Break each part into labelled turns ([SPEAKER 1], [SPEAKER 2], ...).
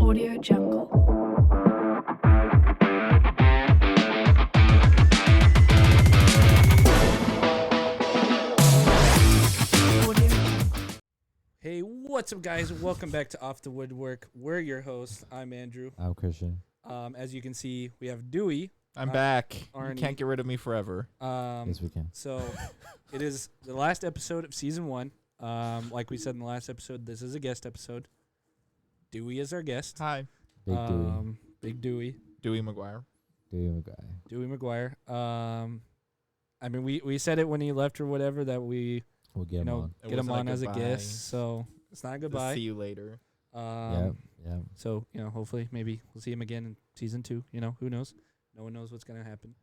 [SPEAKER 1] Audio Jungle.
[SPEAKER 2] Hey, what's up, guys? Welcome back to Off the Woodwork. We're your hosts. I'm Andrew.
[SPEAKER 3] I'm Christian.
[SPEAKER 2] As you can see, we have Dewey.
[SPEAKER 4] I'm back.
[SPEAKER 2] Arnie.
[SPEAKER 4] You can't get rid of me forever.
[SPEAKER 3] Yes, we can.
[SPEAKER 2] So it is the last episode of season 1. Like we said in the last episode, this is a guest episode. Dewey is our guest.
[SPEAKER 4] Hi.
[SPEAKER 3] Big Dewey.
[SPEAKER 2] Big Dewey.
[SPEAKER 4] Dewey Maguire.
[SPEAKER 3] Dewey Maguire.
[SPEAKER 2] Dewey Maguire. I mean, we said it when he left or whatever that we
[SPEAKER 3] We'll get him on.
[SPEAKER 2] get him on as a guest. So it's not a goodbye.
[SPEAKER 4] See you later.
[SPEAKER 3] Yep.
[SPEAKER 2] So, hopefully, maybe we'll see him again in season 2. Who knows? No one knows what's going to happen.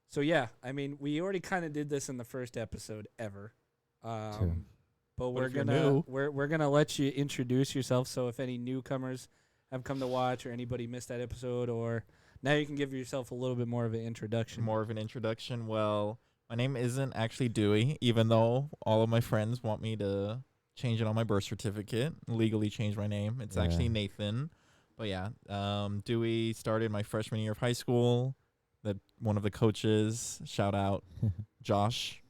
[SPEAKER 2] So, yeah, I mean, we already kind of did this in the first episode ever.
[SPEAKER 3] True.
[SPEAKER 2] But
[SPEAKER 4] What
[SPEAKER 2] we're gonna let you introduce yourself. So if any newcomers have come to watch or anybody missed that episode, or now you can give yourself a little bit more of an introduction.
[SPEAKER 4] Well, my name isn't actually Dewey, even though all of my friends want me to change it on my birth certificate, legally change my name. It's actually Nathan. But yeah, Dewey started my freshman year of high school. One of the coaches, shout out Josh.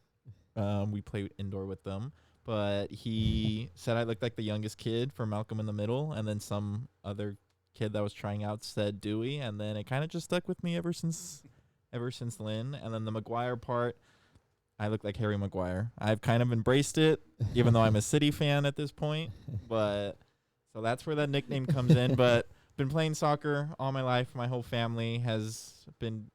[SPEAKER 4] We played indoor with them. But he said I looked like the youngest kid for Malcolm in the Middle, and then some other kid that was trying out said Dewey, and then it kind of just stuck with me ever since then. And then the Maguire part, I look like Harry Maguire. I've kind of embraced it, even though I'm a City fan at this point. But so that's where that nickname comes in. But been playing soccer all my life. My whole family has been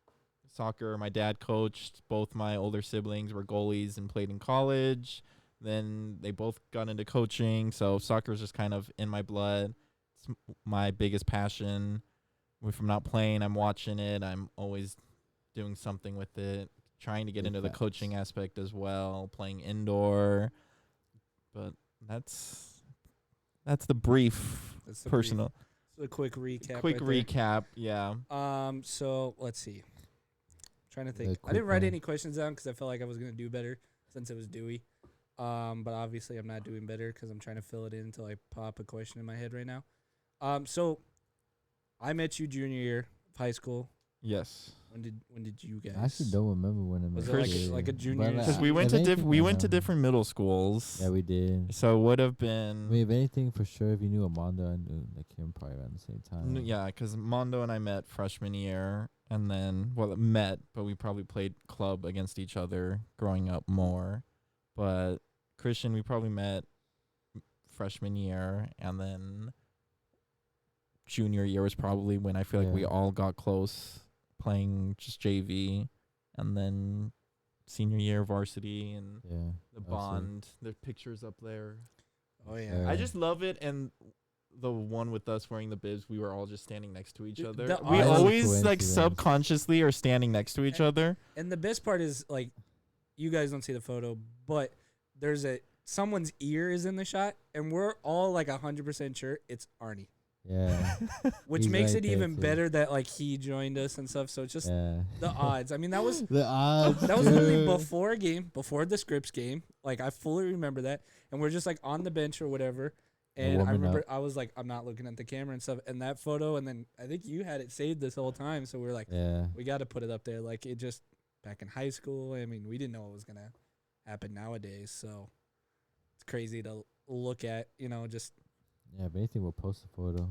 [SPEAKER 4] soccer. My dad coached. Both my older siblings were goalies and played in college. Then they both got into coaching, so soccer is just kind of in my blood. It's my biggest passion. If I'm not playing, I'm watching it. I'm always doing something with it, trying to get into the coaching aspect as well, playing indoor. But that's the brief personal.
[SPEAKER 2] So a quick recap.
[SPEAKER 4] Recap, yeah.
[SPEAKER 2] So let's see. I'm trying to think. I didn't write any questions down because I felt like I was gonna do better since it was Dewey. But obviously I'm not doing better because I'm trying to fill it in until I pop a question in my head right now. So I met you junior year of high school.
[SPEAKER 4] Yes.
[SPEAKER 2] When did you guys?
[SPEAKER 3] I actually don't remember when I met.
[SPEAKER 2] Was it like a junior?
[SPEAKER 4] Because we went to different middle schools.
[SPEAKER 3] Yeah, we did.
[SPEAKER 4] So it would have been.
[SPEAKER 3] I mean, if anything, for sure, if you knew Amanda and Kim probably around the same time.
[SPEAKER 4] Yeah, because Mondo and I met freshman year, and then met, but we probably played club against each other growing up more. But Christian, we probably met freshman year, and then junior year was probably when I feel like we all got close playing just JV, and then senior year varsity and the bond. There's pictures up there.
[SPEAKER 2] Oh yeah,
[SPEAKER 4] I just love it. And the one with us wearing the bibs, we were all just standing next to each other. We always like subconsciously are standing next to each other.
[SPEAKER 2] And the best part is like, you guys don't see the photo, but there's someone's ear is in the shot, and we're all like 100% sure it's Arnie.
[SPEAKER 3] Yeah.
[SPEAKER 2] Which makes it even better that like he joined us and stuff. So it's just the odds. I mean, that was
[SPEAKER 3] the odds.
[SPEAKER 2] That was literally before a game, before the Scripps game. Like I fully remember that, and we're just like on the bench or whatever. And I remember I was like, I'm not looking at the camera and stuff. And that photo, and then I think you had it saved this whole time. So we were like, we got to put it up there. Like it just back in high school. I mean, we didn't know what was gonna happen nowadays. So it's crazy to look at. Just.
[SPEAKER 3] Yeah, if anything, we'll post a photo.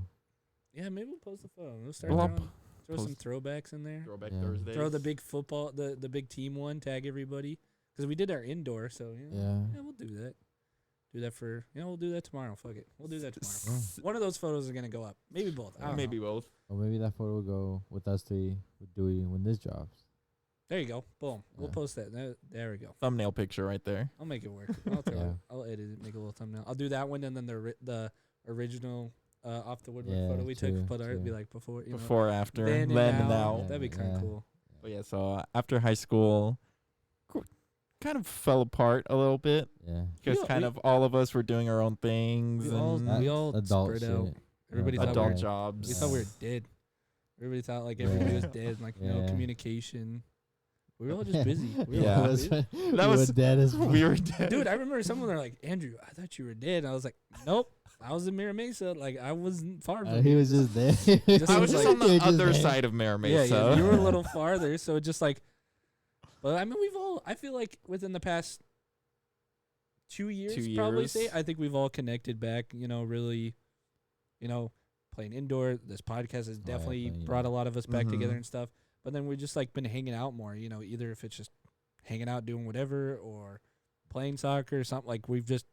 [SPEAKER 2] Yeah, maybe we'll post a photo. We'll start throw some throwbacks in there.
[SPEAKER 4] Throwback Thursdays.
[SPEAKER 2] Throw the big football, the big team one. Tag everybody because we did our indoor. So yeah, we'll do that. Do that for we'll do that tomorrow. Fuck it, we'll do that tomorrow. One of those photos are gonna go up. Maybe both.
[SPEAKER 4] Maybe both.
[SPEAKER 3] Or maybe that photo will go with us three with Dewey when this drops.
[SPEAKER 2] There you go. Boom. We'll post that. There we go.
[SPEAKER 4] Thumbnail picture right there.
[SPEAKER 2] I'll make it work. I'll edit it, make a little thumbnail. I'll do that one, and then the original Off the Woodwork photo we took, but it'd be like before,
[SPEAKER 4] after,
[SPEAKER 2] then and now.
[SPEAKER 3] Yeah,
[SPEAKER 2] that'd be kind of cool.
[SPEAKER 4] But yeah, so after high school, kind of fell apart a little bit.
[SPEAKER 3] Yeah,
[SPEAKER 4] because kind of all of us were doing our own things.
[SPEAKER 2] We all
[SPEAKER 3] adult
[SPEAKER 2] spread out. Everybody thought
[SPEAKER 4] adult jobs.
[SPEAKER 2] We thought we were dead. Everybody thought like everybody was dead. Like no communication. We were all just busy.
[SPEAKER 4] Yeah.
[SPEAKER 3] That was dead as fuck.
[SPEAKER 4] We were dead.
[SPEAKER 2] Dude, I remember someone were like, Andrew, I thought you were dead. And I was like, nope. I was in Mira Mesa. Like, I wasn't far from
[SPEAKER 3] He
[SPEAKER 2] you.
[SPEAKER 3] was just there.
[SPEAKER 2] Just
[SPEAKER 4] I was just
[SPEAKER 2] like-
[SPEAKER 4] on the
[SPEAKER 3] Just
[SPEAKER 4] other
[SPEAKER 3] there.
[SPEAKER 4] side of Mira
[SPEAKER 2] Yeah,
[SPEAKER 4] Mesa.
[SPEAKER 2] yeah, you were a little farther. So it just like, but I mean, I feel like within the past 2 years,
[SPEAKER 4] 2
[SPEAKER 2] probably
[SPEAKER 4] years.
[SPEAKER 2] say, I think we've all connected back, really, playing indoor. This podcast has definitely
[SPEAKER 3] playing
[SPEAKER 2] brought a
[SPEAKER 3] indoor.
[SPEAKER 2] lot of us back together
[SPEAKER 4] Mhm.
[SPEAKER 2] and stuff. But then we've just like been hanging out more, either if it's just hanging out, doing whatever, or playing soccer or something. Like we've just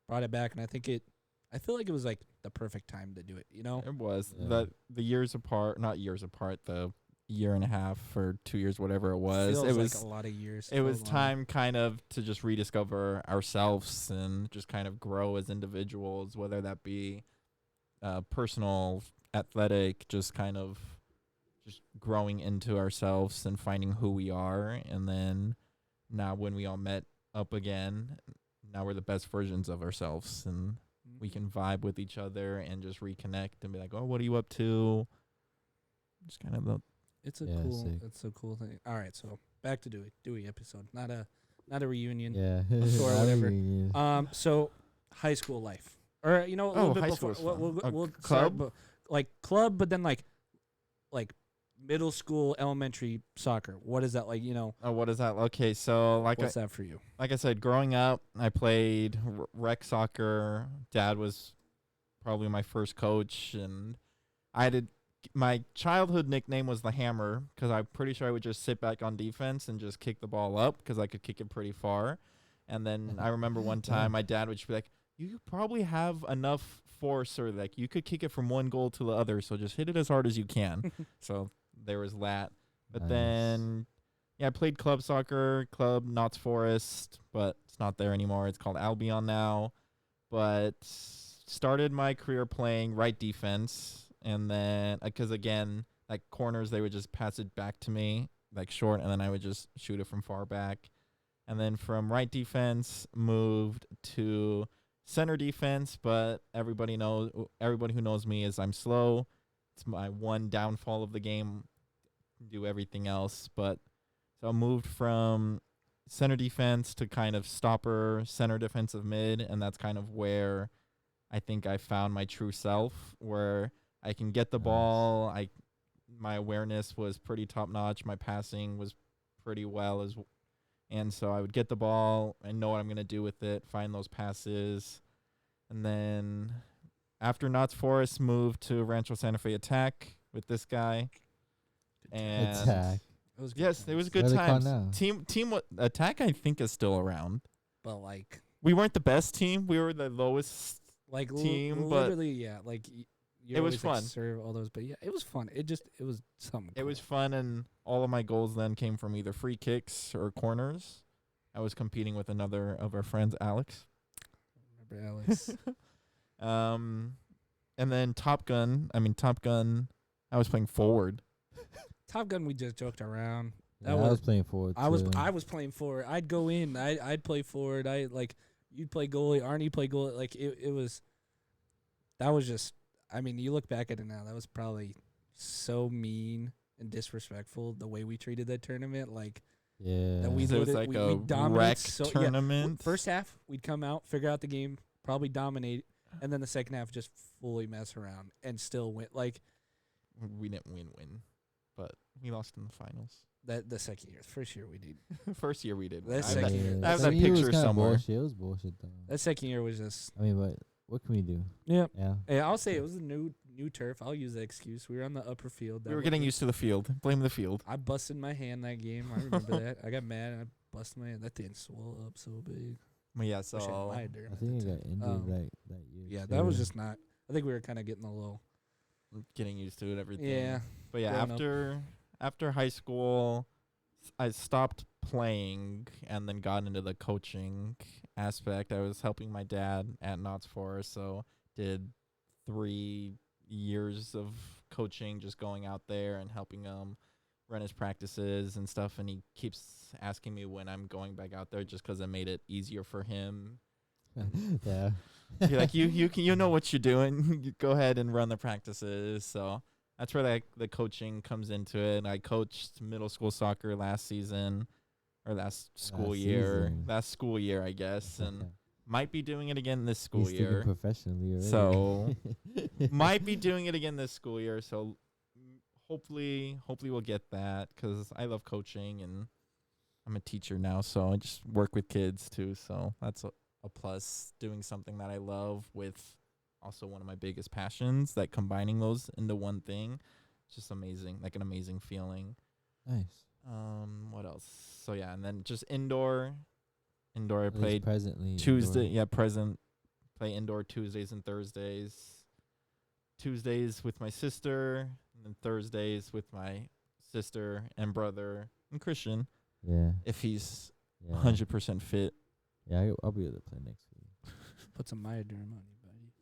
[SPEAKER 2] brought it back. And I feel like it was like the perfect time to do it,
[SPEAKER 4] It was.
[SPEAKER 3] Yeah.
[SPEAKER 4] The years apart, not years apart, the year and a half or 2 years, whatever it was.
[SPEAKER 2] Feels
[SPEAKER 4] It was
[SPEAKER 2] like a lot of years.
[SPEAKER 4] it was
[SPEAKER 2] so long.
[SPEAKER 4] time kind of to just rediscover ourselves and just kind of grow as individuals, whether that be personal, athletic, just kind of just growing into ourselves and finding who we are. And then now when we all met up again, now we're the best versions of ourselves, and we can vibe with each other and just reconnect and be like, oh, what are you up to? Just kind of the
[SPEAKER 2] It's a cool thing. All right, so back to Dewey episode, not a reunion.
[SPEAKER 3] Yeah.
[SPEAKER 2] Or whatever.
[SPEAKER 3] Yeah.
[SPEAKER 2] So high school life, or a little bit
[SPEAKER 4] high
[SPEAKER 2] before.
[SPEAKER 4] school is fun.
[SPEAKER 2] We'll
[SPEAKER 4] Club?
[SPEAKER 2] start, like club, but then like middle school, elementary soccer. What is that like?
[SPEAKER 4] oh, what is that? Okay, so
[SPEAKER 2] What's that for you?
[SPEAKER 4] like I said, growing up, I played rec soccer. Dad was probably my first coach, and my childhood nickname was the Hammer because I'm pretty sure I would just sit back on defense and just kick the ball up because I could kick it pretty far. And then I remember one time my dad would just be like, "You probably have enough force, or like you could kick it from one goal to the other, so just hit it as hard as you can." So there was that. But
[SPEAKER 3] Nice.
[SPEAKER 4] then, I played club soccer, Club Notts Forest, but it's not there anymore. It's called Albion now. But started my career playing right defense, and then because again, like corners, they would just pass it back to me like short, and then I would just shoot it from far back. And then from right defense, moved to center defense. But everybody who knows me is I'm slow. It's my one downfall of the game. Do everything else, but so I moved from center defense to kind of stopper, center defensive mid, and that's kind of where I think I found my true self, where I can get the
[SPEAKER 3] Nice.
[SPEAKER 4] ball. My awareness was pretty top notch. My passing was pretty well and so I would get the ball and know what I'm gonna do with it, find those passes, and then after Notts Forest, moved to Rancho Santa Fe Attack with this guy. And
[SPEAKER 3] Attack.
[SPEAKER 2] It was good
[SPEAKER 4] yes, it
[SPEAKER 2] times.
[SPEAKER 4] was good
[SPEAKER 3] What are they called
[SPEAKER 4] times.
[SPEAKER 3] now?
[SPEAKER 4] Team Attack, I think, is still around.
[SPEAKER 2] But like
[SPEAKER 4] We weren't the best team. We were the lowest.
[SPEAKER 2] team,
[SPEAKER 4] but
[SPEAKER 2] literally, yeah. Like you
[SPEAKER 4] it was
[SPEAKER 2] always, like,
[SPEAKER 4] fun.
[SPEAKER 2] serve all those, but yeah, it was fun. It was something.
[SPEAKER 4] It was
[SPEAKER 2] cool.
[SPEAKER 4] fun, and all of my goals then came from either free kicks or corners. I was competing with another of our friends, Alex.
[SPEAKER 2] Remember Alex?
[SPEAKER 4] And then Top Gun, I was playing forward.
[SPEAKER 2] Top Gun, we just joked around.
[SPEAKER 3] Yeah, I was playing forward.
[SPEAKER 2] I was
[SPEAKER 3] too.
[SPEAKER 2] playing forward. I'd go in. I'd play forward. You'd play goalie. Arnie played goalie. Like it was. That was just. I mean, you look back at it now. That was probably so mean and disrespectful the way we treated that tournament. Like
[SPEAKER 3] Yeah.
[SPEAKER 2] that we
[SPEAKER 4] So it was
[SPEAKER 2] loaded-
[SPEAKER 4] like
[SPEAKER 2] we
[SPEAKER 4] a
[SPEAKER 2] dominated
[SPEAKER 4] rec
[SPEAKER 2] so- yeah,
[SPEAKER 4] tournament.
[SPEAKER 2] First half, we'd come out, figure out the game, probably dominate, and then the second half just fully mess around and still win. Like
[SPEAKER 4] We didn't win, but we lost in the finals.
[SPEAKER 2] that the second year, first year we did.
[SPEAKER 4] First year we did.
[SPEAKER 2] That
[SPEAKER 4] I have
[SPEAKER 2] second
[SPEAKER 4] that-
[SPEAKER 2] year-
[SPEAKER 4] I have that
[SPEAKER 3] second year was
[SPEAKER 4] picture
[SPEAKER 3] kinda
[SPEAKER 4] somewhere.
[SPEAKER 3] Bullshit. It was bullshit though.
[SPEAKER 2] That second year was just.
[SPEAKER 3] I mean, but what can we do?
[SPEAKER 2] Yeah.
[SPEAKER 3] Yeah.
[SPEAKER 2] Hey, I'll say it was a new turf. I'll use that excuse. We were on the upper field.
[SPEAKER 4] We were getting used to the field. Blame the field.
[SPEAKER 2] I busted my hand that game. I remember that. I got mad and I busted my hand. That thing swelled up so big.
[SPEAKER 4] But yeah,
[SPEAKER 2] Wish I had
[SPEAKER 4] so
[SPEAKER 2] my derm
[SPEAKER 3] I
[SPEAKER 2] at
[SPEAKER 3] think
[SPEAKER 2] the
[SPEAKER 3] I got
[SPEAKER 2] time.
[SPEAKER 3] injured that year.
[SPEAKER 2] Yeah,
[SPEAKER 3] too.
[SPEAKER 2] that was just not. I think we were kind of getting a little.
[SPEAKER 4] getting used to it, everything.
[SPEAKER 2] Yeah.
[SPEAKER 4] But yeah,
[SPEAKER 2] growing up.
[SPEAKER 4] after high school, I stopped playing and then got into the coaching aspect. I was helping my dad at Notts Forest, so did 3 years of coaching, just going out there and helping him run his practices and stuff. And he keeps asking me when I'm going back out there, just 'cause it made it easier for him.
[SPEAKER 3] Yeah.
[SPEAKER 4] You're like, you know what you're doing. You go ahead and run the practices. So that's where the coaching comes into it. And I coached middle school soccer last season, or last school year, I guess, and might be doing it again this school year.
[SPEAKER 3] Professionally already.
[SPEAKER 4] So might be doing it again this school year. So hopefully we'll get that, because I love coaching and I'm a teacher now, so I just work with kids too. So that's a plus, doing something that I love with also one of my biggest passions, that combining those into one thing, it's just amazing, like an amazing feeling.
[SPEAKER 3] Nice.
[SPEAKER 4] What else? So yeah, and then just indoor I played
[SPEAKER 3] presently
[SPEAKER 4] Tuesday. Indoor. Yeah, play indoor Tuesdays and Thursdays. Tuesdays with my sister, and then Thursdays with my sister and brother and Christian.
[SPEAKER 3] Yeah.
[SPEAKER 4] If he's 100% fit.
[SPEAKER 3] Yeah, I'll be able to play next week.
[SPEAKER 2] Put some Myoderm on you, buddy.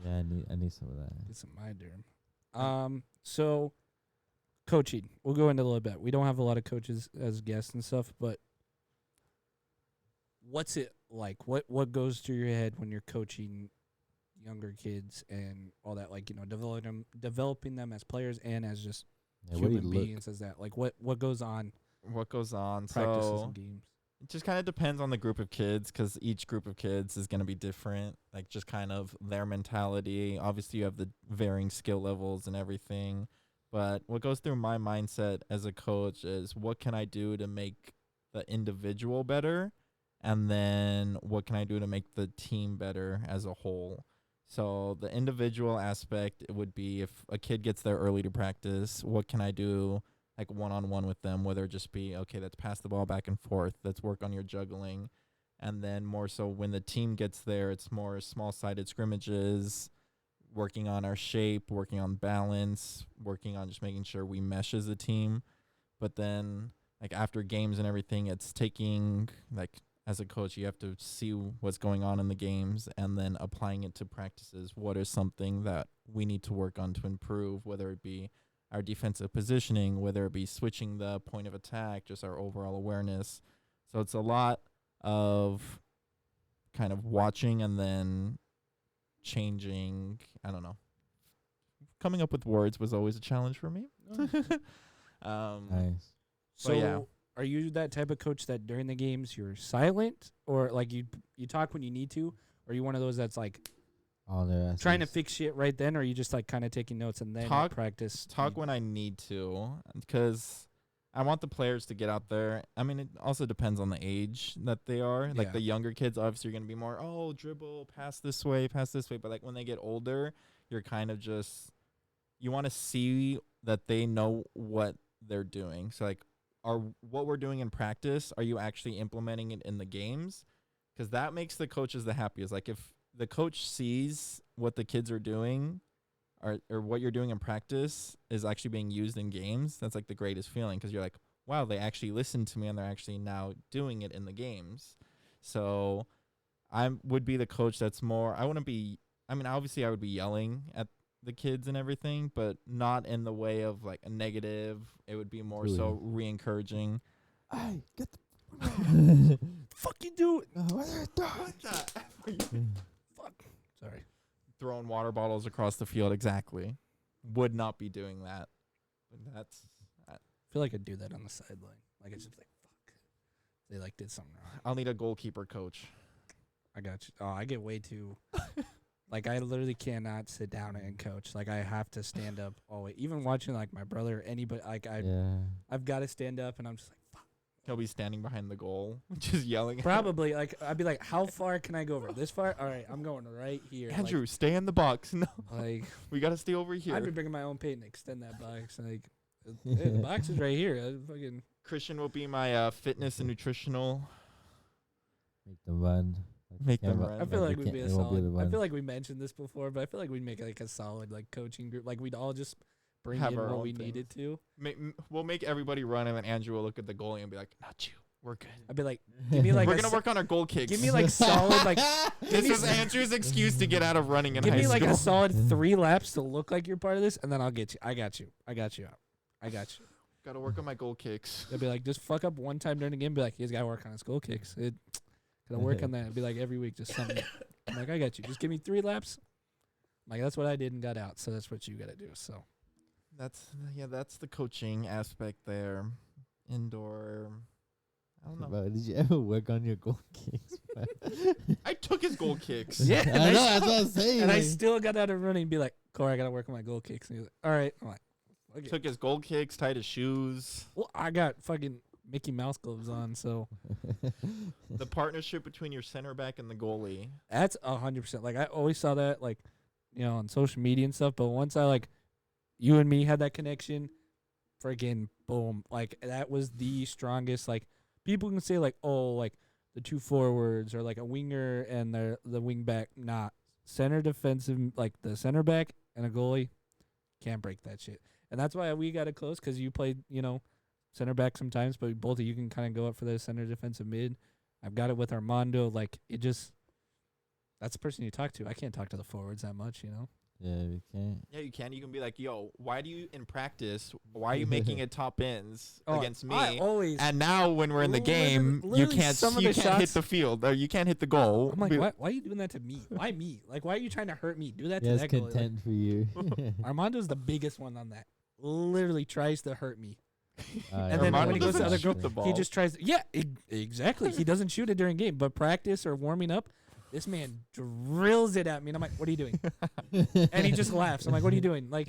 [SPEAKER 3] Yeah, I need some of that.
[SPEAKER 2] Get some Myoderm. So coaching. We'll go into a little bit. We don't have a lot of coaches as guests and stuff, but what's it like? What goes through your head when you're coaching younger kids and all that? Like, developing them as players and as just human beings. As that, like, what goes on?
[SPEAKER 4] What goes on?
[SPEAKER 2] Practices and games.
[SPEAKER 4] It just kind of depends on the group of kids, because each group of kids is going to be different. Like, just kind of their mentality. Obviously, you have the varying skill levels and everything. But what goes through my mindset as a coach is, what can I do to make the individual better? And then what can I do to make the team better as a whole? So the individual aspect, it would be, if a kid gets there early to practice, what can I do, like one-on-one with them, whether it just be, okay, let's pass the ball back and forth, let's work on your juggling. And then more so when the team gets there, it's more small-sided scrimmages, working on our shape, working on balance, working on just making sure we mesh as a team. But then, like, after games and everything, it's taking, like, as a coach, you have to see what's going on in the games and then applying it to practices. What is something that we need to work on to improve, whether it be our defensive positioning, whether it be switching the point of attack, just our overall awareness. So it's a lot of kind of watching and then changing. I don't know. Coming up with words was always a challenge for me.
[SPEAKER 3] Nice.
[SPEAKER 2] So
[SPEAKER 4] yeah.
[SPEAKER 2] Are you that type of coach that during the games you're silent, or like you talk when you need to? Or are you one of those that's like trying to fix shit right then, or are you just like kind of taking notes and then practice?
[SPEAKER 4] Talk when I need to, because I want the players to get out there. I mean, it also depends on the age that they are. Yeah. Like the younger kids, obviously, you're going to be more, dribble, pass this way. But like when they get older, you're kind of just, you want to see that they know what they're doing. So like, what we're doing in practice, are you actually implementing it in the games? Because that makes the coaches the happiest. Like if the coach sees what the kids are doing or what you're doing in practice is actually being used in games, that's like the greatest feeling, because you're like, wow, they actually listened to me and they're actually now doing it in the games. So I would be the coach that's more, obviously I would be yelling at the kids and everything, but not in the way of like a negative. It would be more so re-encouraging.
[SPEAKER 3] Hey, get the
[SPEAKER 2] fuck you do?
[SPEAKER 4] What the?
[SPEAKER 2] Fuck. Sorry.
[SPEAKER 4] Throwing water bottles across the field. Exactly. Would not be doing that. But
[SPEAKER 2] I feel like I'd do that on the sideline. Like it's just like, fuck. They like did something wrong.
[SPEAKER 4] I'll need a goalkeeper coach.
[SPEAKER 2] I got you. Oh, I get way too. Like, I literally cannot sit down and coach. Like, I have to stand up always. Even watching, like, my brother or anybody, like, I've got to stand up, and I'm just like, fuck.
[SPEAKER 4] He'll be standing behind the goal, just yelling at
[SPEAKER 2] Probably. Like, I'd be like, how far can I go over? This far? All right, I'm going right here.
[SPEAKER 4] Andrew, stay in the box. No.
[SPEAKER 2] Like,
[SPEAKER 4] we got to stay over here.
[SPEAKER 2] I'd be bringing my own paint and extend that box. Like, hey, the box is right here.
[SPEAKER 4] Christian will be my fitness and nutritional.
[SPEAKER 3] Make them run.
[SPEAKER 2] I feel like we'd be a solid. I feel like we mentioned this before, but I feel like we'd make like a solid like coaching group. Like we'd all just bring in what we needed to.
[SPEAKER 4] We'll make everybody run, and then Andrew will look at the goalie and be like, "Not you. We're good."
[SPEAKER 2] I'd be like, "Give me like
[SPEAKER 4] we're gonna work on our goal kicks.
[SPEAKER 2] Give me like solid like."
[SPEAKER 4] This is Andrew's excuse to get out of running in high school.
[SPEAKER 2] Give me like a solid 3 laps to look like you're part of this, and then I'll get you. I got you out.
[SPEAKER 4] Gotta work on my goal kicks.
[SPEAKER 2] They'd be like, just fuck up one time during the game. Be like, he's gotta work on his goal kicks. Gotta work on that. It'd be like every week, just something. I'm like, I got you. Just give me 3 laps. I'm like, that's what I did and got out. So that's what you gotta do. So
[SPEAKER 4] that's the coaching aspect there. Indoor, I don't know.
[SPEAKER 3] Bro, did you ever work on your goal kicks?
[SPEAKER 4] I took his goal kicks.
[SPEAKER 2] Yeah,
[SPEAKER 3] I know, that's what I'm saying.
[SPEAKER 2] And I
[SPEAKER 3] like-
[SPEAKER 2] still got out of running and be like, Corey, I got to work on my goal kicks. And he's like, all right. I'm like, okay.
[SPEAKER 4] Took his goal kicks, tied his shoes.
[SPEAKER 2] Well, I got fucking Mickey Mouse gloves on, so
[SPEAKER 4] The partnership between your center back and the goalie.
[SPEAKER 2] that's 100%. Like, I always saw that, like, you know, on social media and stuff. But once I, like, you and me had that connection, friggin' boom. Like, that was the strongest. Like, people can say, like, oh, like, the two forwards or, like, a winger and the wing back. Nah. Center defensive, like, the center back and a goalie, can't break that shit. And that's why we got it close, because you played, you know, center back sometimes, but both of you can kind of go up for the center defensive mid. I've got it with Armando. Like, it just, that's the person you talk to. I can't talk to the forwards that much, you know?
[SPEAKER 3] Yeah, we can't.
[SPEAKER 4] Yeah, you can. You can be like, yo, why do you, in practice, why are you making it top ins against me?
[SPEAKER 2] I always.
[SPEAKER 4] And now when we're in the game, you
[SPEAKER 2] literally
[SPEAKER 4] can't
[SPEAKER 2] some of the
[SPEAKER 4] hit
[SPEAKER 2] shots-
[SPEAKER 4] the field or you can't hit the goal.
[SPEAKER 2] I'm like, why are you doing that to me? Why me? Like, why are you trying to hurt me? Do that
[SPEAKER 3] Yeah,
[SPEAKER 2] to
[SPEAKER 3] it's
[SPEAKER 2] that goalie. Like,
[SPEAKER 3] content for you.
[SPEAKER 2] Armando's the biggest one on that. Literally tries to hurt me.
[SPEAKER 3] And
[SPEAKER 2] And then
[SPEAKER 4] Armando
[SPEAKER 2] when he goes to
[SPEAKER 4] doesn't
[SPEAKER 2] other
[SPEAKER 4] shoot
[SPEAKER 2] girl,
[SPEAKER 4] the ball.
[SPEAKER 2] he just tries. Yeah, exactly. He doesn't shoot it during game, but practice or warming up, this man drills it at me, and I'm like, "What are you doing?" And he just laughs. I'm like, "What are you doing?" Like,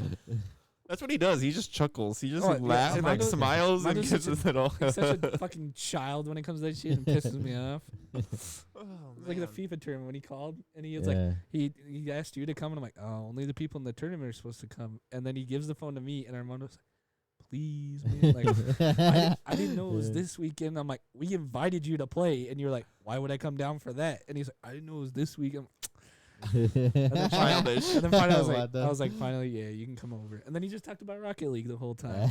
[SPEAKER 4] That's what he does. He just chuckles. He just
[SPEAKER 2] Oh, yeah,
[SPEAKER 4] laughs, like
[SPEAKER 2] Armando-
[SPEAKER 4] smiles, and
[SPEAKER 2] Armando's
[SPEAKER 4] kisses
[SPEAKER 2] such
[SPEAKER 4] it all.
[SPEAKER 2] he's such a fucking child when it comes to that shit, and pisses me off.
[SPEAKER 4] Oh,
[SPEAKER 2] It's like the
[SPEAKER 4] man.
[SPEAKER 2] FIFA tournament when he called, and he was like, he asked you to come, and I'm like, "Oh, only the people in the tournament are supposed to come." And then he gives the phone to me, and Armando's like, "Please, man." Like, I didn't know it was this weekend. I'm like, "We invited you to play," and you're like, "Why would I come down for that?" And he's like, "I didn't know it was this weekend." And then
[SPEAKER 4] Childish.
[SPEAKER 2] And then finally,
[SPEAKER 3] What the-
[SPEAKER 2] I was like, finally, yeah, you can come over. And then he just talked about Rocket League the whole time.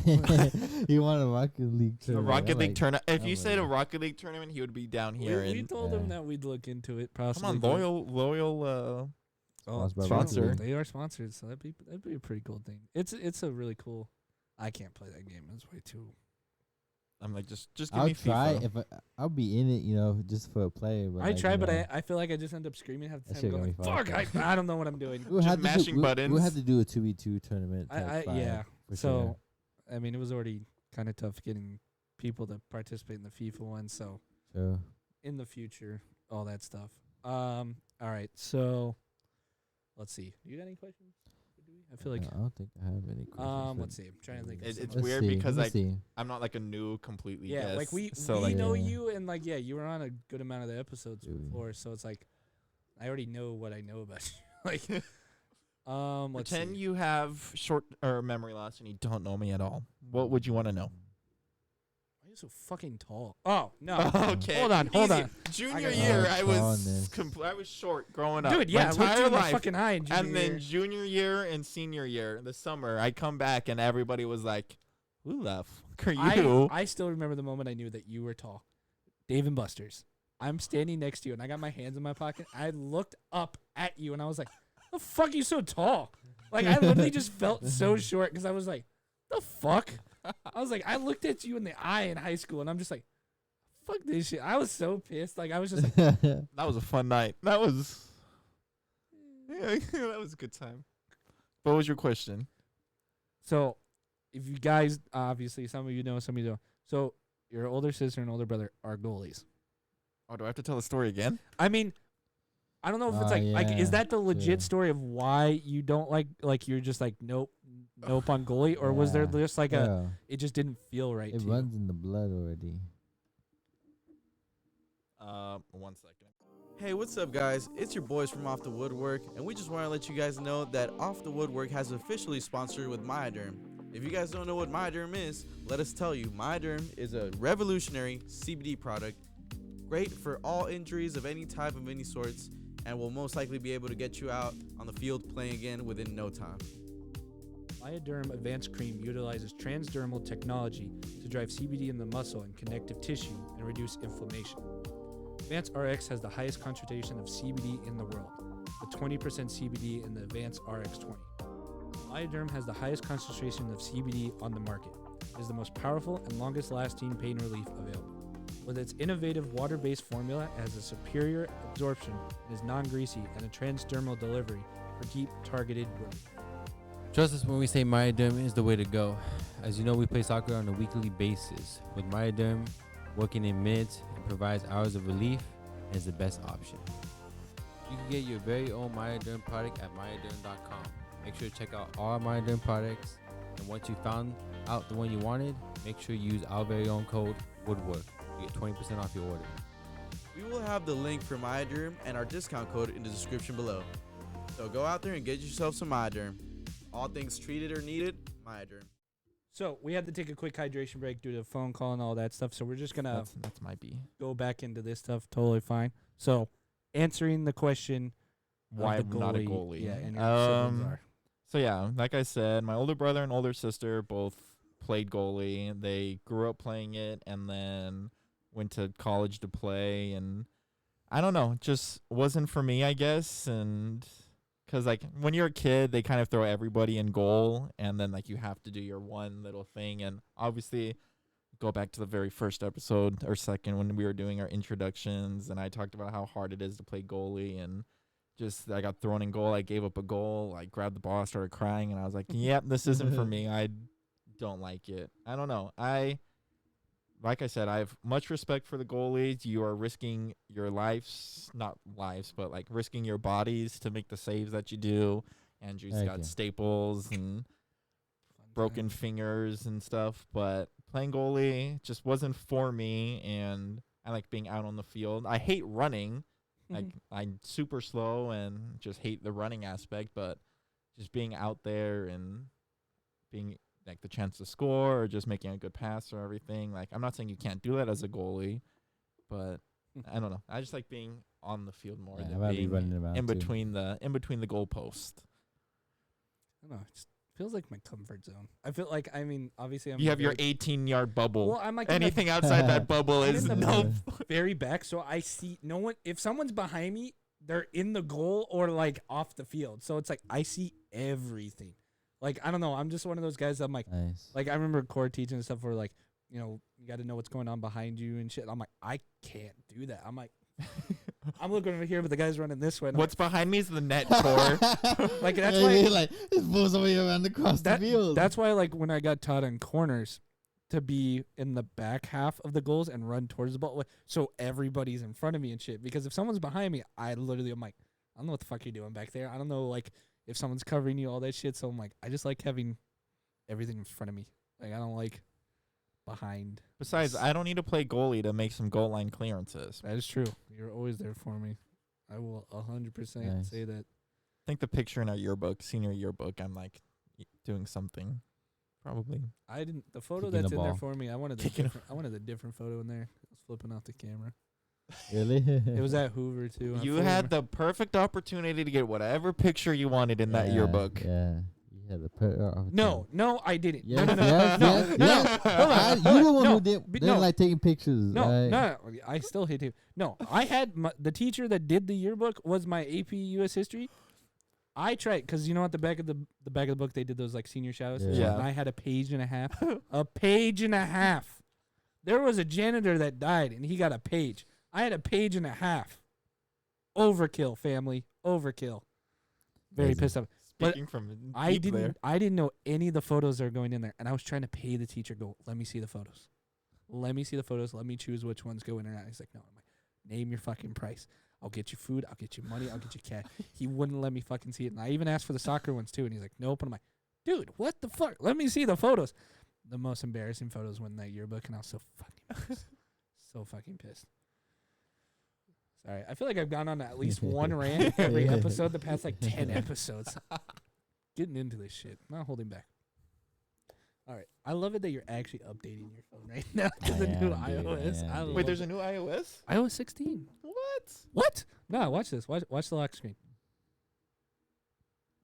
[SPEAKER 3] He wanted a Rocket League
[SPEAKER 4] A
[SPEAKER 3] tournament.
[SPEAKER 4] Rocket
[SPEAKER 3] I'm
[SPEAKER 4] League
[SPEAKER 3] like,
[SPEAKER 4] tournament. If
[SPEAKER 3] oh
[SPEAKER 4] you
[SPEAKER 3] my
[SPEAKER 4] said a
[SPEAKER 3] God.
[SPEAKER 4] Rocket League tournament, he would be down here.
[SPEAKER 2] we
[SPEAKER 4] And
[SPEAKER 2] told him
[SPEAKER 3] Yeah.
[SPEAKER 2] that we'd look into it,
[SPEAKER 4] come
[SPEAKER 2] possibly.
[SPEAKER 4] on,
[SPEAKER 2] but-
[SPEAKER 4] loyal.
[SPEAKER 3] Sponsored by
[SPEAKER 4] sponsor.
[SPEAKER 3] Rocket League.
[SPEAKER 2] They are sponsored, so that'd be a pretty cool thing. It's a really cool. I can't play that game. It's way too.
[SPEAKER 4] I'm like, just give
[SPEAKER 3] I'll
[SPEAKER 4] me
[SPEAKER 3] try
[SPEAKER 4] FIFA.
[SPEAKER 3] I'll be in it, you know, just for a play. But
[SPEAKER 2] I
[SPEAKER 3] like,
[SPEAKER 2] try,
[SPEAKER 3] you
[SPEAKER 2] but
[SPEAKER 3] know,
[SPEAKER 2] I feel like I just end up screaming half the
[SPEAKER 3] That
[SPEAKER 2] time,
[SPEAKER 3] shit
[SPEAKER 2] going,
[SPEAKER 3] gonna be
[SPEAKER 2] "Fuck!
[SPEAKER 3] fun.
[SPEAKER 2] I don't know what I'm doing."
[SPEAKER 3] we'll
[SPEAKER 4] just
[SPEAKER 3] have to
[SPEAKER 4] mashing
[SPEAKER 3] We'll
[SPEAKER 4] buttons.
[SPEAKER 3] have to do a 2v2 tournament. Type five,
[SPEAKER 2] Yeah.
[SPEAKER 3] for
[SPEAKER 2] So,
[SPEAKER 3] sure.
[SPEAKER 2] I mean, it was already kind of tough getting people to participate in the FIFA one. So,
[SPEAKER 3] Sure.
[SPEAKER 2] in the future, all that stuff. All right. So, let's see. Do you got any questions? I feel like.
[SPEAKER 3] I don't think I have any questions.
[SPEAKER 2] Let's see. I'm trying to think. Of
[SPEAKER 4] It's
[SPEAKER 2] something.
[SPEAKER 4] weird because,
[SPEAKER 3] let's
[SPEAKER 4] like,
[SPEAKER 3] see.
[SPEAKER 4] I'm not like a new completely
[SPEAKER 2] Yeah,
[SPEAKER 4] guest.
[SPEAKER 2] like we
[SPEAKER 4] like,
[SPEAKER 2] know
[SPEAKER 3] Yeah.
[SPEAKER 2] you, and like you were on a good amount of the episodes
[SPEAKER 3] Dude.
[SPEAKER 2] before, so it's like I already know what I know about you. Like, let's
[SPEAKER 4] pretend
[SPEAKER 2] see.
[SPEAKER 4] you have short or memory loss and you don't know me at all. What would you want to know?
[SPEAKER 2] Why are you so fucking tall? Oh no.
[SPEAKER 4] Okay,
[SPEAKER 2] Hold on.
[SPEAKER 4] Easy. Junior
[SPEAKER 2] got-
[SPEAKER 4] year,
[SPEAKER 3] Oh,
[SPEAKER 4] I was
[SPEAKER 3] tallness.
[SPEAKER 4] I was short growing up.
[SPEAKER 2] Dude, yeah,
[SPEAKER 4] my
[SPEAKER 2] I looked you
[SPEAKER 4] entire
[SPEAKER 2] in the
[SPEAKER 4] life.
[SPEAKER 2] fucking eye in junior
[SPEAKER 4] And then
[SPEAKER 2] year.
[SPEAKER 4] junior year and senior year, the summer, I come back and everybody was like, "Who the fuck are you?"
[SPEAKER 2] I still remember the moment I knew that you were tall. Dave and Buster's. I'm standing next to you, and I got my hands in my pocket. I looked up at you, and I was like, "The fuck are you so tall?" Like, I literally just felt so short because I was like, "The fuck?" I was like, I looked at you in the eye in high school, and I'm just like, "Fuck this shit." I was so pissed. Like, I was just like,
[SPEAKER 4] That was a fun night. That was that was a good time. What was your question?
[SPEAKER 2] so if you guys, obviously, some of you know, some of you don't. So your older sister and older brother are goalies.
[SPEAKER 4] Oh, do I have to tell the story again?
[SPEAKER 2] I mean, I don't know if it's like is
[SPEAKER 3] yeah,
[SPEAKER 2] that the legit
[SPEAKER 3] yeah.
[SPEAKER 2] story of why you don't like you're just like nope on goalie, or was there
[SPEAKER 3] Yeah.
[SPEAKER 2] just like
[SPEAKER 3] Yeah.
[SPEAKER 2] it just didn't feel right
[SPEAKER 3] It
[SPEAKER 2] to you?
[SPEAKER 3] runs in the blood already.
[SPEAKER 4] 1 second.
[SPEAKER 1] Hey, what's up, guys? It's your boys from Off the Woodwork, and we just want to let you guys know that Off the Woodwork has officially sponsored with Myoderm. If you guys don't know what Myoderm is, let us tell you. Myoderm is a revolutionary CBD product, great for all injuries of any type of any sorts, and will most likely be able to get you out on the field playing again within no time.
[SPEAKER 2] Myoderm Advanced Cream utilizes transdermal technology to drive CBD in the muscle and connective tissue and reduce inflammation. Advanced RX has the highest concentration of CBD in the world, with 20% CBD in the Advanced RX 20. Myoderm has the highest concentration of CBD on the market. It is the most powerful and longest lasting pain relief available. With its innovative water-based formula, it has a superior absorption and is non-greasy and a transdermal delivery for deep targeted relief.
[SPEAKER 3] Trust us when we say Myoderm is the way to go. As you know, we play soccer on a weekly basis. With Myoderm, working in minutes and provides hours of relief is the best option. You can get your very own Myoderm product at myoderm.com. Make sure to check out all our Myoderm products. And once you found out the one you wanted, make sure you use our very own code WOODWORK to get 20% off your order.
[SPEAKER 1] We will have the link for Myoderm and our discount code in the description below. So go out there and get yourself some Myoderm. All things treated or needed, Myoderm.
[SPEAKER 2] So we had to take a quick hydration break due to the phone call and all that stuff. So we're just going to
[SPEAKER 4] That's my B.
[SPEAKER 2] go back into this stuff. Totally fine. So answering the question,
[SPEAKER 4] Why
[SPEAKER 2] of the
[SPEAKER 4] I'm not a goalie.
[SPEAKER 2] Yeah, and your siblings are.
[SPEAKER 4] So yeah, like I said, my older brother and older sister both played goalie. They grew up playing it and then went to college to play. And I don't know, just wasn't for me, I guess. And because like when you're a kid, they kind of throw everybody in goal, and then like you have to do your one little thing. And obviously, go back to the very first episode or second when we were doing our introductions, and I talked about how hard it is to play goalie, and just I got thrown in goal. I gave up a goal. I grabbed the ball, started crying, and I was like, "Yep, this isn't for me. I don't like it. I don't know. Like I said, I have much respect for the goalies. You are risking your lives, not lives, but like risking your bodies to make the saves that you do. Andrew's got staples and broken fingers and stuff, but playing goalie just wasn't for me, and I like being out on the field. I hate running. Like I'm super slow and just hate the running aspect, but just being out there and being like the chance to score or just making a good pass or everything. Like I'm not saying you can't do that as a goalie, but I don't know. I just like being on the field more than being
[SPEAKER 3] running around
[SPEAKER 4] in between the goal post.
[SPEAKER 2] I don't know. It just feels like my comfort zone. I feel like, I mean, obviously
[SPEAKER 4] You have your 18-yard bubble.
[SPEAKER 2] Well, I'm like
[SPEAKER 4] anything outside that bubble
[SPEAKER 2] I'm
[SPEAKER 4] is
[SPEAKER 2] in the
[SPEAKER 4] no.
[SPEAKER 2] very back, so I see no one. If someone's behind me, they're in the goal or like off the field. So it's like I see everything. Like, I don't know. I'm just one of those guys that I'm like, like I remember core teaching and stuff where like, you know, you got to know what's going on behind you and shit. I'm like, I can't do that. I'm like, I'm looking over here, but the guy's running this way.
[SPEAKER 4] What's behind me is the net core.
[SPEAKER 2] Like, that's why.
[SPEAKER 3] Like, this moves away around across the field.
[SPEAKER 2] That's why, like, when I got taught in corners to be in the back half of the goals and run towards the ball, so everybody's in front of me and shit. Because if someone's behind me, I'm like, I don't know what the fuck you're doing back there. I don't know, like, if someone's covering you, all that shit. So I'm like, I just like having everything in front of me. Like, I don't like behind.
[SPEAKER 4] Besides, I don't need to play goalie to make some goal line clearances.
[SPEAKER 2] That is true. You're always there for me. I will 100% say that.
[SPEAKER 4] I think the picture in our yearbook, senior yearbook, I'm like doing something. Probably.
[SPEAKER 2] I didn't. The photo
[SPEAKER 3] Kicking
[SPEAKER 2] that's
[SPEAKER 3] the
[SPEAKER 2] in there
[SPEAKER 3] ball.
[SPEAKER 2] for me, I wanted a different photo in there. I was flipping off the camera.
[SPEAKER 3] Really?
[SPEAKER 2] It was at Hoover too.
[SPEAKER 4] You had the perfect opportunity to get whatever picture you wanted in that yearbook.
[SPEAKER 3] Yeah. You had the perfect
[SPEAKER 2] No, I didn't.
[SPEAKER 3] Yes,
[SPEAKER 2] No.
[SPEAKER 3] yes. You the one who didn't like taking pictures.
[SPEAKER 2] No. I still hate him. No, I had the teacher that did the yearbook was my AP US History. I tried because you know at the back of the book they did those like senior shout-outs.
[SPEAKER 3] Yeah.
[SPEAKER 2] And I had a page and a half. A page and a half. There was a janitor that died and he got a page. I had a page and a half. Overkill, family. Overkill. Very pissed off.
[SPEAKER 4] Speaking from
[SPEAKER 2] I
[SPEAKER 4] deep there.
[SPEAKER 2] I didn't know any of the photos that are going in there, and I was trying to pay the teacher. Go, let me see the photos. Let me see the photos. Let me choose which ones go in or not. He's like, no. I'm like, name your fucking price. I'll get you food. I'll get you money. I'll get you cash. He wouldn't let me fucking see it, and I even asked for the soccer ones too, and he's like, nope. And I'm like, dude, what the fuck? Let me see the photos. The most embarrassing photos were in that yearbook, and I was so fucking pissed. So fucking pissed. Sorry, I feel like I've gone on at least one rant every episode the past like 10 episodes. Getting into this shit. Not holding back. All right. I love it that you're actually updating your phone right now to the new iOS.
[SPEAKER 3] Yeah,
[SPEAKER 4] Wait, there's a new iOS?
[SPEAKER 2] iOS 16. What? No, watch this. Watch the lock screen.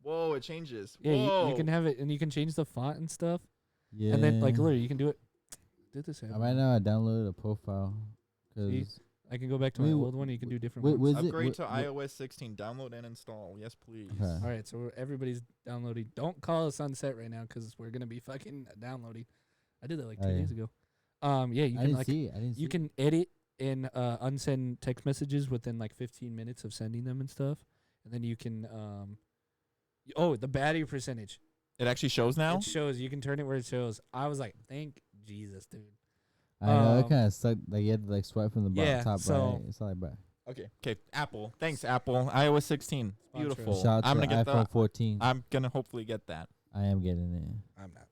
[SPEAKER 4] Whoa, it changes.
[SPEAKER 2] Yeah,
[SPEAKER 4] Whoa.
[SPEAKER 2] you can have it, and you can change the font and stuff.
[SPEAKER 3] Yeah.
[SPEAKER 2] And then, like, literally, you can do it. Did this happen?
[SPEAKER 3] Right now, I downloaded a profile.
[SPEAKER 2] See?
[SPEAKER 3] Cause
[SPEAKER 2] I can go back to my old one. You can do different ones.
[SPEAKER 3] was
[SPEAKER 4] Upgrade
[SPEAKER 3] it,
[SPEAKER 4] to iOS 16. Download and install. Yes, please.
[SPEAKER 3] Okay.
[SPEAKER 2] All right, so everybody's downloading. Don't call us on set right now because we're gonna be fucking downloading. I did that like 2 days ago. Yeah, you can like you can edit and unsend text messages within like 15 minutes of sending them and stuff, and then you can the battery percentage.
[SPEAKER 4] It actually shows now?
[SPEAKER 2] It shows. You can turn it where it shows. I was like, thank Jesus, dude.
[SPEAKER 3] I know it kind of sucked. Like you had to like swipe from the bottom top right. It's not like bad.
[SPEAKER 4] Okay. Apple. Thanks, Apple. iOS 16. Beautiful.
[SPEAKER 3] Shout out
[SPEAKER 4] I'm
[SPEAKER 3] to
[SPEAKER 4] gonna get
[SPEAKER 3] iPhone 14.
[SPEAKER 4] I'm gonna hopefully get that.
[SPEAKER 3] I am getting it.
[SPEAKER 2] I'm not.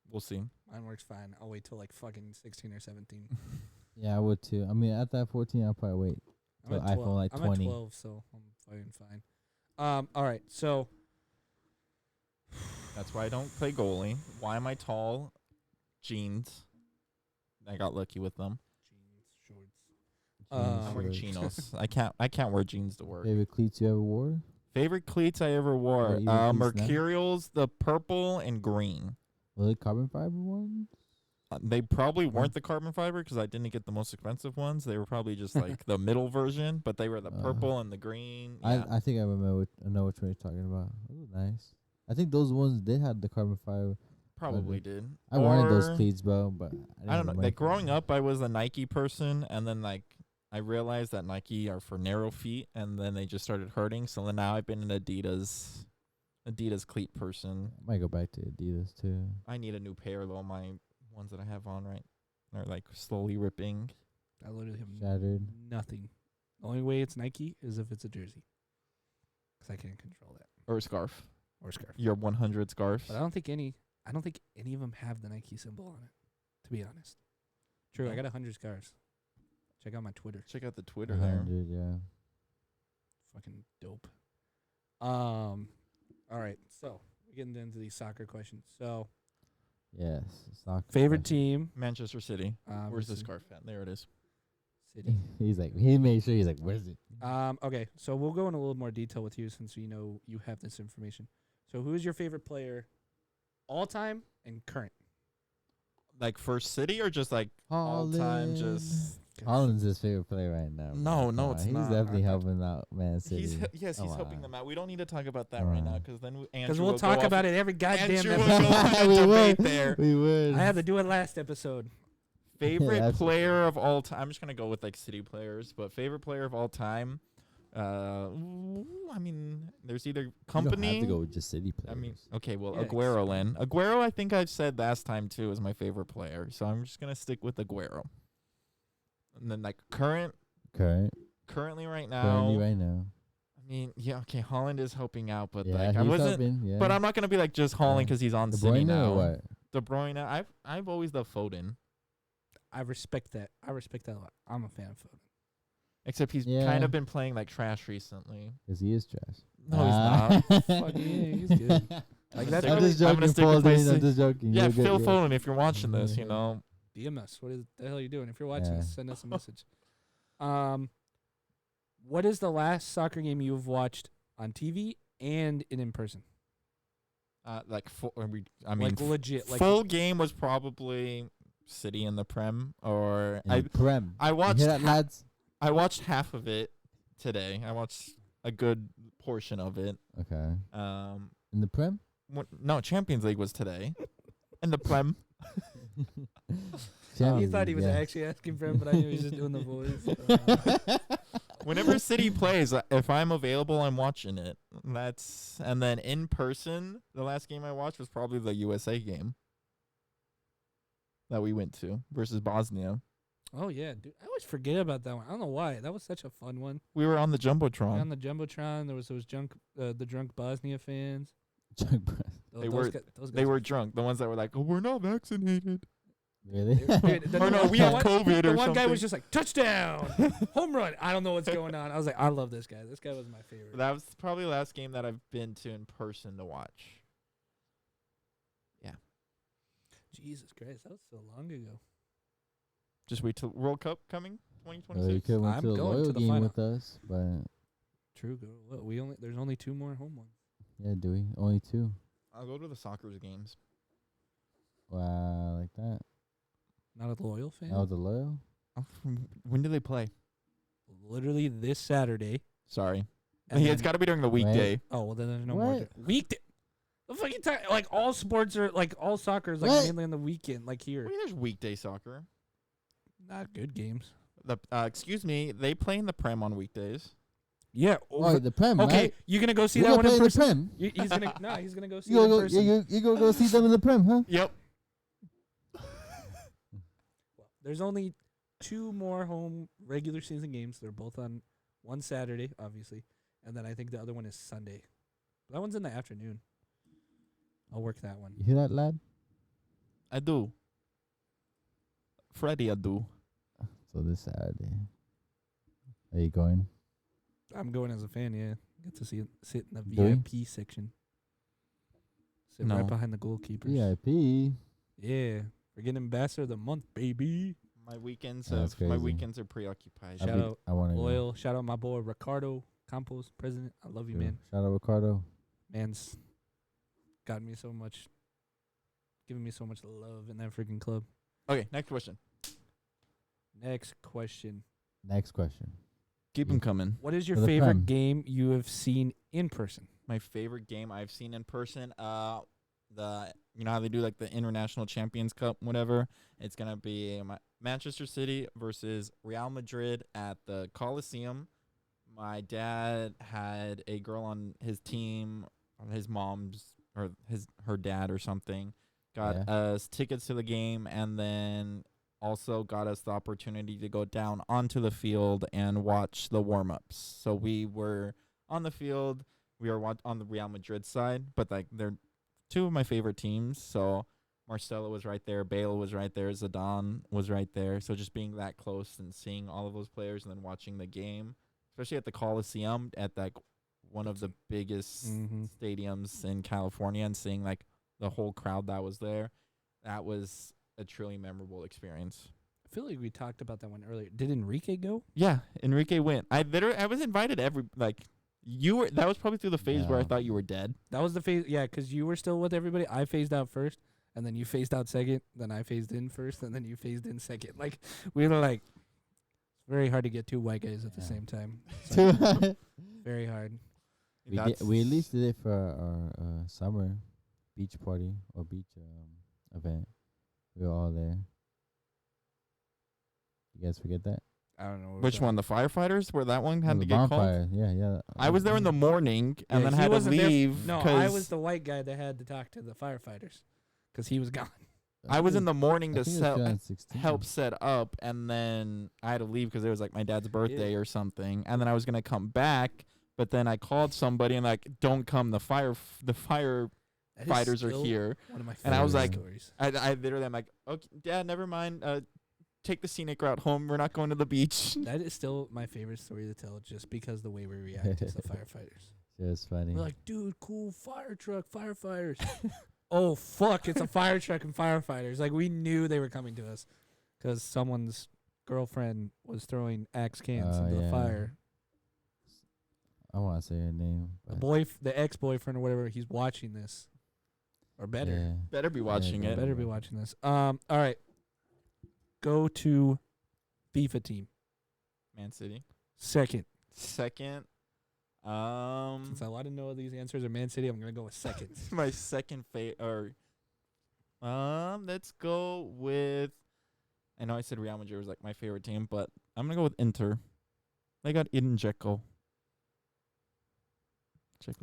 [SPEAKER 4] We'll see.
[SPEAKER 2] Mine works fine. I'll wait till like fucking 16 or 17.
[SPEAKER 3] Yeah, I would too. I mean, at that 14, I'll probably wait
[SPEAKER 2] I'm
[SPEAKER 3] till
[SPEAKER 2] at 12.
[SPEAKER 3] iPhone like
[SPEAKER 2] I'm
[SPEAKER 3] 20.
[SPEAKER 2] at 12, so I'm fine. All right, so
[SPEAKER 4] That's why I don't play goalie. Why am I tall? Jeans. I got lucky with them.
[SPEAKER 2] jeans, shorts.
[SPEAKER 4] I'm wearing chinos. I can't wear jeans to work.
[SPEAKER 3] Favorite cleats you ever wore?
[SPEAKER 4] Favorite cleats I ever wore.
[SPEAKER 3] What even cleats now?
[SPEAKER 4] Mercurials, the purple and green.
[SPEAKER 3] Were they carbon fiber ones?
[SPEAKER 4] They probably weren't the carbon fiber because I didn't get the most expensive ones. They were probably just like the middle version, but they were the purple and the green. Yeah.
[SPEAKER 3] I think I remember. I know which one you're talking about. Those were nice. I think those ones did have the carbon fiber.
[SPEAKER 4] Probably did.
[SPEAKER 3] I wanted those cleats, bro, but
[SPEAKER 4] I don't know. Like growing up, I was a Nike person, and then like I realized that Nike are for narrow feet, and then they just started hurting. So then now I've been an Adidas cleat person.
[SPEAKER 3] I might go back to Adidas too.
[SPEAKER 4] I need a new pair though. My ones that I have on right are like slowly ripping.
[SPEAKER 2] I literally have
[SPEAKER 3] Shattered.
[SPEAKER 2] nothing. The only way it's Nike is if it's a jersey, because I can't control that.
[SPEAKER 4] Or a scarf.
[SPEAKER 2] Or scarf.
[SPEAKER 4] Your 100 scarf.
[SPEAKER 2] But I don't think any of them have the Nike symbol on it, to be honest. True, I got 100 scarves. Check out my Twitter.
[SPEAKER 4] Check out the Twitter there.
[SPEAKER 3] 100, yeah.
[SPEAKER 2] Fucking dope. All right, so we're getting into these soccer questions. So,
[SPEAKER 3] Yes. Soccer.
[SPEAKER 2] favorite team?
[SPEAKER 4] Manchester City. Where's the
[SPEAKER 2] obviously,
[SPEAKER 4] scarf at? There it is.
[SPEAKER 2] City.
[SPEAKER 3] He made sure he's like, where's it?
[SPEAKER 2] Okay, so we'll go in a little more detail with you since we know you have this information. So, who is your favorite player, all time and current?
[SPEAKER 4] Like for City or just like all time? Just
[SPEAKER 3] Holland's his favorite player right now.
[SPEAKER 4] No, it's
[SPEAKER 3] he's
[SPEAKER 4] not.
[SPEAKER 3] definitely helping out Man City.
[SPEAKER 4] He's
[SPEAKER 3] Come
[SPEAKER 4] helping
[SPEAKER 3] on.
[SPEAKER 4] them out. We don't need to talk about that right now because then
[SPEAKER 2] Because we'll talk about it every goddamn
[SPEAKER 4] Andrew will
[SPEAKER 2] episode.
[SPEAKER 4] go on a
[SPEAKER 3] We
[SPEAKER 4] debate
[SPEAKER 3] would.
[SPEAKER 4] there.
[SPEAKER 3] We would.
[SPEAKER 2] I had to do it last episode.
[SPEAKER 4] Favorite
[SPEAKER 3] that's
[SPEAKER 4] player of all time. I'm just gonna go with like City players, but favorite player of all time. I mean, there's either company.
[SPEAKER 3] You don't have to go with just City players.
[SPEAKER 4] I mean, okay, well,
[SPEAKER 2] Yeah,
[SPEAKER 4] Aguero. Then Aguero, I think I've said last time too, is my favorite player. So I'm just gonna stick with Aguero. And then like currently right now. I mean, yeah, okay, Holland is helping out, but
[SPEAKER 3] Yeah,
[SPEAKER 4] like I
[SPEAKER 3] he's
[SPEAKER 4] wasn't.
[SPEAKER 3] helping, yeah.
[SPEAKER 4] But I'm not gonna be like just Holland because he's on City
[SPEAKER 3] De Bruyne
[SPEAKER 4] now.
[SPEAKER 3] or what?
[SPEAKER 4] De Bruyne, I've always loved Foden,
[SPEAKER 2] I respect that. I respect that a lot. I'm a fan of Foden.
[SPEAKER 4] except he's
[SPEAKER 3] Yeah.
[SPEAKER 4] kind of been playing like trash recently.
[SPEAKER 3] Because he is trash.
[SPEAKER 4] No, he's not.
[SPEAKER 2] Fuck yeah, he's good. Like
[SPEAKER 4] I'm
[SPEAKER 2] that's
[SPEAKER 4] gonna
[SPEAKER 3] I'm just
[SPEAKER 4] stick
[SPEAKER 3] joking,
[SPEAKER 4] with
[SPEAKER 3] Paul.
[SPEAKER 4] my
[SPEAKER 3] I'm
[SPEAKER 4] City.
[SPEAKER 3] just joking.
[SPEAKER 4] Yeah,
[SPEAKER 3] You're good,
[SPEAKER 4] Phil
[SPEAKER 3] yeah.
[SPEAKER 4] Foden, if you're watching this, you know.
[SPEAKER 2] DMS. What is the hell are you doing? If you're watching
[SPEAKER 3] Yeah.
[SPEAKER 2] this, send us a message. What is the last soccer game you've watched on TV and in person?
[SPEAKER 4] Like full, I mean,
[SPEAKER 2] Like legit, like
[SPEAKER 4] full game was probably City in the Prem, or I
[SPEAKER 3] Prem.
[SPEAKER 4] I
[SPEAKER 3] You
[SPEAKER 4] watched
[SPEAKER 3] hear that, lads?
[SPEAKER 4] I watched half of it today. I watched a good portion of it.
[SPEAKER 3] Okay.
[SPEAKER 4] In
[SPEAKER 3] the Prem?
[SPEAKER 4] No, Champions League was today. In the Prem.
[SPEAKER 2] He thought he was actually asking for him, but I knew he was just doing the voice.
[SPEAKER 4] Whenever City plays, if I'm available, I'm watching it. And then in person, the last game I watched was probably the USA game that we went to versus Bosnia.
[SPEAKER 2] Oh yeah, dude! I always forget about that one. I don't know why. That was such a fun one.
[SPEAKER 4] We were on the Jumbotron.
[SPEAKER 2] On the Jumbotron, there was those the drunk Bosnia fans.
[SPEAKER 4] They were drunk. The ones that were like, "Oh, we're not vaccinated."
[SPEAKER 3] Really?
[SPEAKER 4] Or no, we have COVID.
[SPEAKER 2] The
[SPEAKER 4] or
[SPEAKER 2] one
[SPEAKER 4] something.
[SPEAKER 2] guy was just like, touchdown, home run. I don't know what's going on. I was like, I love this guy. This guy was my favorite.
[SPEAKER 4] That was probably the last game that I've been to in person to watch. Yeah.
[SPEAKER 2] Jesus Christ, that was so long ago.
[SPEAKER 4] Just wait till World Cup coming,
[SPEAKER 3] You
[SPEAKER 4] 2026.
[SPEAKER 3] could went
[SPEAKER 2] I'm
[SPEAKER 3] to a
[SPEAKER 2] going
[SPEAKER 3] loyal
[SPEAKER 2] to the
[SPEAKER 3] game
[SPEAKER 2] final.
[SPEAKER 3] with us, but
[SPEAKER 2] True, girl. Well, there's only 2 more home ones.
[SPEAKER 3] yeah, Dewey, only 2.
[SPEAKER 4] I'll go to the soccer games.
[SPEAKER 3] Wow, like that.
[SPEAKER 2] Not a loyal fan.
[SPEAKER 3] That was a loyal.
[SPEAKER 4] When do they play?
[SPEAKER 2] Literally this Saturday.
[SPEAKER 4] Sorry.
[SPEAKER 2] And
[SPEAKER 4] It's
[SPEAKER 2] then-
[SPEAKER 4] got to be during the weekday.
[SPEAKER 2] Oh well, then there's no more.
[SPEAKER 3] What?
[SPEAKER 2] Weekday. The fucking time. Like all sports are like all soccer is like
[SPEAKER 3] What?
[SPEAKER 2] mainly on the weekend. Like here,
[SPEAKER 4] I mean, there's weekday soccer.
[SPEAKER 2] not good games.
[SPEAKER 4] Excuse me, they play in the Prem on weekdays.
[SPEAKER 2] Yeah.
[SPEAKER 5] Oh, the Prem,
[SPEAKER 2] Okay,
[SPEAKER 5] right?
[SPEAKER 2] you gonna go see
[SPEAKER 5] You
[SPEAKER 2] that
[SPEAKER 5] gonna
[SPEAKER 2] one in
[SPEAKER 5] play the
[SPEAKER 2] person?
[SPEAKER 5] Prem?
[SPEAKER 2] He's gonna go see
[SPEAKER 5] You
[SPEAKER 2] it in
[SPEAKER 5] gonna
[SPEAKER 2] person.
[SPEAKER 5] you gonna go see them in the Prem, huh?
[SPEAKER 4] Yep.
[SPEAKER 2] There's only 2 more home regular season games. They're both on one Saturday, obviously, and then I think the other one is Sunday. That one's in the afternoon. I'll work that one.
[SPEAKER 5] You hear that, lad?
[SPEAKER 4] I do. Freddie, I do.
[SPEAKER 5] So this Saturday. Are you going?
[SPEAKER 2] I'm going as a fan. Yeah, get to sit in the
[SPEAKER 5] Doing?
[SPEAKER 2] VIP section. Sit
[SPEAKER 4] No.
[SPEAKER 2] right behind the goalkeepers.
[SPEAKER 5] VIP.
[SPEAKER 2] Yeah, we're getting ambassador of the month, baby.
[SPEAKER 4] My weekends,
[SPEAKER 5] That's
[SPEAKER 4] my
[SPEAKER 5] crazy.
[SPEAKER 4] weekends are preoccupied.
[SPEAKER 2] Shout out
[SPEAKER 5] I want to go.
[SPEAKER 2] Loyal. Shout out my boy Ricardo Campos, president. I love you, man.
[SPEAKER 5] Shout out Ricardo.
[SPEAKER 2] Man's gotten me so much, giving me so much love in that freaking club.
[SPEAKER 4] Okay, next question.
[SPEAKER 2] Next question.
[SPEAKER 5] Next question.
[SPEAKER 4] Keep them coming.
[SPEAKER 2] What is your
[SPEAKER 5] For the
[SPEAKER 2] favorite
[SPEAKER 5] Prem.
[SPEAKER 2] game you have seen in person?
[SPEAKER 4] My favorite game I've seen in person, the you know how they do like the International Champions Cup, whatever. It's gonna be Manchester City versus Real Madrid at the Coliseum. My dad had a girl on his team, his mom's or her dad or something. Got us tickets to the game, and then also got us the opportunity to go down onto the field and watch the warm-ups. So we were on the field. We were on the Real Madrid side, but like they're 2 of my favorite teams. So Marcelo was right there, Bale was right there, Zidane was right there. So just being that close and seeing all of those players and then watching the game, especially at the Coliseum, at like one of the biggest stadiums in California, and seeing like the whole crowd that was there, that was a truly memorable experience.
[SPEAKER 2] I feel like we talked about that one earlier. Did Enrique go?
[SPEAKER 4] Yeah, Enrique went. I was invited you were. That was probably through the phase where I
[SPEAKER 5] Yeah.
[SPEAKER 4] thought you were dead.
[SPEAKER 2] That was the phase. Yeah, because you were still with everybody. I phased out first, and then you phased out second. Then I phased in first, and then you phased in second. Like, we were like, it's very hard to get 2 white guys at the
[SPEAKER 5] Yeah.
[SPEAKER 2] same time. So, very hard.
[SPEAKER 5] we at least did it for our summer beach party or beach event. We were all there. You guys forget that?
[SPEAKER 2] I don't know.
[SPEAKER 4] Which one? The firefighters? Where that one had
[SPEAKER 5] the
[SPEAKER 4] to get called?
[SPEAKER 5] bonfire. Yeah.
[SPEAKER 4] I was there in the morning and then
[SPEAKER 2] he
[SPEAKER 4] had to
[SPEAKER 2] wasn't there
[SPEAKER 4] leave.
[SPEAKER 2] No,
[SPEAKER 4] 'cause
[SPEAKER 2] I was the white guy that had to talk to the firefighters because he was gone.
[SPEAKER 4] I was in the morning to
[SPEAKER 5] I think it was 2016.
[SPEAKER 4] help set up, and then I had to leave because it was like my dad's birthday or something, and then I was gonna come back, but then I called somebody and like, don't come. The firefighters are here.
[SPEAKER 2] One of my
[SPEAKER 4] And I was
[SPEAKER 2] favorite
[SPEAKER 4] like,
[SPEAKER 2] stories.
[SPEAKER 4] I literally, I'm like, okay, Dad, never mind. Take the scenic route home. We're not going to the beach.
[SPEAKER 2] That is still my favorite story to tell, just because the way we react as the firefighters.
[SPEAKER 5] It's funny.
[SPEAKER 2] We're like, dude, cool fire truck, firefighters. Oh fuck, it's a fire truck and firefighters. Like, we knew they were coming to us because someone's girlfriend was throwing axe cans into the fire.
[SPEAKER 5] I want to say her name.
[SPEAKER 2] The ex-boyfriend or whatever, he's watching this, or better.
[SPEAKER 5] Yeah.
[SPEAKER 4] Better be watching it.
[SPEAKER 2] Better be watching this. All right. Go to FIFA team.
[SPEAKER 4] Man City.
[SPEAKER 2] Second.
[SPEAKER 4] Second.
[SPEAKER 2] Since I want to know these answers are Man City, I'm gonna go with second.
[SPEAKER 4] My second let's go with. I know I said Real Madrid was like my favorite team, but I'm gonna go with Inter. They got Edin Dzeko.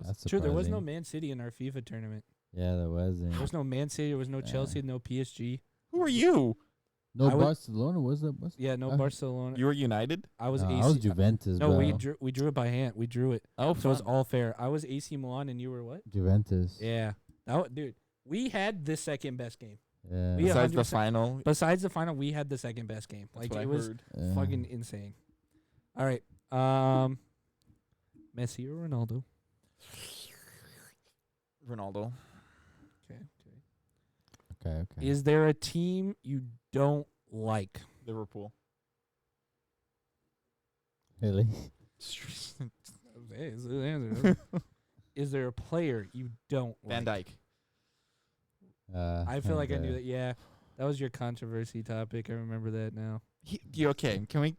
[SPEAKER 5] That's
[SPEAKER 2] True, there was no
[SPEAKER 5] surprising.
[SPEAKER 2] Man City in our FIFA tournament.
[SPEAKER 5] Yeah, there wasn't.
[SPEAKER 2] There was no Man City. There was no
[SPEAKER 5] Yeah.
[SPEAKER 2] Chelsea. No PSG.
[SPEAKER 4] Who are you?
[SPEAKER 5] No
[SPEAKER 2] I would-
[SPEAKER 5] Barcelona, was it?
[SPEAKER 2] Yeah, no
[SPEAKER 5] Okay.
[SPEAKER 2] Barcelona.
[SPEAKER 4] You were United.
[SPEAKER 2] I was
[SPEAKER 5] No,
[SPEAKER 2] AC.
[SPEAKER 5] I was Juventus,
[SPEAKER 2] No,
[SPEAKER 5] bro.
[SPEAKER 2] we drew it by hand. We drew it,
[SPEAKER 4] Oh,
[SPEAKER 2] so it was all fair. I was AC Milan, and you were what?
[SPEAKER 5] Juventus.
[SPEAKER 2] Yeah, dude. We had the second best game.
[SPEAKER 5] Yeah.
[SPEAKER 2] We
[SPEAKER 4] Besides the
[SPEAKER 2] 100%.
[SPEAKER 4] final.
[SPEAKER 2] Besides the final, we had the second best game.
[SPEAKER 4] That's
[SPEAKER 2] Like,
[SPEAKER 4] what
[SPEAKER 2] it
[SPEAKER 4] I
[SPEAKER 2] was
[SPEAKER 4] heard.
[SPEAKER 5] Yeah.
[SPEAKER 2] fucking insane. All right, Messi or Ronaldo?
[SPEAKER 4] Ronaldo.
[SPEAKER 2] Okay.
[SPEAKER 5] Okay.
[SPEAKER 2] Is there a team you don't like?
[SPEAKER 4] Liverpool.
[SPEAKER 5] Really?
[SPEAKER 2] Hey, is the answer. Is there a player you don't
[SPEAKER 4] Van
[SPEAKER 2] like?
[SPEAKER 4] Dijk.
[SPEAKER 2] I feel like I knew that. Yeah, that was your controversy topic. I remember that now.
[SPEAKER 4] You okay? Can we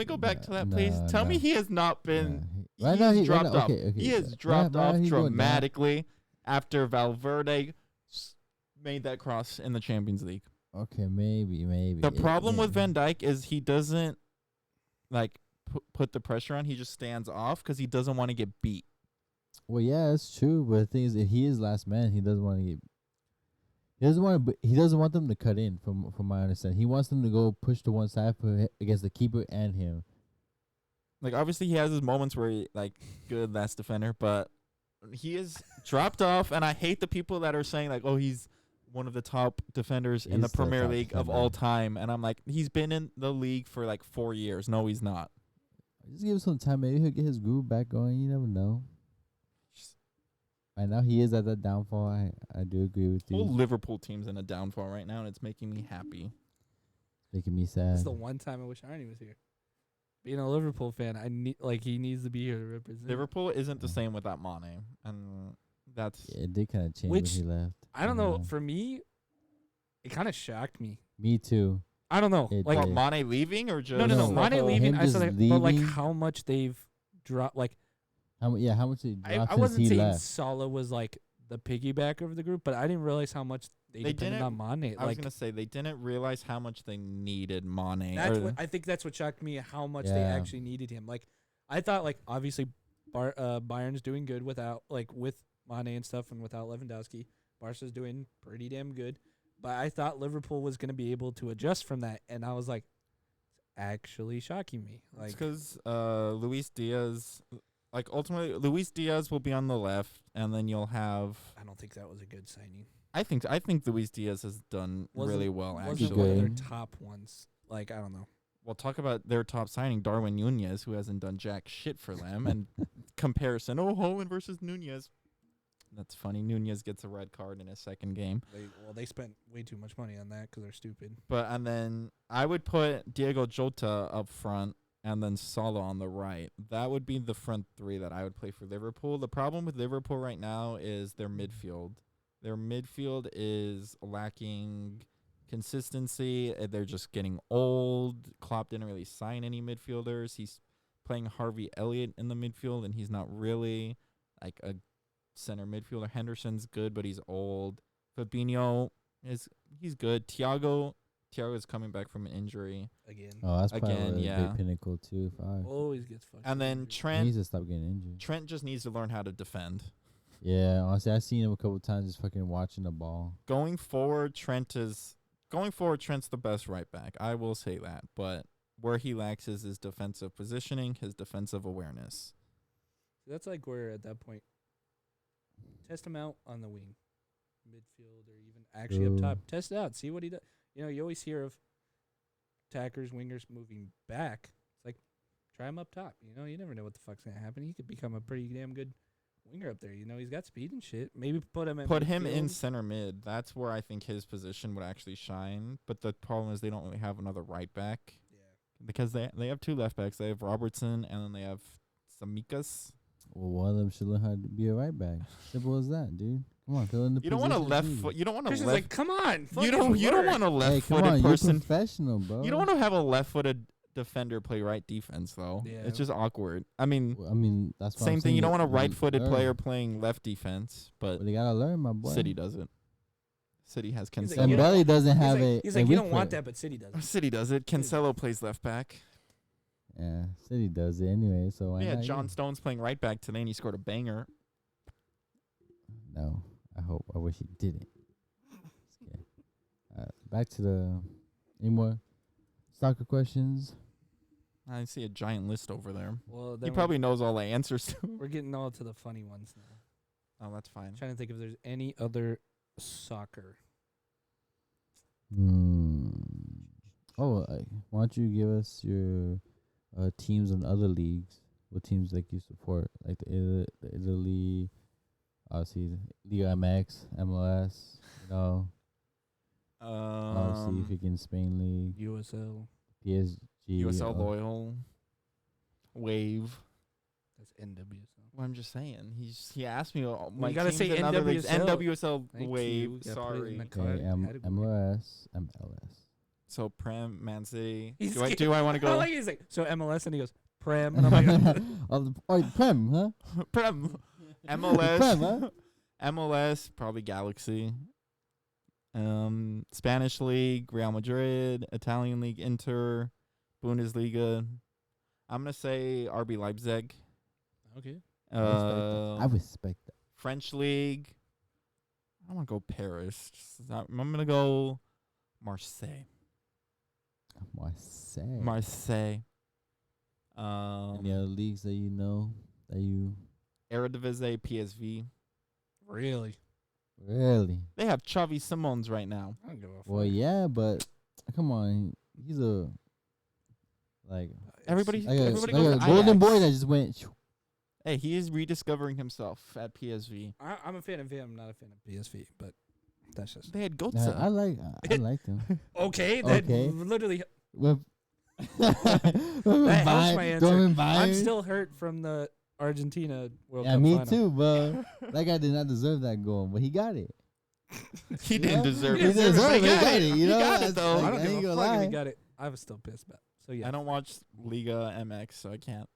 [SPEAKER 4] go back to that, please?
[SPEAKER 5] No,
[SPEAKER 4] Tell me
[SPEAKER 5] no.
[SPEAKER 4] he has not been.
[SPEAKER 5] Right now,
[SPEAKER 4] He's
[SPEAKER 5] right
[SPEAKER 4] dropped
[SPEAKER 5] now-
[SPEAKER 4] off.
[SPEAKER 5] okay,
[SPEAKER 4] He has
[SPEAKER 5] right
[SPEAKER 4] dropped
[SPEAKER 5] now
[SPEAKER 4] off
[SPEAKER 5] he's going down.
[SPEAKER 4] dramatically after Valverde made that cross in the Champions League.
[SPEAKER 5] Okay, maybe.
[SPEAKER 4] The problem with Van Dijk is he doesn't like put the pressure on. He just stands off because he doesn't want to get beat.
[SPEAKER 5] Well, yeah, it's true. But the thing is, if he is last man, he doesn't want to get. He doesn't want them to cut in. From my understanding, he wants them to go push to one side against the keeper and him.
[SPEAKER 4] Like, obviously, he has his moments where he, like, good last defender, but he is dropped off. And I hate the people that are saying, like, oh, he's one of the top defenders in the Premier League of all time. And I'm like, he's been in the league for, like, 4 years. No, he's not.
[SPEAKER 5] Just give him some time. Maybe he'll get his groove back going. You never know. Right now, he is at that downfall. I do agree with you.
[SPEAKER 4] Whole Liverpool team's in a downfall right now, and it's making me happy.
[SPEAKER 5] Making me sad.
[SPEAKER 2] It's the one time I wish Arnie was here. Being a Liverpool fan, he needs to be here to represent.
[SPEAKER 4] Liverpool isn't the same without Mane, and that's
[SPEAKER 5] it did kind of change when he left.
[SPEAKER 2] I don't know. For me, it kind of shocked me.
[SPEAKER 5] Me too.
[SPEAKER 2] I don't know.
[SPEAKER 5] It
[SPEAKER 2] like
[SPEAKER 5] did.
[SPEAKER 4] Mane leaving or just
[SPEAKER 2] no. Mane leaving. I saw that, but like
[SPEAKER 5] leaving.
[SPEAKER 2] how much they've dropped. Like
[SPEAKER 5] how much they dropped
[SPEAKER 2] I
[SPEAKER 5] since
[SPEAKER 2] wasn't
[SPEAKER 5] he
[SPEAKER 2] saying
[SPEAKER 5] left.
[SPEAKER 2] Salah was like the piggyback of the group, but I didn't realize how much they depended on Mane.
[SPEAKER 4] I was gonna say they didn't realize how much they needed Mane.
[SPEAKER 2] I think that's what shocked me, how much they actually needed him. Like I thought, like obviously, Bayern's doing good without with Mane and stuff, and without Lewandowski. Barca's doing pretty damn good, but I thought Liverpool was gonna be able to adjust from that, and I was like, it's actually shocking me. Like
[SPEAKER 4] because Luis Diaz. Like, ultimately, Luis Diaz will be on the left, and then you'll have...
[SPEAKER 2] I don't think that was a good signing.
[SPEAKER 4] I think Luis Diaz has done really well, actually.
[SPEAKER 2] Wasn't one of their top ones. Like, I don't know.
[SPEAKER 4] Well, talk about their top signing, Darwin Nunez, who hasn't done jack shit for them. And comparison, Haaland versus Nunez. That's funny. Nunez gets a red card in his second game.
[SPEAKER 2] They spent way too much money on that because they're stupid.
[SPEAKER 4] And then I would put Diego Jota up front, and then Salah on the right. That would be the front three that I would play for Liverpool. The problem with Liverpool right now is their midfield. Their midfield is lacking consistency. They're just getting old. Klopp didn't really sign any midfielders. He's playing Harvey Elliott in the midfield, and he's not really like a center midfielder. Henderson's good, but he's old. Fabinho he's good. Thiago is coming back from an injury.
[SPEAKER 2] Again.
[SPEAKER 5] Oh, that's probably
[SPEAKER 4] Again,
[SPEAKER 5] a big pinnacle too.
[SPEAKER 2] Always gets fucked.
[SPEAKER 4] And then
[SPEAKER 2] injured.
[SPEAKER 5] He
[SPEAKER 4] Trent
[SPEAKER 5] needs to stop getting injured.
[SPEAKER 4] Trent just needs to learn how to defend.
[SPEAKER 5] Yeah, honestly, I've seen him a couple times just fucking watching the ball.
[SPEAKER 4] Going forward, Trent's the best right back. I will say that. But where he lacks is his defensive positioning, his defensive awareness.
[SPEAKER 2] That's like where at that point, test him out on the wing, midfield, or even actually up top. Test it out. See what he does. You know, you always hear of attackers, wingers moving back. It's like, try him up top. You know, you never know what the fuck's going to happen. He could become a pretty damn good winger up there. You know, he's got speed and shit. Maybe put him
[SPEAKER 4] in center mid. That's where I think his position would actually shine. But the problem is they don't really have another right back. Yeah. Because they have two left backs. They have Robertson, and then they have Samikas.
[SPEAKER 5] Well, one of them should learn how to be a right back. Simple as that, dude. Come on, fill in the
[SPEAKER 4] You don't want a left foot. You don't want a
[SPEAKER 2] Christian's
[SPEAKER 4] left.
[SPEAKER 2] like, come on.
[SPEAKER 4] You don't want a left-footed person.
[SPEAKER 5] You're professional, bro.
[SPEAKER 4] You don't want to have a left-footed defender play right defense, though. Yeah. It's just awkward. I mean,
[SPEAKER 5] that's
[SPEAKER 4] same thing. You don't want a right-footed player playing left defense, but
[SPEAKER 5] they gotta learn, my boy.
[SPEAKER 4] City does it. City has Cancelo.
[SPEAKER 5] And Belly doesn't have it.
[SPEAKER 2] He's like, you don't want that, but City does it.
[SPEAKER 4] City does it. Cancelo plays left back.
[SPEAKER 5] Yeah, City does it anyway. So why not
[SPEAKER 4] John Stones playing right back today, and he scored a banger.
[SPEAKER 5] No, I wish he didn't. Back to any more soccer questions?
[SPEAKER 4] I see a giant list over there.
[SPEAKER 2] Well,
[SPEAKER 4] he probably knows all the answers to.
[SPEAKER 2] We're getting all to the funny ones now.
[SPEAKER 4] Oh, that's fine.
[SPEAKER 2] I'm trying to think if there's any other soccer.
[SPEAKER 5] Oh, why don't you give us your teams in other leagues? What teams like you support? Like the Italy, obviously Liga MX, MLS. You know. Obviously, if you can Spain League,
[SPEAKER 2] USL,
[SPEAKER 5] PSG,
[SPEAKER 4] USL Loyal, Wave.
[SPEAKER 2] That's NWSL.
[SPEAKER 4] Well, I'm just saying. He asked me. My
[SPEAKER 2] you gotta say NWSL.
[SPEAKER 4] NWSL
[SPEAKER 2] Thank
[SPEAKER 4] Wave.
[SPEAKER 2] you.
[SPEAKER 4] Sorry.
[SPEAKER 5] Okay, MLS.
[SPEAKER 4] So Prem, Manzi.
[SPEAKER 2] Do
[SPEAKER 4] Do I want to go?
[SPEAKER 2] I like he's like, so MLS, and he goes Prem, and I'm like,
[SPEAKER 5] Prem, huh?
[SPEAKER 4] Prem. MLS.
[SPEAKER 5] Prem, huh?
[SPEAKER 4] MLS, probably Galaxy. Spanish League, Real Madrid. Italian League, Inter. Bundesliga. I'm gonna say RB Leipzig.
[SPEAKER 2] Okay.
[SPEAKER 5] I respect that.
[SPEAKER 4] French League. I want to go Paris. I'm gonna go Marseille.
[SPEAKER 5] Marseille.
[SPEAKER 4] Marseille.
[SPEAKER 5] Any other leagues that you know that you
[SPEAKER 4] Eredivisie, PSV.
[SPEAKER 2] Really?
[SPEAKER 5] really?
[SPEAKER 4] They have Xavi Simons right now.
[SPEAKER 2] I don't give a fuck.
[SPEAKER 5] Well, yeah, but come on, he's a like
[SPEAKER 4] Everybody
[SPEAKER 5] like a,
[SPEAKER 4] goes
[SPEAKER 5] like a
[SPEAKER 4] to
[SPEAKER 5] golden
[SPEAKER 4] Ajax.
[SPEAKER 5] boy that just went.
[SPEAKER 4] Hey, he is rediscovering himself at PSV.
[SPEAKER 2] I'm a fan of him. I'm not a fan of PSV, but that's just
[SPEAKER 4] They had
[SPEAKER 5] Nah,
[SPEAKER 4] Götze.
[SPEAKER 5] I like them.
[SPEAKER 2] okay. That
[SPEAKER 5] Okay.
[SPEAKER 2] literally,
[SPEAKER 5] With
[SPEAKER 2] that helps my answer. I'm
[SPEAKER 5] Bayern.
[SPEAKER 2] still hurt from the Argentina World
[SPEAKER 5] Yeah,
[SPEAKER 2] Cup
[SPEAKER 5] me
[SPEAKER 2] final.
[SPEAKER 5] too, but that guy did not deserve that goal, but he got it.
[SPEAKER 4] He
[SPEAKER 5] You
[SPEAKER 4] didn't
[SPEAKER 5] know?
[SPEAKER 4] deserve
[SPEAKER 5] He
[SPEAKER 4] it.
[SPEAKER 5] didn't deserve it. He
[SPEAKER 4] He
[SPEAKER 5] got it. You know,
[SPEAKER 4] He got it
[SPEAKER 5] That's
[SPEAKER 4] though.
[SPEAKER 5] like-
[SPEAKER 2] I don't
[SPEAKER 5] I
[SPEAKER 2] give
[SPEAKER 5] ain't
[SPEAKER 2] a
[SPEAKER 5] gonna
[SPEAKER 2] fuck if he
[SPEAKER 5] lie.
[SPEAKER 2] got it. I was still pissed about it. So yeah.
[SPEAKER 4] I don't watch Liga MX, so I can't.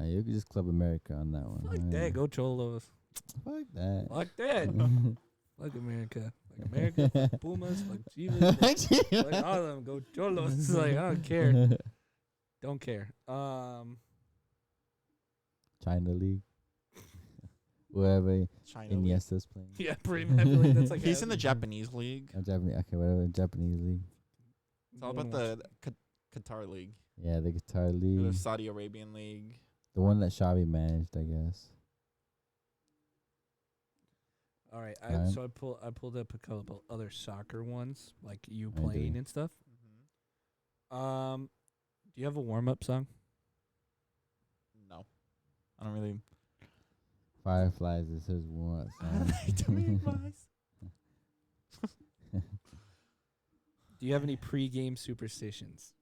[SPEAKER 5] You could just Club America on that one.
[SPEAKER 2] Fuck that. Go Cholos.
[SPEAKER 5] Fuck that.
[SPEAKER 2] Fuck that. Fuck America. Like America. Fuck Pumas. Fuck Chivas. Like all of them. Go Cholos. It's like I don't care. Don't care.
[SPEAKER 5] China League. Wherever
[SPEAKER 4] China. League.
[SPEAKER 5] Iniesta's playing.
[SPEAKER 2] Yeah, pretty much. I feel like that's like
[SPEAKER 4] He's in the
[SPEAKER 2] happening.
[SPEAKER 4] Japanese league.
[SPEAKER 5] Japanese, okay, whatever. Japanese League.
[SPEAKER 4] It's all about the Qatar league,
[SPEAKER 5] Yeah, the Guitar
[SPEAKER 4] or
[SPEAKER 5] League.
[SPEAKER 4] the Saudi Arabian league.
[SPEAKER 5] The one that Xavi managed, I guess.
[SPEAKER 2] All right.
[SPEAKER 5] Alright.
[SPEAKER 2] So I pulled up a couple other soccer ones, like you
[SPEAKER 5] I do.
[SPEAKER 2] playing and stuff. Do you have a warm up song?
[SPEAKER 4] No, I don't really.
[SPEAKER 5] Fireflies is his one.
[SPEAKER 2] Do you have any pre-game superstitions?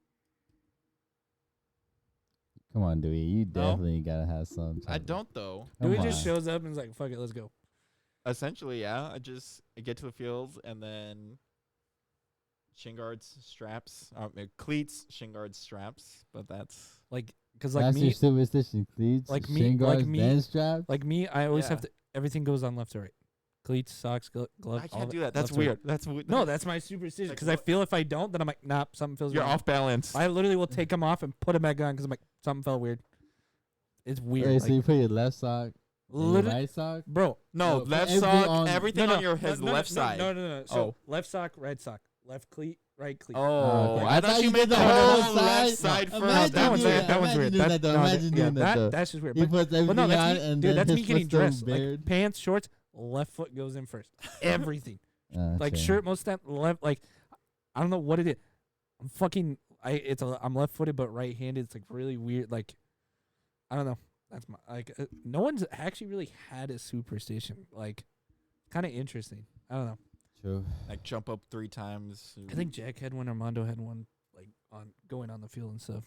[SPEAKER 5] Come on, Dewey. You
[SPEAKER 4] No.
[SPEAKER 5] definitely gotta have some.
[SPEAKER 4] I don't though.
[SPEAKER 5] Come
[SPEAKER 2] Dewey just
[SPEAKER 5] on.
[SPEAKER 2] shows up and is like, "Fuck it, let's go."
[SPEAKER 4] Essentially, yeah. I get to the field and then shin guards, straps, cleats, shin guards, straps. But that's
[SPEAKER 2] Like, cause like
[SPEAKER 5] That's your
[SPEAKER 2] me,
[SPEAKER 5] superstition. Cleats,
[SPEAKER 2] like me-
[SPEAKER 5] shin
[SPEAKER 2] like
[SPEAKER 5] guards,
[SPEAKER 2] me-
[SPEAKER 5] band straps.
[SPEAKER 2] I always have
[SPEAKER 4] Yeah.
[SPEAKER 2] to. Everything goes on left to right. Cleats, socks, gloves.
[SPEAKER 4] I can't do that. That's weird. That's
[SPEAKER 2] No, that's my superstition.
[SPEAKER 4] Like
[SPEAKER 2] Because I
[SPEAKER 4] what-
[SPEAKER 2] feel if I don't, then I'm like, nah, something feels
[SPEAKER 4] you're
[SPEAKER 2] wrong.
[SPEAKER 4] off balance.
[SPEAKER 2] I literally will take them off and put them back on because I'm like, something felt weird. It's weird.
[SPEAKER 5] Wait,
[SPEAKER 2] like,
[SPEAKER 5] so you put your left sock, and your
[SPEAKER 2] literally,
[SPEAKER 5] right sock.
[SPEAKER 2] bro.
[SPEAKER 4] no,
[SPEAKER 5] put
[SPEAKER 4] left
[SPEAKER 5] everything
[SPEAKER 4] sock.
[SPEAKER 5] on-
[SPEAKER 4] Everything
[SPEAKER 2] no,
[SPEAKER 4] on your head's
[SPEAKER 2] no,
[SPEAKER 4] left side.
[SPEAKER 2] No. So
[SPEAKER 4] Oh.
[SPEAKER 2] left sock, right sock, left cleat, right cleat.
[SPEAKER 4] Oh,
[SPEAKER 5] okay.
[SPEAKER 4] I thought you made the
[SPEAKER 5] did
[SPEAKER 4] whole left side
[SPEAKER 5] No,
[SPEAKER 4] first.
[SPEAKER 5] imagine
[SPEAKER 2] That one's
[SPEAKER 5] doing
[SPEAKER 2] weird. That one's
[SPEAKER 5] Imagine
[SPEAKER 2] weird.
[SPEAKER 5] doing
[SPEAKER 2] That-
[SPEAKER 5] that, though.
[SPEAKER 2] no,
[SPEAKER 5] Imagine
[SPEAKER 2] yeah,
[SPEAKER 5] doing that, though.
[SPEAKER 2] that's just weird.
[SPEAKER 5] He
[SPEAKER 2] But,
[SPEAKER 5] puts everything
[SPEAKER 2] no,
[SPEAKER 5] on,
[SPEAKER 2] that's me,
[SPEAKER 5] and
[SPEAKER 2] dude.
[SPEAKER 5] then
[SPEAKER 2] That's
[SPEAKER 5] his
[SPEAKER 2] me getting
[SPEAKER 5] foot's still
[SPEAKER 2] dressed.
[SPEAKER 5] bared.
[SPEAKER 2] Like pants, shorts, left foot goes in first. Everything. Like
[SPEAKER 5] Okay.
[SPEAKER 2] shirt, most of the time left. Like I don't know what it is. I'm left-footed but right-handed. It's like really weird. Like I don't know. That's my like. No one's actually really had a superstition. Like kind of interesting. I don't know.
[SPEAKER 5] True.
[SPEAKER 4] Like jump up 3 times.
[SPEAKER 2] I think Jack had one. Armando had one. Like on going on the field and stuff.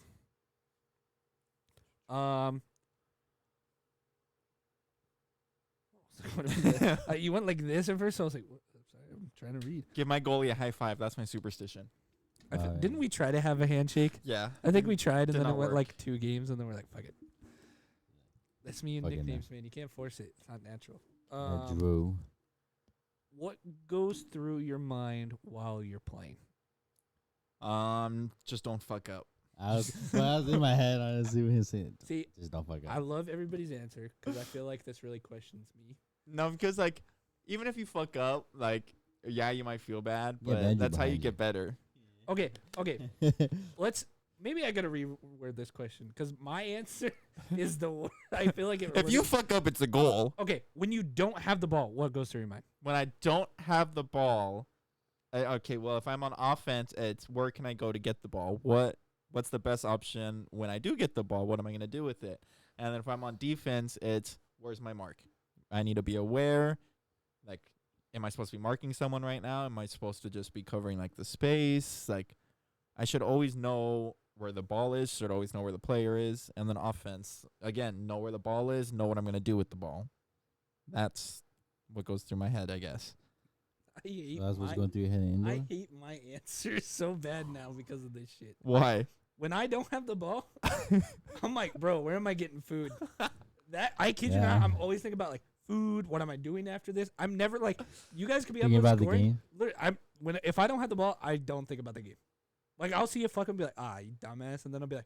[SPEAKER 2] You went like this at first. So I was like, what? Sorry, I'm trying to read.
[SPEAKER 4] Give my goalie a high five. That's my superstition.
[SPEAKER 2] Didn't we try to have a handshake?
[SPEAKER 4] Yeah.
[SPEAKER 2] I think we tried, and
[SPEAKER 4] Did
[SPEAKER 2] then it
[SPEAKER 4] not
[SPEAKER 2] went
[SPEAKER 4] work.
[SPEAKER 2] like 2 games, and then we're like, fuck it. That's me and
[SPEAKER 5] Fucking
[SPEAKER 2] nicknames, man. You can't force it. It's not natural.
[SPEAKER 5] Drew.
[SPEAKER 2] What goes through your mind while you're playing?
[SPEAKER 4] Just don't fuck up.
[SPEAKER 5] I was in my head, honestly, when he was saying,
[SPEAKER 2] See,
[SPEAKER 5] just don't fuck
[SPEAKER 2] I
[SPEAKER 5] up.
[SPEAKER 2] love everybody's answer because I feel like this really questions me.
[SPEAKER 4] No, because like even if you fuck up, like yeah, you might feel bad,
[SPEAKER 5] Yeah,
[SPEAKER 4] but
[SPEAKER 5] Benji
[SPEAKER 4] that's how you
[SPEAKER 5] behind
[SPEAKER 4] get better.
[SPEAKER 2] Okay. Maybe I gotta reword this question because my answer is the one I feel like it.
[SPEAKER 4] If you fuck up, it's a goal.
[SPEAKER 2] okay, when you don't have the ball, what goes through your mind?
[SPEAKER 4] When I don't have the ball, okay, well if I'm on offense, it's where can I go to get the ball? What's the best option when I do get the ball? What am I gonna do with it? And then if I'm on defense, it's where's my mark? I need to be aware. Like, am I supposed to be marking someone right now? Am I supposed to just be covering like the space? Like, I should always know where the ball is. Should always know where the player is. And then offense, again, know where the ball is. Know what I'm gonna do with the ball. That's what goes through my head, I guess.
[SPEAKER 2] I hate
[SPEAKER 5] So that's what's
[SPEAKER 2] my-
[SPEAKER 5] going through your head in
[SPEAKER 2] I
[SPEAKER 5] India?
[SPEAKER 2] hate my answer so bad now because of this shit.
[SPEAKER 4] Why?
[SPEAKER 2] When I don't have the ball, I'm like, bro, where am I getting food? That I kid you
[SPEAKER 5] Yeah.
[SPEAKER 2] not, I'm always thinking about like food. What am I doing after this? I'm never like, you guys could be
[SPEAKER 5] Thinking
[SPEAKER 2] up
[SPEAKER 5] about the
[SPEAKER 2] scoring.
[SPEAKER 5] game?
[SPEAKER 2] If I don't have the ball, I don't think about the game. Like I'll see a fucking be like, you dumbass, and then I'll be like,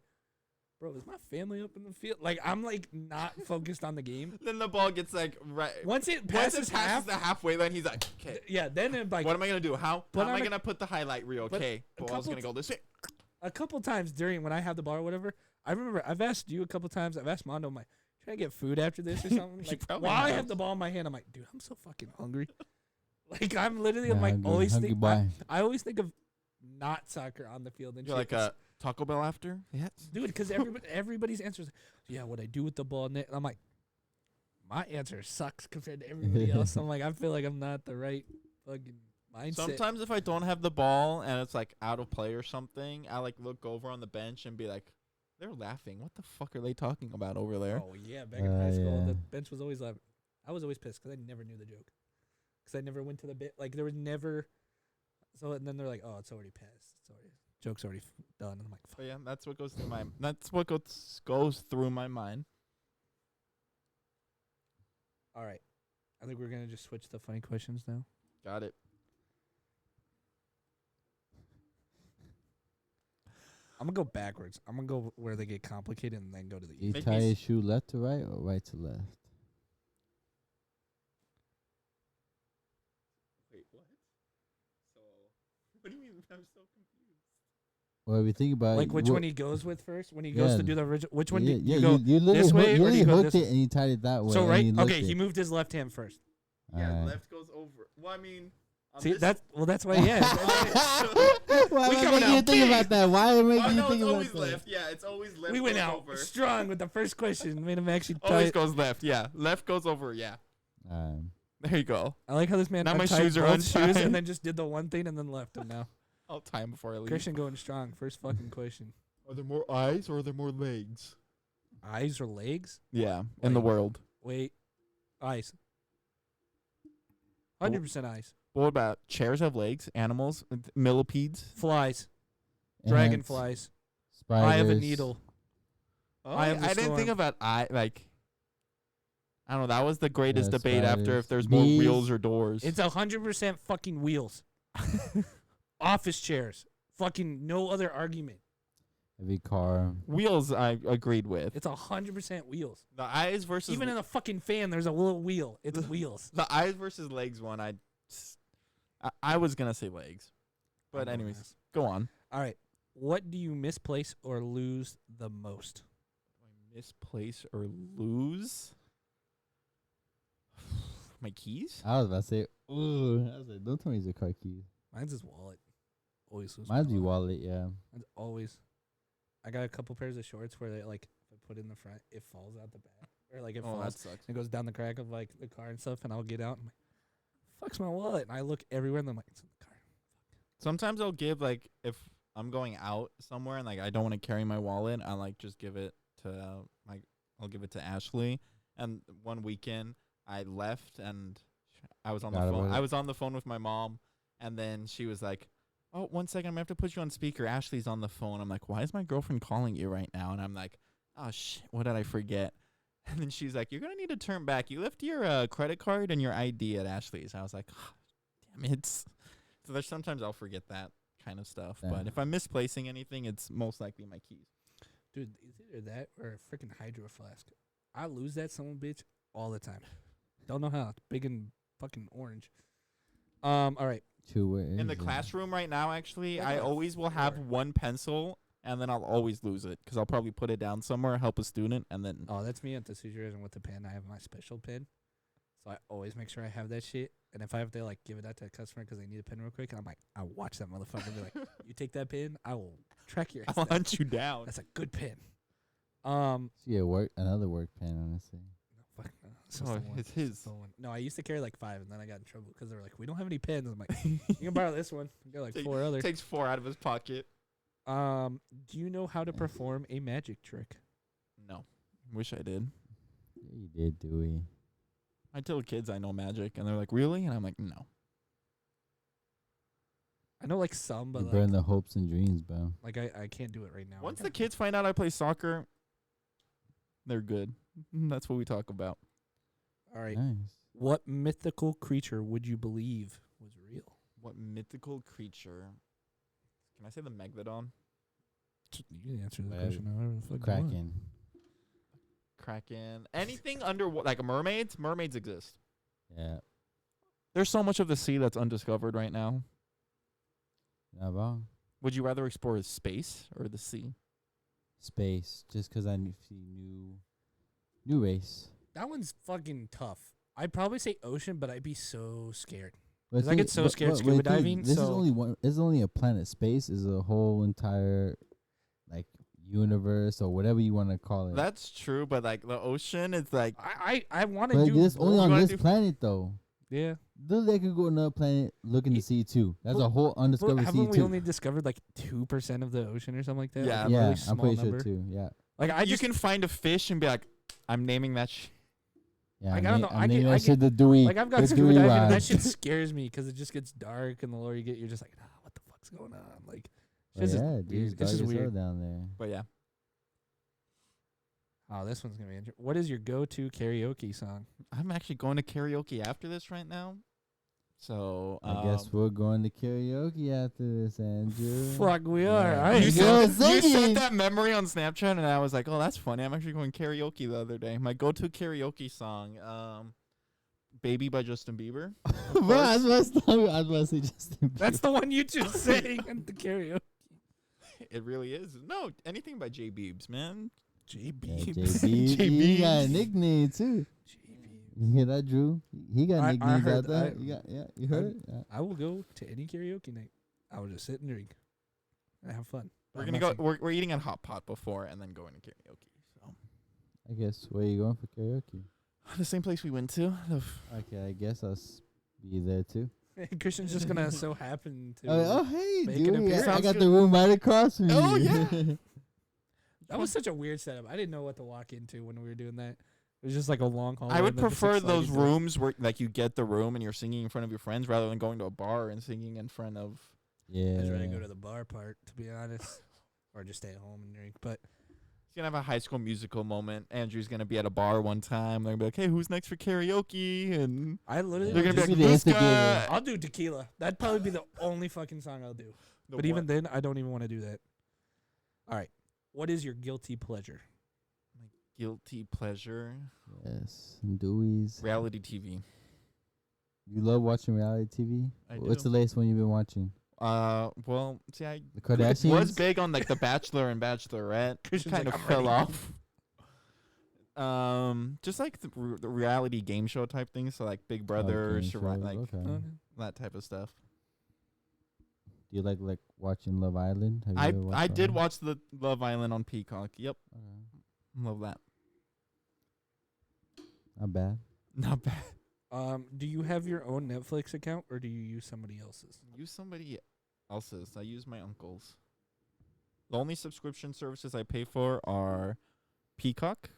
[SPEAKER 2] bro, is my family up in the field? Like, I'm like not focused on the game.
[SPEAKER 4] Then the ball gets like right.
[SPEAKER 2] Once it passes
[SPEAKER 4] the halfway line, he's like, okay.
[SPEAKER 2] Yeah, then it, like,
[SPEAKER 4] What am I gonna do? How am I
[SPEAKER 2] a-
[SPEAKER 4] gonna put the highlight reel?
[SPEAKER 2] but
[SPEAKER 4] Okay,
[SPEAKER 2] a
[SPEAKER 4] ball's
[SPEAKER 2] couple
[SPEAKER 4] gonna go this way.
[SPEAKER 2] a couple times during when I have the ball or whatever, I remember I've asked you a couple times. I've asked Mondo, I'm like, should I get food after this or something?
[SPEAKER 4] She
[SPEAKER 2] Like,
[SPEAKER 4] probably
[SPEAKER 2] while I
[SPEAKER 4] has.
[SPEAKER 2] have the ball in my hand, I'm like, dude, I'm so fucking hungry. Like, I'm literally, I'm
[SPEAKER 5] Yeah,
[SPEAKER 2] like,
[SPEAKER 5] hungry-
[SPEAKER 2] always
[SPEAKER 5] hungry
[SPEAKER 2] think,
[SPEAKER 5] boy.
[SPEAKER 2] I always think of not soccer on the field and
[SPEAKER 4] You're
[SPEAKER 2] shit.
[SPEAKER 4] like a Taco Bell after? Yes.
[SPEAKER 2] Dude, because everybody's answer is, yeah, what I do with the ball. And I'm like, my answer sucks compared to everybody else. I'm like, I feel like I'm not the right fucking mindset.
[SPEAKER 4] Sometimes if I don't have the ball and it's like out of play or something, I like look over on the bench and be like, they're laughing. What the fuck are they talking about over there?
[SPEAKER 2] Oh, yeah, back in high school,
[SPEAKER 5] yeah.
[SPEAKER 2] the bench was always laughing. I was always pissed because I never knew the joke. Because I never went to the bit. Like, there was never. So, and then they're like, oh, it's already passed. It's already. Joke's already done. And I'm like, fuck.
[SPEAKER 4] But yeah, that's what goes through my. That's what goes through my mind.
[SPEAKER 2] All right. I think we're going to just switch to funny questions now.
[SPEAKER 4] Got it.
[SPEAKER 2] I'm going to go backwards. I'm going to go where they get complicated and then go to the
[SPEAKER 5] You
[SPEAKER 2] easy.
[SPEAKER 5] tie your shoe left to right or right to left?
[SPEAKER 4] Wait, what? So, what do you mean? I'm so confused.
[SPEAKER 5] Well, if you think about
[SPEAKER 2] Like
[SPEAKER 5] it,
[SPEAKER 2] which
[SPEAKER 5] wha-
[SPEAKER 2] one he goes with first when he goes
[SPEAKER 5] Yeah.
[SPEAKER 2] to do the original. Which one
[SPEAKER 5] yeah,
[SPEAKER 2] do
[SPEAKER 5] yeah,
[SPEAKER 2] you go?
[SPEAKER 5] you literally
[SPEAKER 2] this way
[SPEAKER 5] you
[SPEAKER 2] or do
[SPEAKER 5] literally
[SPEAKER 2] you go
[SPEAKER 5] hooked
[SPEAKER 2] this
[SPEAKER 5] it and you tied it that way.
[SPEAKER 2] So
[SPEAKER 5] and
[SPEAKER 2] right,
[SPEAKER 5] you licked
[SPEAKER 2] okay, he
[SPEAKER 5] it.
[SPEAKER 2] moved his left hand first.
[SPEAKER 4] Yeah,
[SPEAKER 5] Alright.
[SPEAKER 4] left goes over. Well, I mean. on
[SPEAKER 2] See,
[SPEAKER 4] this-
[SPEAKER 2] that's that's why. Yeah,
[SPEAKER 5] Why
[SPEAKER 2] We
[SPEAKER 5] am I
[SPEAKER 2] coming
[SPEAKER 5] making you
[SPEAKER 2] out
[SPEAKER 5] think
[SPEAKER 2] big.
[SPEAKER 5] about that? Why am I
[SPEAKER 4] Oh,
[SPEAKER 5] making you
[SPEAKER 4] no,
[SPEAKER 5] think
[SPEAKER 4] it's
[SPEAKER 5] about
[SPEAKER 4] always
[SPEAKER 5] that?
[SPEAKER 4] left. Yeah, it's always left.
[SPEAKER 2] we went
[SPEAKER 4] goes
[SPEAKER 2] out
[SPEAKER 4] over.
[SPEAKER 2] strong with the first question. Made him actually tie
[SPEAKER 4] Always
[SPEAKER 2] it.
[SPEAKER 4] goes left. Yeah, left goes over. Yeah, there you go.
[SPEAKER 2] I like how this man
[SPEAKER 4] Now my
[SPEAKER 2] untied
[SPEAKER 4] shoes are
[SPEAKER 2] both shoes
[SPEAKER 4] untied.
[SPEAKER 2] and then just did the one thing and then left him now.
[SPEAKER 4] I'll time before I leave.
[SPEAKER 2] Christian going strong. First fucking question.
[SPEAKER 4] Are there more eyes or are there more legs?
[SPEAKER 2] Eyes or legs?
[SPEAKER 4] Yeah, in the
[SPEAKER 2] Like-
[SPEAKER 4] world.
[SPEAKER 2] Wait, eyes. 100% eyes.
[SPEAKER 4] What about chairs have legs? Animals, millipedes.
[SPEAKER 2] Flies,
[SPEAKER 5] Ants,
[SPEAKER 2] dragonflies.
[SPEAKER 5] spiders.
[SPEAKER 2] Eye of a needle.
[SPEAKER 4] Oh,
[SPEAKER 2] Eye of the
[SPEAKER 4] I didn't think
[SPEAKER 2] storm.
[SPEAKER 4] about eye. Like, I don't know. That was the greatest debate after
[SPEAKER 5] spiders.
[SPEAKER 4] if there's more
[SPEAKER 5] Bees.
[SPEAKER 4] wheels or doors.
[SPEAKER 2] It's 100% fucking wheels. Office chairs. Fucking no other argument.
[SPEAKER 5] Every car.
[SPEAKER 4] Wheels. I agreed with.
[SPEAKER 2] It's 100% wheels.
[SPEAKER 4] The eyes versus
[SPEAKER 2] Even in a fucking fan, there's a little wheel. It's wheels.
[SPEAKER 4] the eyes versus legs one. I was gonna say legs, but
[SPEAKER 2] I'm
[SPEAKER 4] anyways,
[SPEAKER 2] gonna ask.
[SPEAKER 4] go on.
[SPEAKER 2] All right. What do you misplace or lose the most?
[SPEAKER 4] Misplace or lose? My keys?
[SPEAKER 5] I was about to say, ooh. I was like, don't tell me it's a car key.
[SPEAKER 2] Mine's his wallet. Always lose.
[SPEAKER 5] Mine's
[SPEAKER 2] my
[SPEAKER 5] be wallet, yeah.
[SPEAKER 2] Mine's always. I got a couple pairs of shorts where they like if I put it in the front, it falls out the back, or like it
[SPEAKER 4] Oh, that
[SPEAKER 2] falls.
[SPEAKER 4] sucks.
[SPEAKER 2] It goes down the crack of like the car and stuff, and I'll get out and I'm like, "Fuck's my wallet?" And I look everywhere, and I'm like, "It's in the car."
[SPEAKER 4] Sometimes I'll give like if I'm going out somewhere and like I don't want to carry my wallet, I like just give it to I'll give it to Ashley. And one weekend I left and I was on the
[SPEAKER 5] Forgot
[SPEAKER 4] phone.
[SPEAKER 5] about it.
[SPEAKER 4] I was on the phone with my mom, and then she was like, "Oh, 1 second, I'm gonna have to put you on speaker. Ashley's on the phone." I'm like, "Why is my girlfriend calling you right now?" And I'm like, "Oh shit, what did I forget?" And then she's like, "You're gonna need to turn back. You left your credit card and your ID at Ashley's." I was like, oh, "Damn it!" So there's sometimes I'll forget that kind of stuff.
[SPEAKER 5] Yeah.
[SPEAKER 4] But if I'm misplacing anything, it's most likely my keys.
[SPEAKER 2] Dude, it's either that or a freaking hydro flask. I lose that son of a bitch all the time. Don't know how. It's big and fucking orange. All right.
[SPEAKER 4] In the classroom right now, actually,
[SPEAKER 2] Look
[SPEAKER 4] I
[SPEAKER 2] at the
[SPEAKER 4] always will have
[SPEAKER 2] floor.
[SPEAKER 4] one pencil, and then I'll always lose it because I'll probably put it down somewhere, help a student, and then
[SPEAKER 2] Oh, that's me at the seizures and with the pen. I have my special pen. So I always make sure I have that shit. And if I have to like give it out to a customer because they need a pen real quick, I'm like, I watch that motherfucker and be like, "You take that pen, I will track your ass
[SPEAKER 4] I'll
[SPEAKER 2] down.
[SPEAKER 4] hunt you down."
[SPEAKER 2] That's a good pen."
[SPEAKER 5] Yeah, another work pen, honestly.
[SPEAKER 2] No, fuck no. It's just
[SPEAKER 4] Oh,
[SPEAKER 2] the one.
[SPEAKER 4] it's
[SPEAKER 2] It's just
[SPEAKER 4] his.
[SPEAKER 2] the one. No, I used to carry like 5, and then I got in trouble because they were like, "We don't have any pens." I'm like, "You can borrow this one." I got like
[SPEAKER 4] Take-
[SPEAKER 2] 4 others.
[SPEAKER 4] Takes 4 out of his pocket.
[SPEAKER 2] Do you know how to perform a magic trick?
[SPEAKER 4] No, wish I did.
[SPEAKER 5] Yeah, you did, Dewey.
[SPEAKER 4] I tell kids I know magic, and they're like, "Really?" And I'm like, "No."
[SPEAKER 2] I know like some, but
[SPEAKER 5] You burn
[SPEAKER 2] like,
[SPEAKER 5] the hopes and dreams, bro.
[SPEAKER 2] like I can't do it right now. I
[SPEAKER 4] Once the
[SPEAKER 2] gotta-
[SPEAKER 4] kids find out I play soccer, they're good. That's what we talk about.
[SPEAKER 2] All right.
[SPEAKER 5] Nice.
[SPEAKER 2] What mythical creature would you believe was real?
[SPEAKER 4] What mythical creature? Can I say the Megalodon?
[SPEAKER 2] You can answer the
[SPEAKER 5] Whatever.
[SPEAKER 2] question however the fuck you want.
[SPEAKER 5] Kraken.
[SPEAKER 4] Kraken. Anything under like mermaids? Mermaids exist.
[SPEAKER 5] Yeah.
[SPEAKER 4] There's so much of the sea that's undiscovered right now.
[SPEAKER 5] Not wrong.
[SPEAKER 4] Would you rather explore space or the sea?
[SPEAKER 5] Space. Just 'cause I see new race.
[SPEAKER 2] That one's fucking tough. I'd probably say ocean, but I'd be so scared.
[SPEAKER 5] But
[SPEAKER 2] 'Cause I get so scared scuba diving,
[SPEAKER 5] This is
[SPEAKER 2] so-
[SPEAKER 5] only one. This is only a planet. Space is a whole entire, like, universe or whatever you want to call it.
[SPEAKER 4] That's true, but like the ocean, it's like
[SPEAKER 2] I want to
[SPEAKER 5] but
[SPEAKER 2] do
[SPEAKER 5] it's only
[SPEAKER 2] both.
[SPEAKER 5] on
[SPEAKER 4] You wanna
[SPEAKER 5] this
[SPEAKER 4] do-
[SPEAKER 5] planet though.
[SPEAKER 2] Yeah.
[SPEAKER 5] Literally, they could go to another planet, look in the sea too. That's
[SPEAKER 2] Well,
[SPEAKER 5] a whole
[SPEAKER 2] Well,
[SPEAKER 5] undiscovered sea
[SPEAKER 2] haven't we
[SPEAKER 5] too.
[SPEAKER 2] only discovered like 2% of the ocean or something like that?
[SPEAKER 4] Yeah.
[SPEAKER 2] Like a
[SPEAKER 5] Yeah,
[SPEAKER 2] really
[SPEAKER 5] I'm
[SPEAKER 2] small
[SPEAKER 5] pretty
[SPEAKER 2] number.
[SPEAKER 5] sure too. Yeah,
[SPEAKER 2] Like I
[SPEAKER 4] you
[SPEAKER 2] just
[SPEAKER 4] can find a fish and be like, I'm naming that.
[SPEAKER 5] yeah.
[SPEAKER 2] Like, I don't know, I
[SPEAKER 5] I'm
[SPEAKER 2] get-
[SPEAKER 5] naming
[SPEAKER 2] I
[SPEAKER 5] that
[SPEAKER 2] get-
[SPEAKER 5] shit the Dewey.
[SPEAKER 2] like I've got
[SPEAKER 5] the
[SPEAKER 2] scuba
[SPEAKER 5] Dewey
[SPEAKER 2] diving and that
[SPEAKER 5] rod.
[SPEAKER 2] shit scares me because it just gets dark and the lower you get, you're just like, what the fuck's going on? Like,
[SPEAKER 5] But
[SPEAKER 2] it's just
[SPEAKER 5] yeah,
[SPEAKER 2] weird.
[SPEAKER 5] dude,
[SPEAKER 2] It's
[SPEAKER 5] dark
[SPEAKER 2] just
[SPEAKER 5] as hell
[SPEAKER 2] weird.
[SPEAKER 5] down there.
[SPEAKER 4] But yeah,
[SPEAKER 2] Oh, this one's gonna be interesting. What is your go-to karaoke song?
[SPEAKER 4] I'm actually going to karaoke after this right now. So
[SPEAKER 5] I guess we're going to karaoke after this, Andrew.
[SPEAKER 2] Fuck, we
[SPEAKER 5] Yeah.
[SPEAKER 2] are. I
[SPEAKER 5] You
[SPEAKER 2] ain't
[SPEAKER 5] go
[SPEAKER 2] going.
[SPEAKER 4] you
[SPEAKER 5] singing.
[SPEAKER 4] sent that memory on Snapchat, and I was like, "Oh, that's funny." I'm actually going karaoke the other day. My go-to karaoke song, "Baby" by Justin Bieber.
[SPEAKER 5] Bro, I was about to say Justin Bieber.
[SPEAKER 2] That's the one you just sang at the karaoke.
[SPEAKER 4] It really is. No, anything by J Biebs, man.
[SPEAKER 2] JB.
[SPEAKER 5] Yeah, JB. He got a nickname too. You hear that, Drew? He got
[SPEAKER 2] I
[SPEAKER 5] nicknames
[SPEAKER 2] heard
[SPEAKER 5] out there.
[SPEAKER 2] that.
[SPEAKER 5] You heard it? Yeah.
[SPEAKER 2] I will go to any karaoke night. I will just sit and drink and have fun.
[SPEAKER 4] We're
[SPEAKER 2] I'm
[SPEAKER 4] gonna
[SPEAKER 2] not
[SPEAKER 4] go.
[SPEAKER 2] singing.
[SPEAKER 4] We're eating at Hot Pot before, and then going to karaoke. So
[SPEAKER 5] I guess where you going for karaoke?
[SPEAKER 4] the same place we went to.
[SPEAKER 5] Okay, I guess I'll be there too.
[SPEAKER 2] Christian's just gonna so happen to.
[SPEAKER 5] Oh, hey,
[SPEAKER 2] make an
[SPEAKER 5] dude!
[SPEAKER 2] appearance.
[SPEAKER 5] I
[SPEAKER 4] Sounds
[SPEAKER 5] got
[SPEAKER 4] good.
[SPEAKER 5] the room right across from you.
[SPEAKER 4] Oh, yeah.
[SPEAKER 2] That was such a weird setup. I didn't know what to walk into when we were doing that. It was just like a long hallway.
[SPEAKER 4] I would
[SPEAKER 2] and then just,
[SPEAKER 4] prefer
[SPEAKER 2] like, sliding
[SPEAKER 4] those
[SPEAKER 2] doors.
[SPEAKER 4] rooms where like you get the room and you're singing in front of your friends rather than going to a bar and singing in front of.
[SPEAKER 5] Yeah.
[SPEAKER 2] I'd rather go to the bar part, to be honest, or just stay at home and drink. But
[SPEAKER 4] He's gonna have a High School Musical moment. Andrew's gonna be at a bar one time. They're gonna be like, "Hey, who's next for karaoke?" And
[SPEAKER 2] I literally,
[SPEAKER 4] they're gonna be
[SPEAKER 5] Just
[SPEAKER 4] like,
[SPEAKER 5] be the
[SPEAKER 4] "This
[SPEAKER 5] instigator.
[SPEAKER 4] guy."
[SPEAKER 2] I'll do tequila. That'd probably be the only fucking song I'll do. But even then, I don't even want to do that. All right, what is your guilty pleasure?
[SPEAKER 4] Guilty pleasure,
[SPEAKER 5] Yes, Dewey's.
[SPEAKER 4] reality TV.
[SPEAKER 5] You love watching reality TV?
[SPEAKER 4] I
[SPEAKER 5] What's
[SPEAKER 4] do.
[SPEAKER 5] the latest one you've been watching?
[SPEAKER 4] Well, see, I
[SPEAKER 5] The Kardashians?
[SPEAKER 4] was big on like The Bachelor and Bachelorette.
[SPEAKER 2] Christian's
[SPEAKER 4] Kind
[SPEAKER 2] like,
[SPEAKER 4] of
[SPEAKER 2] "I'm
[SPEAKER 4] fell
[SPEAKER 2] ready."
[SPEAKER 4] off. Just like the reality game show type things, so like Big Brother,
[SPEAKER 5] game shows,
[SPEAKER 4] like
[SPEAKER 5] okay.
[SPEAKER 2] Okay.
[SPEAKER 4] that type of stuff.
[SPEAKER 5] Do you like watching Love Island? Have you
[SPEAKER 4] I
[SPEAKER 5] ever watched
[SPEAKER 4] I
[SPEAKER 5] Love
[SPEAKER 4] did
[SPEAKER 5] Island?
[SPEAKER 4] watch the Love Island on Peacock. Yep,
[SPEAKER 5] Okay.
[SPEAKER 4] love that.
[SPEAKER 5] Not bad.
[SPEAKER 4] Not bad.
[SPEAKER 2] Do you have your own Netflix account or do you use somebody else's?
[SPEAKER 4] Use somebody else's. I use my uncle's. The only subscription services I pay for are Peacock,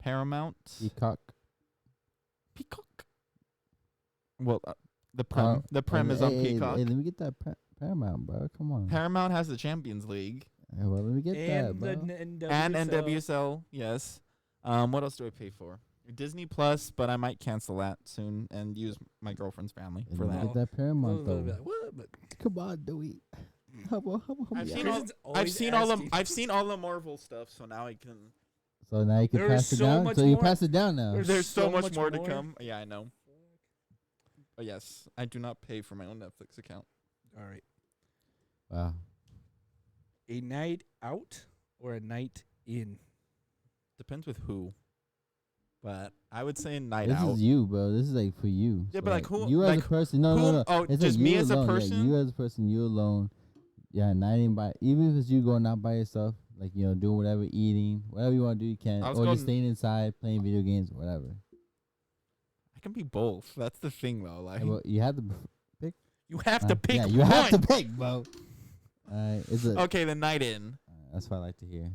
[SPEAKER 4] Paramount,
[SPEAKER 5] Peacock.
[SPEAKER 4] Peacock. Well, the Prem. The Prem is on Peacock.
[SPEAKER 5] Hey, let me get that Paramount, bro. Come on.
[SPEAKER 4] Paramount has the Champions League
[SPEAKER 5] Hey, well, let me get that,
[SPEAKER 2] And
[SPEAKER 5] bro.
[SPEAKER 2] the NWSL.
[SPEAKER 4] and NWSL. Yes. What else do I pay for? Disney Plus, but I might cancel that soon and use my girlfriend's family
[SPEAKER 5] Hey,
[SPEAKER 4] for
[SPEAKER 5] let me
[SPEAKER 4] that.
[SPEAKER 5] get that Paramount,
[SPEAKER 2] Those will be
[SPEAKER 5] though.
[SPEAKER 2] like, "What?" But
[SPEAKER 5] Come on, Dewey. Help
[SPEAKER 4] I've
[SPEAKER 5] me
[SPEAKER 4] seen
[SPEAKER 5] out.
[SPEAKER 4] all.
[SPEAKER 2] Christian's
[SPEAKER 4] I've
[SPEAKER 2] always
[SPEAKER 4] seen all the.
[SPEAKER 2] asking.
[SPEAKER 4] I've seen all the Marvel stuff, so now I can.
[SPEAKER 5] So now you can
[SPEAKER 2] There is
[SPEAKER 5] pass it
[SPEAKER 2] so
[SPEAKER 5] down.
[SPEAKER 2] much
[SPEAKER 5] So you
[SPEAKER 2] more.
[SPEAKER 5] pass it down now.
[SPEAKER 2] There's
[SPEAKER 4] There's so
[SPEAKER 2] so
[SPEAKER 4] much
[SPEAKER 2] much
[SPEAKER 4] more to
[SPEAKER 2] more.
[SPEAKER 4] come. Yeah, I know. But yes, I do not pay for my own Netflix account.
[SPEAKER 2] All right.
[SPEAKER 5] Wow.
[SPEAKER 2] A night out or a night in?
[SPEAKER 4] Depends with who. But I would say night
[SPEAKER 5] This
[SPEAKER 4] out.
[SPEAKER 5] is you, bro. This is like for you.
[SPEAKER 4] Yeah,
[SPEAKER 5] So,
[SPEAKER 4] but, like, who-
[SPEAKER 5] You as
[SPEAKER 4] like,
[SPEAKER 5] a person. No,
[SPEAKER 4] who-
[SPEAKER 5] no, no.
[SPEAKER 4] oh,
[SPEAKER 5] It's
[SPEAKER 4] just
[SPEAKER 5] like
[SPEAKER 4] me
[SPEAKER 5] you
[SPEAKER 4] as a
[SPEAKER 5] alone. Yeah,
[SPEAKER 4] person?
[SPEAKER 5] you as a person. You alone. Yeah, not even by. Even if it's you going out by yourself, like doing whatever, eating, whatever you want to do, you can,
[SPEAKER 4] I was
[SPEAKER 5] or
[SPEAKER 4] going-
[SPEAKER 5] just staying inside playing video games, whatever.
[SPEAKER 4] I can be both. That's the thing, though. Like,
[SPEAKER 5] Yeah, but you have to.
[SPEAKER 2] You have to pick
[SPEAKER 5] Yeah, you
[SPEAKER 2] one.
[SPEAKER 5] have to pick, bro. It's a.
[SPEAKER 4] okay, the night in.
[SPEAKER 5] That's what I like to hear.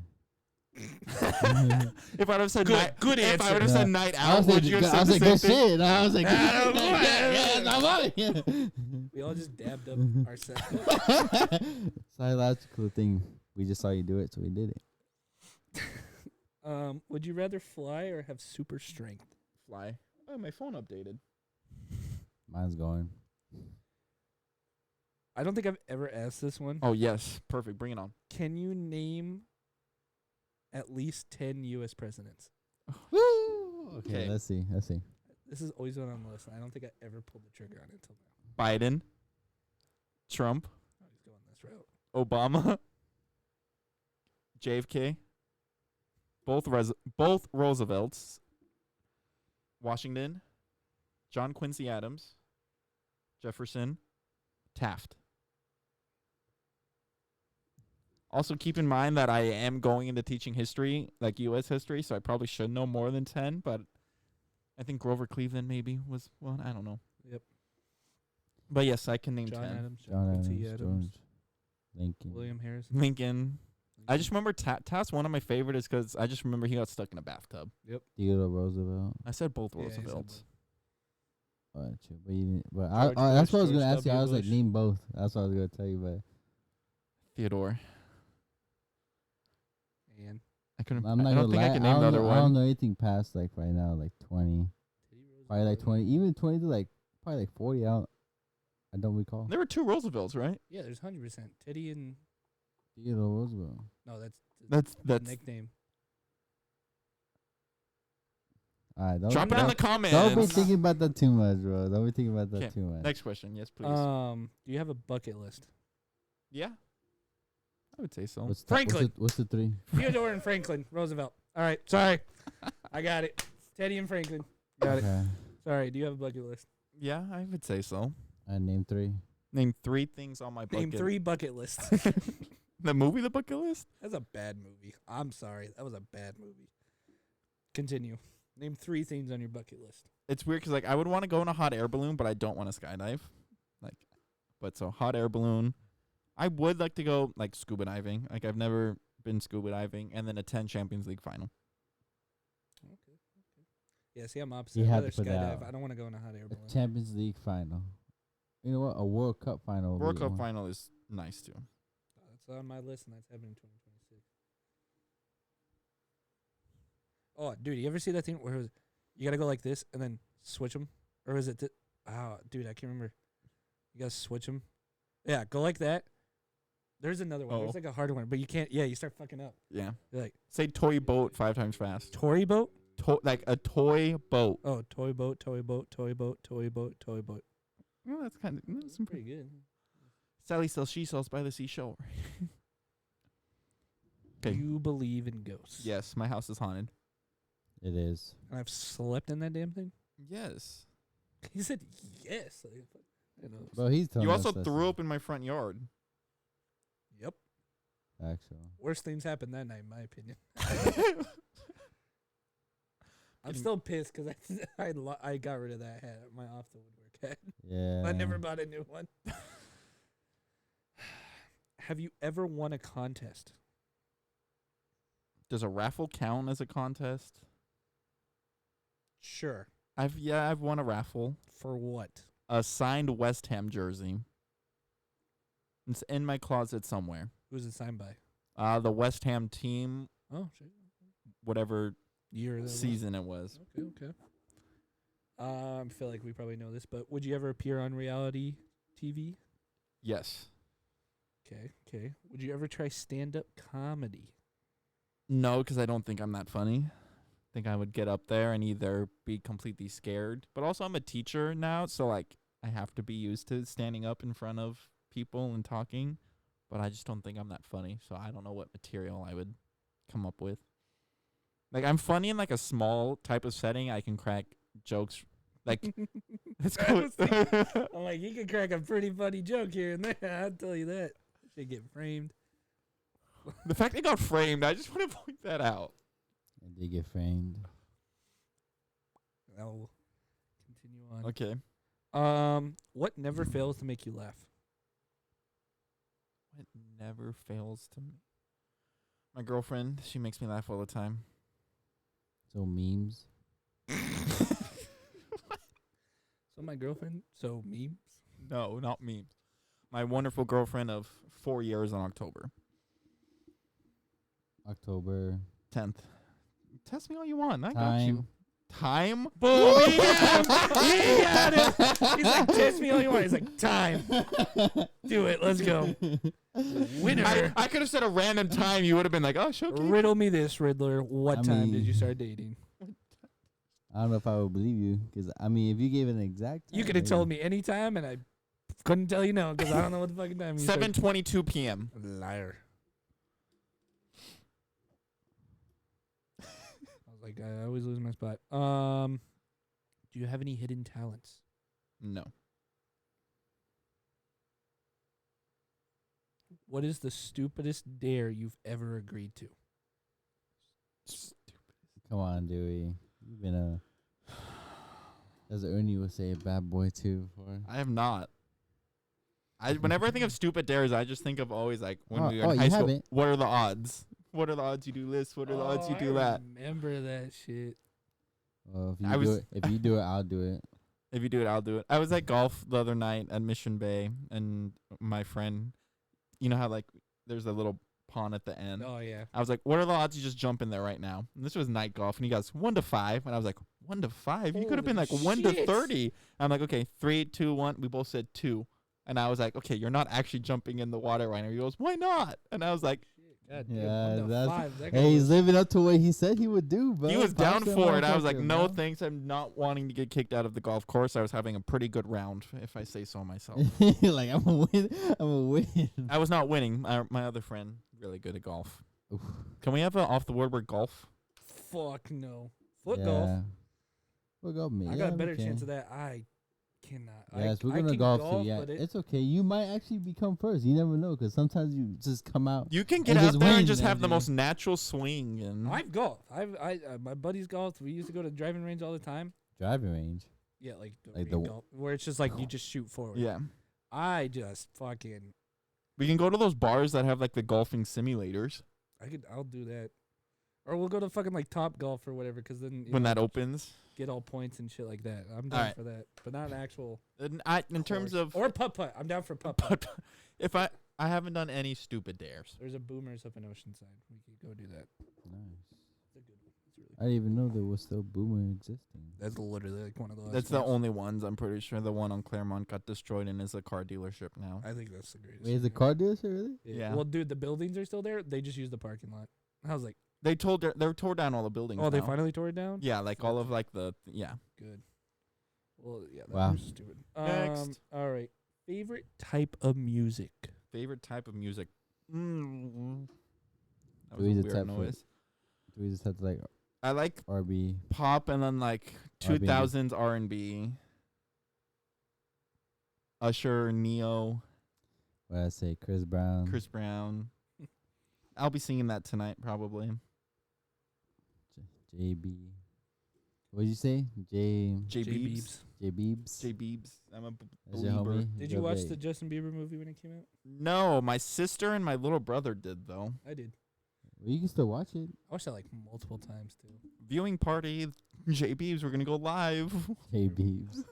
[SPEAKER 4] If I would have said
[SPEAKER 2] Good-
[SPEAKER 4] night,
[SPEAKER 2] good
[SPEAKER 4] if I
[SPEAKER 2] answer.
[SPEAKER 4] would have
[SPEAKER 5] Yeah.
[SPEAKER 4] said night
[SPEAKER 5] I
[SPEAKER 4] out,
[SPEAKER 5] was
[SPEAKER 4] would
[SPEAKER 5] like,
[SPEAKER 4] you have
[SPEAKER 5] I
[SPEAKER 4] said
[SPEAKER 5] was
[SPEAKER 4] the
[SPEAKER 5] like,
[SPEAKER 4] same
[SPEAKER 5] good
[SPEAKER 4] thing?
[SPEAKER 5] shit. I was like,
[SPEAKER 2] Yeah,
[SPEAKER 5] yeah,
[SPEAKER 2] We all just dabbed up ourselves.
[SPEAKER 5] Psychological thing. We just saw you do it, so we did it.
[SPEAKER 2] Would you rather fly or have super strength?
[SPEAKER 4] Fly. Oh, my phone updated.
[SPEAKER 5] Mine's going.
[SPEAKER 2] I don't think I've ever asked this one.
[SPEAKER 4] Oh, yes. Perfect. Bring it on.
[SPEAKER 2] Can you name at least 10 U.S. presidents?
[SPEAKER 5] Okay, let's see.
[SPEAKER 2] This is always one on the list. I don't think I ever pulled the trigger on it until now.
[SPEAKER 4] Biden. Trump.
[SPEAKER 2] Oh, he's going this route.
[SPEAKER 4] Obama. JFK. Both Roosevelts. Washington. John Quincy Adams. Jefferson. Taft. Also, keep in mind that I am going into teaching history, like U.S. history, so I probably should know more than 10, but I think Grover Cleveland maybe was one. I don't know.
[SPEAKER 2] Yep.
[SPEAKER 4] But yes, I can name
[SPEAKER 2] John
[SPEAKER 4] 10.
[SPEAKER 2] Adams,
[SPEAKER 5] John
[SPEAKER 2] Quincy
[SPEAKER 5] Adams,
[SPEAKER 2] Adams,
[SPEAKER 5] George Lincoln.
[SPEAKER 2] William Harrison.
[SPEAKER 4] Lincoln. I just remember Taft's one of my favorites because I just remember he got stuck in a bathtub.
[SPEAKER 5] Theodore Roosevelt.
[SPEAKER 4] I said both
[SPEAKER 2] Yeah, he said
[SPEAKER 4] Roosevelts.
[SPEAKER 5] Alright, true. But you didn't. But
[SPEAKER 2] George
[SPEAKER 5] that's
[SPEAKER 2] Bush,
[SPEAKER 5] what I was gonna
[SPEAKER 2] George
[SPEAKER 5] ask you. I was like,
[SPEAKER 2] W.
[SPEAKER 5] name both. That's what I was gonna tell you. But
[SPEAKER 4] Theodore.
[SPEAKER 2] And
[SPEAKER 4] I couldn't.
[SPEAKER 5] I'm not
[SPEAKER 4] I
[SPEAKER 5] gonna
[SPEAKER 4] don't think
[SPEAKER 5] lie.
[SPEAKER 4] I can name the other
[SPEAKER 5] I don't
[SPEAKER 4] one.
[SPEAKER 5] know anything past like right now, like 20. Probably like 20. Even 20 to like probably like 40 out. I don't recall.
[SPEAKER 4] There were 2 Roosevelts, right?
[SPEAKER 2] Yeah, there's 100%. Teddy and
[SPEAKER 5] Theodore Roosevelt.
[SPEAKER 2] no,
[SPEAKER 4] That's
[SPEAKER 2] the nickname.
[SPEAKER 5] Alright, don't
[SPEAKER 4] Drop it in the
[SPEAKER 5] don't be
[SPEAKER 4] comments.
[SPEAKER 5] thinking about that too much, bro. Don't be thinking about that
[SPEAKER 4] 'Kay,
[SPEAKER 5] too much.
[SPEAKER 4] Next question. Yes, please.
[SPEAKER 2] Do you have a bucket list?
[SPEAKER 4] Yeah. I would say so.
[SPEAKER 2] Franklin.
[SPEAKER 5] What's the 3?
[SPEAKER 2] Theodore and Franklin Roosevelt. All right, sorry, I got it. Teddy and Franklin. Got it.
[SPEAKER 5] Okay.
[SPEAKER 2] Sorry. Do you have a bucket list?
[SPEAKER 4] Yeah, I would say so.
[SPEAKER 5] I named 3.
[SPEAKER 4] Name 3 things on my bucket.
[SPEAKER 2] Name 3 bucket lists.
[SPEAKER 4] The movie, The Bucket List?
[SPEAKER 2] That's a bad movie. I'm sorry. That was a bad movie. Continue. Name 3 things on your bucket list.
[SPEAKER 4] It's weird because like I would want to go in a hot air balloon, but I don't want to skydive. Like, but so hot air balloon. I would like to go like scuba diving. Like I've never been scuba diving, and then attend Champions League final.
[SPEAKER 2] Okay. Yeah, see, I'm opposite.
[SPEAKER 5] You
[SPEAKER 2] I'd
[SPEAKER 5] had
[SPEAKER 2] rather
[SPEAKER 5] to put that
[SPEAKER 2] skydive.
[SPEAKER 5] out.
[SPEAKER 2] I don't want to go in a hot air
[SPEAKER 5] A
[SPEAKER 2] balloon.
[SPEAKER 5] Champions League final. You know what? A World Cup final. would
[SPEAKER 4] World
[SPEAKER 5] be
[SPEAKER 4] Cup
[SPEAKER 5] one.
[SPEAKER 4] final is nice too.
[SPEAKER 2] That's on my list, and that's happening in 2026. Oh, dude, you ever see that thing where it was, you gotta go like this and then switch them, or is it? Dude, I can't remember. You gotta switch them. Yeah, go like that. There's another one.
[SPEAKER 4] Oh.
[SPEAKER 2] There's like a harder one, but you can't. Yeah, you start fucking up.
[SPEAKER 4] Yeah.
[SPEAKER 2] You're like
[SPEAKER 4] Say toy boat 5 times fast.
[SPEAKER 2] Tory boat.
[SPEAKER 4] Like a toy boat.
[SPEAKER 2] Oh, toy boat, toy boat, toy boat, toy boat, toy boat.
[SPEAKER 4] Well, that's kind of
[SPEAKER 2] That's pretty good.
[SPEAKER 4] Sally sells she sells by the seashore.
[SPEAKER 2] Do
[SPEAKER 4] 'Kay.
[SPEAKER 2] you believe in ghosts?
[SPEAKER 4] Yes, my house is haunted.
[SPEAKER 5] It is.
[SPEAKER 2] And I've slept in that damn thing.
[SPEAKER 4] Yes.
[SPEAKER 2] He said yes. You know.
[SPEAKER 5] Bro, he's telling
[SPEAKER 4] You also
[SPEAKER 5] us
[SPEAKER 4] threw up in my front yard.
[SPEAKER 2] Yep.
[SPEAKER 5] Actually.
[SPEAKER 2] Worst things happened that night, in my opinion. I'm still pissed because I got rid of that hat, my Off the Woodwork hat.
[SPEAKER 5] Yeah.
[SPEAKER 2] I never bought a new one. Have you ever won a contest?
[SPEAKER 4] Does a raffle count as a contest?
[SPEAKER 2] Sure.
[SPEAKER 4] I've won a raffle.
[SPEAKER 2] For what?
[SPEAKER 4] A signed West Ham jersey. It's in my closet somewhere.
[SPEAKER 2] Who's it signed by?
[SPEAKER 4] The West Ham team,
[SPEAKER 2] Oh, shit.
[SPEAKER 4] whatever
[SPEAKER 2] Year that was?
[SPEAKER 4] season it was.
[SPEAKER 2] Okay. I feel like we probably know this, but would you ever appear on reality TV?
[SPEAKER 4] Yes.
[SPEAKER 2] Okay. Would you ever try stand-up comedy?
[SPEAKER 4] No, because I don't think I'm that funny. I think I would get up there and either be completely scared, but also I'm a teacher now, so like I have to be used to standing up in front of people and talking, but I just don't think I'm that funny, so I don't know what material I would come up with. Like I'm funny in like a small type of setting. I can crack jokes. Like it's cool.
[SPEAKER 2] I'm like, you can crack a pretty funny joke here and there. I'll tell you that. Should get framed.
[SPEAKER 4] The fact it got framed, I just want to point that out.
[SPEAKER 5] It did get framed.
[SPEAKER 2] I'll continue on.
[SPEAKER 4] Okay.
[SPEAKER 2] What never fails to make you laugh?
[SPEAKER 4] It never fails to me. My girlfriend, she makes me laugh all the time.
[SPEAKER 5] So memes.
[SPEAKER 2] So my girlfriend. So memes.
[SPEAKER 4] No, not memes. My wonderful girlfriend of 4 years in October.
[SPEAKER 5] October.
[SPEAKER 4] 10th. Test me all you want. I got
[SPEAKER 5] Time.
[SPEAKER 4] you. Time?
[SPEAKER 2] Boom! He got it. He's like, test me all you want. He's like, time. Do it. Let's go. Winner.
[SPEAKER 4] I could have said a random time. You would have been like, oh, sure.
[SPEAKER 2] Riddle me this, Riddler. What time did you start dating?
[SPEAKER 5] I don't know if I would believe you, because I mean, if you gave an exact time,
[SPEAKER 2] You could have told me any time, and I couldn't tell you no, because I don't know what the fucking time you started.
[SPEAKER 4] 7:22 p.m.
[SPEAKER 2] Liar. I was like, I always lose my spot. Do you have any hidden talents?
[SPEAKER 4] No.
[SPEAKER 2] What is the stupidest dare you've ever agreed to?
[SPEAKER 5] Come on, Dewey. You've been as Ernie would say, a bad boy too before.
[SPEAKER 4] I have not. Whenever I think of stupid dares, I just think of always like when we were in
[SPEAKER 5] you
[SPEAKER 4] high school.
[SPEAKER 5] haven't.
[SPEAKER 4] What are the odds? What are the odds you do this? What are the odds you do that?
[SPEAKER 2] Remember that shit.
[SPEAKER 5] Well, if
[SPEAKER 4] I
[SPEAKER 5] you do
[SPEAKER 4] was-
[SPEAKER 5] it, if you do it, I'll do it.
[SPEAKER 4] If you do it, I'll do it. I was at golf the other night at Mission Bay, and my friend, you know how like there's a little pond at the end.
[SPEAKER 2] Oh yeah.
[SPEAKER 4] I was like, "What are the odds you just jump in there right now?" And this was night golf, and he goes 1 to 5, and I was like, 1 to 5? You could have been like
[SPEAKER 2] Holy
[SPEAKER 4] 1 to
[SPEAKER 2] shit.
[SPEAKER 4] 30. I'm like, okay, 3, 2, 1. We both said 2, and I was like, okay, you're not actually jumping in the water right now. He goes, why not? And I was like,
[SPEAKER 2] God,
[SPEAKER 5] Yeah,
[SPEAKER 2] damn,
[SPEAKER 5] that's-
[SPEAKER 2] 5. That guy
[SPEAKER 5] Hey, he's
[SPEAKER 2] was-
[SPEAKER 5] living up to what he said he would do, bro.
[SPEAKER 4] he was down
[SPEAKER 5] Pops that
[SPEAKER 4] for it. I was like,
[SPEAKER 5] motherfucker,
[SPEAKER 4] no,
[SPEAKER 5] bro.
[SPEAKER 4] thanks. I'm not wanting to get kicked out of the golf course. I was having a pretty good round, if I say so myself.
[SPEAKER 5] Like I'm gonna win. I'm gonna win.
[SPEAKER 4] I was not winning. My other friend, really good at golf.
[SPEAKER 5] Oof.
[SPEAKER 4] Can we have an off the woodwork golf?
[SPEAKER 2] Fuck no. Foot golf.
[SPEAKER 5] Foot golf, me.
[SPEAKER 2] I got a better chance of that. I cannot.
[SPEAKER 5] Yes, we're
[SPEAKER 2] I
[SPEAKER 5] gonna
[SPEAKER 2] can
[SPEAKER 5] golf too. Yeah,
[SPEAKER 2] but
[SPEAKER 5] it's okay. You might actually become first. You never know, because sometimes you just come out.
[SPEAKER 4] You can get
[SPEAKER 5] And
[SPEAKER 4] out
[SPEAKER 5] just
[SPEAKER 4] there and
[SPEAKER 5] win,
[SPEAKER 4] just have the
[SPEAKER 5] dude.
[SPEAKER 4] most natural swing. And
[SPEAKER 2] I've golfed. My buddies golfed. We used to go to the driving range all the time.
[SPEAKER 5] Driving range.
[SPEAKER 2] Yeah, like
[SPEAKER 5] Like
[SPEAKER 2] the
[SPEAKER 5] the-
[SPEAKER 2] golf, where it's just like you just shoot forward.
[SPEAKER 4] yeah.
[SPEAKER 2] I just fucking.
[SPEAKER 4] We can go to those bars that have like the golfing simulators
[SPEAKER 2] I'll do that. Or we'll go to fucking like Top Golf or whatever, because then you
[SPEAKER 4] when
[SPEAKER 2] know,
[SPEAKER 4] that opens.
[SPEAKER 2] get all points and shit like that. I'm down
[SPEAKER 4] Alright.
[SPEAKER 2] for that, but not an actual.
[SPEAKER 4] In terms
[SPEAKER 2] course.
[SPEAKER 4] of
[SPEAKER 2] or putt. I'm down for putt.
[SPEAKER 4] if I haven't done any stupid dares.
[SPEAKER 2] There's a Boomers up in Oceanside. We could go do that.
[SPEAKER 5] Nice.
[SPEAKER 2] It's a good one. It's really.
[SPEAKER 5] I didn't even know there was still Boomer existing.
[SPEAKER 2] That's literally like one of the last.
[SPEAKER 4] That's the
[SPEAKER 2] ones.
[SPEAKER 4] only ones I'm pretty sure. The one on Claremont got destroyed and is a car dealership now.
[SPEAKER 2] I think that's the greatest.
[SPEAKER 5] Wait, is the
[SPEAKER 2] thing
[SPEAKER 5] car dealership really?
[SPEAKER 2] ever.
[SPEAKER 4] Yeah.
[SPEAKER 2] Well, dude, the buildings are still there. They just use the parking lot. I was like,
[SPEAKER 4] They tore down all the buildings.
[SPEAKER 2] oh, they
[SPEAKER 4] now.
[SPEAKER 2] finally tore it down.
[SPEAKER 4] Yeah, like all of like the
[SPEAKER 2] Good. Well, yeah, that
[SPEAKER 5] Wow.
[SPEAKER 2] was stupid.
[SPEAKER 4] Next.
[SPEAKER 2] All right. Favorite type of music.
[SPEAKER 4] Favorite type of music. That was
[SPEAKER 5] Louise
[SPEAKER 4] a
[SPEAKER 5] the
[SPEAKER 4] weird
[SPEAKER 5] type for-
[SPEAKER 4] noise.
[SPEAKER 5] Do we just have to like
[SPEAKER 4] I like
[SPEAKER 5] RB?
[SPEAKER 4] pop and then like
[SPEAKER 5] R&B.
[SPEAKER 4] 2000s R&B. Usher, Neo,
[SPEAKER 5] What I say, Chris Brown.
[SPEAKER 4] Chris Brown. I'll be singing that tonight probably.
[SPEAKER 5] JB. What did you say?
[SPEAKER 4] J
[SPEAKER 2] J
[SPEAKER 4] Beebs.
[SPEAKER 2] Beebs.
[SPEAKER 5] J Beebs.
[SPEAKER 4] J Beebs. I'm a
[SPEAKER 5] That's your
[SPEAKER 4] believer.
[SPEAKER 5] homie?
[SPEAKER 2] Did
[SPEAKER 5] Your
[SPEAKER 2] you watch
[SPEAKER 5] bae.
[SPEAKER 2] the Justin Bieber movie when it came out?
[SPEAKER 4] No, my sister and my little brother did though.
[SPEAKER 2] I did.
[SPEAKER 5] Well, you can still watch it.
[SPEAKER 2] I watched that like multiple times too.
[SPEAKER 4] Viewing party. J Beebs. We're gonna go live.
[SPEAKER 5] J Beebs.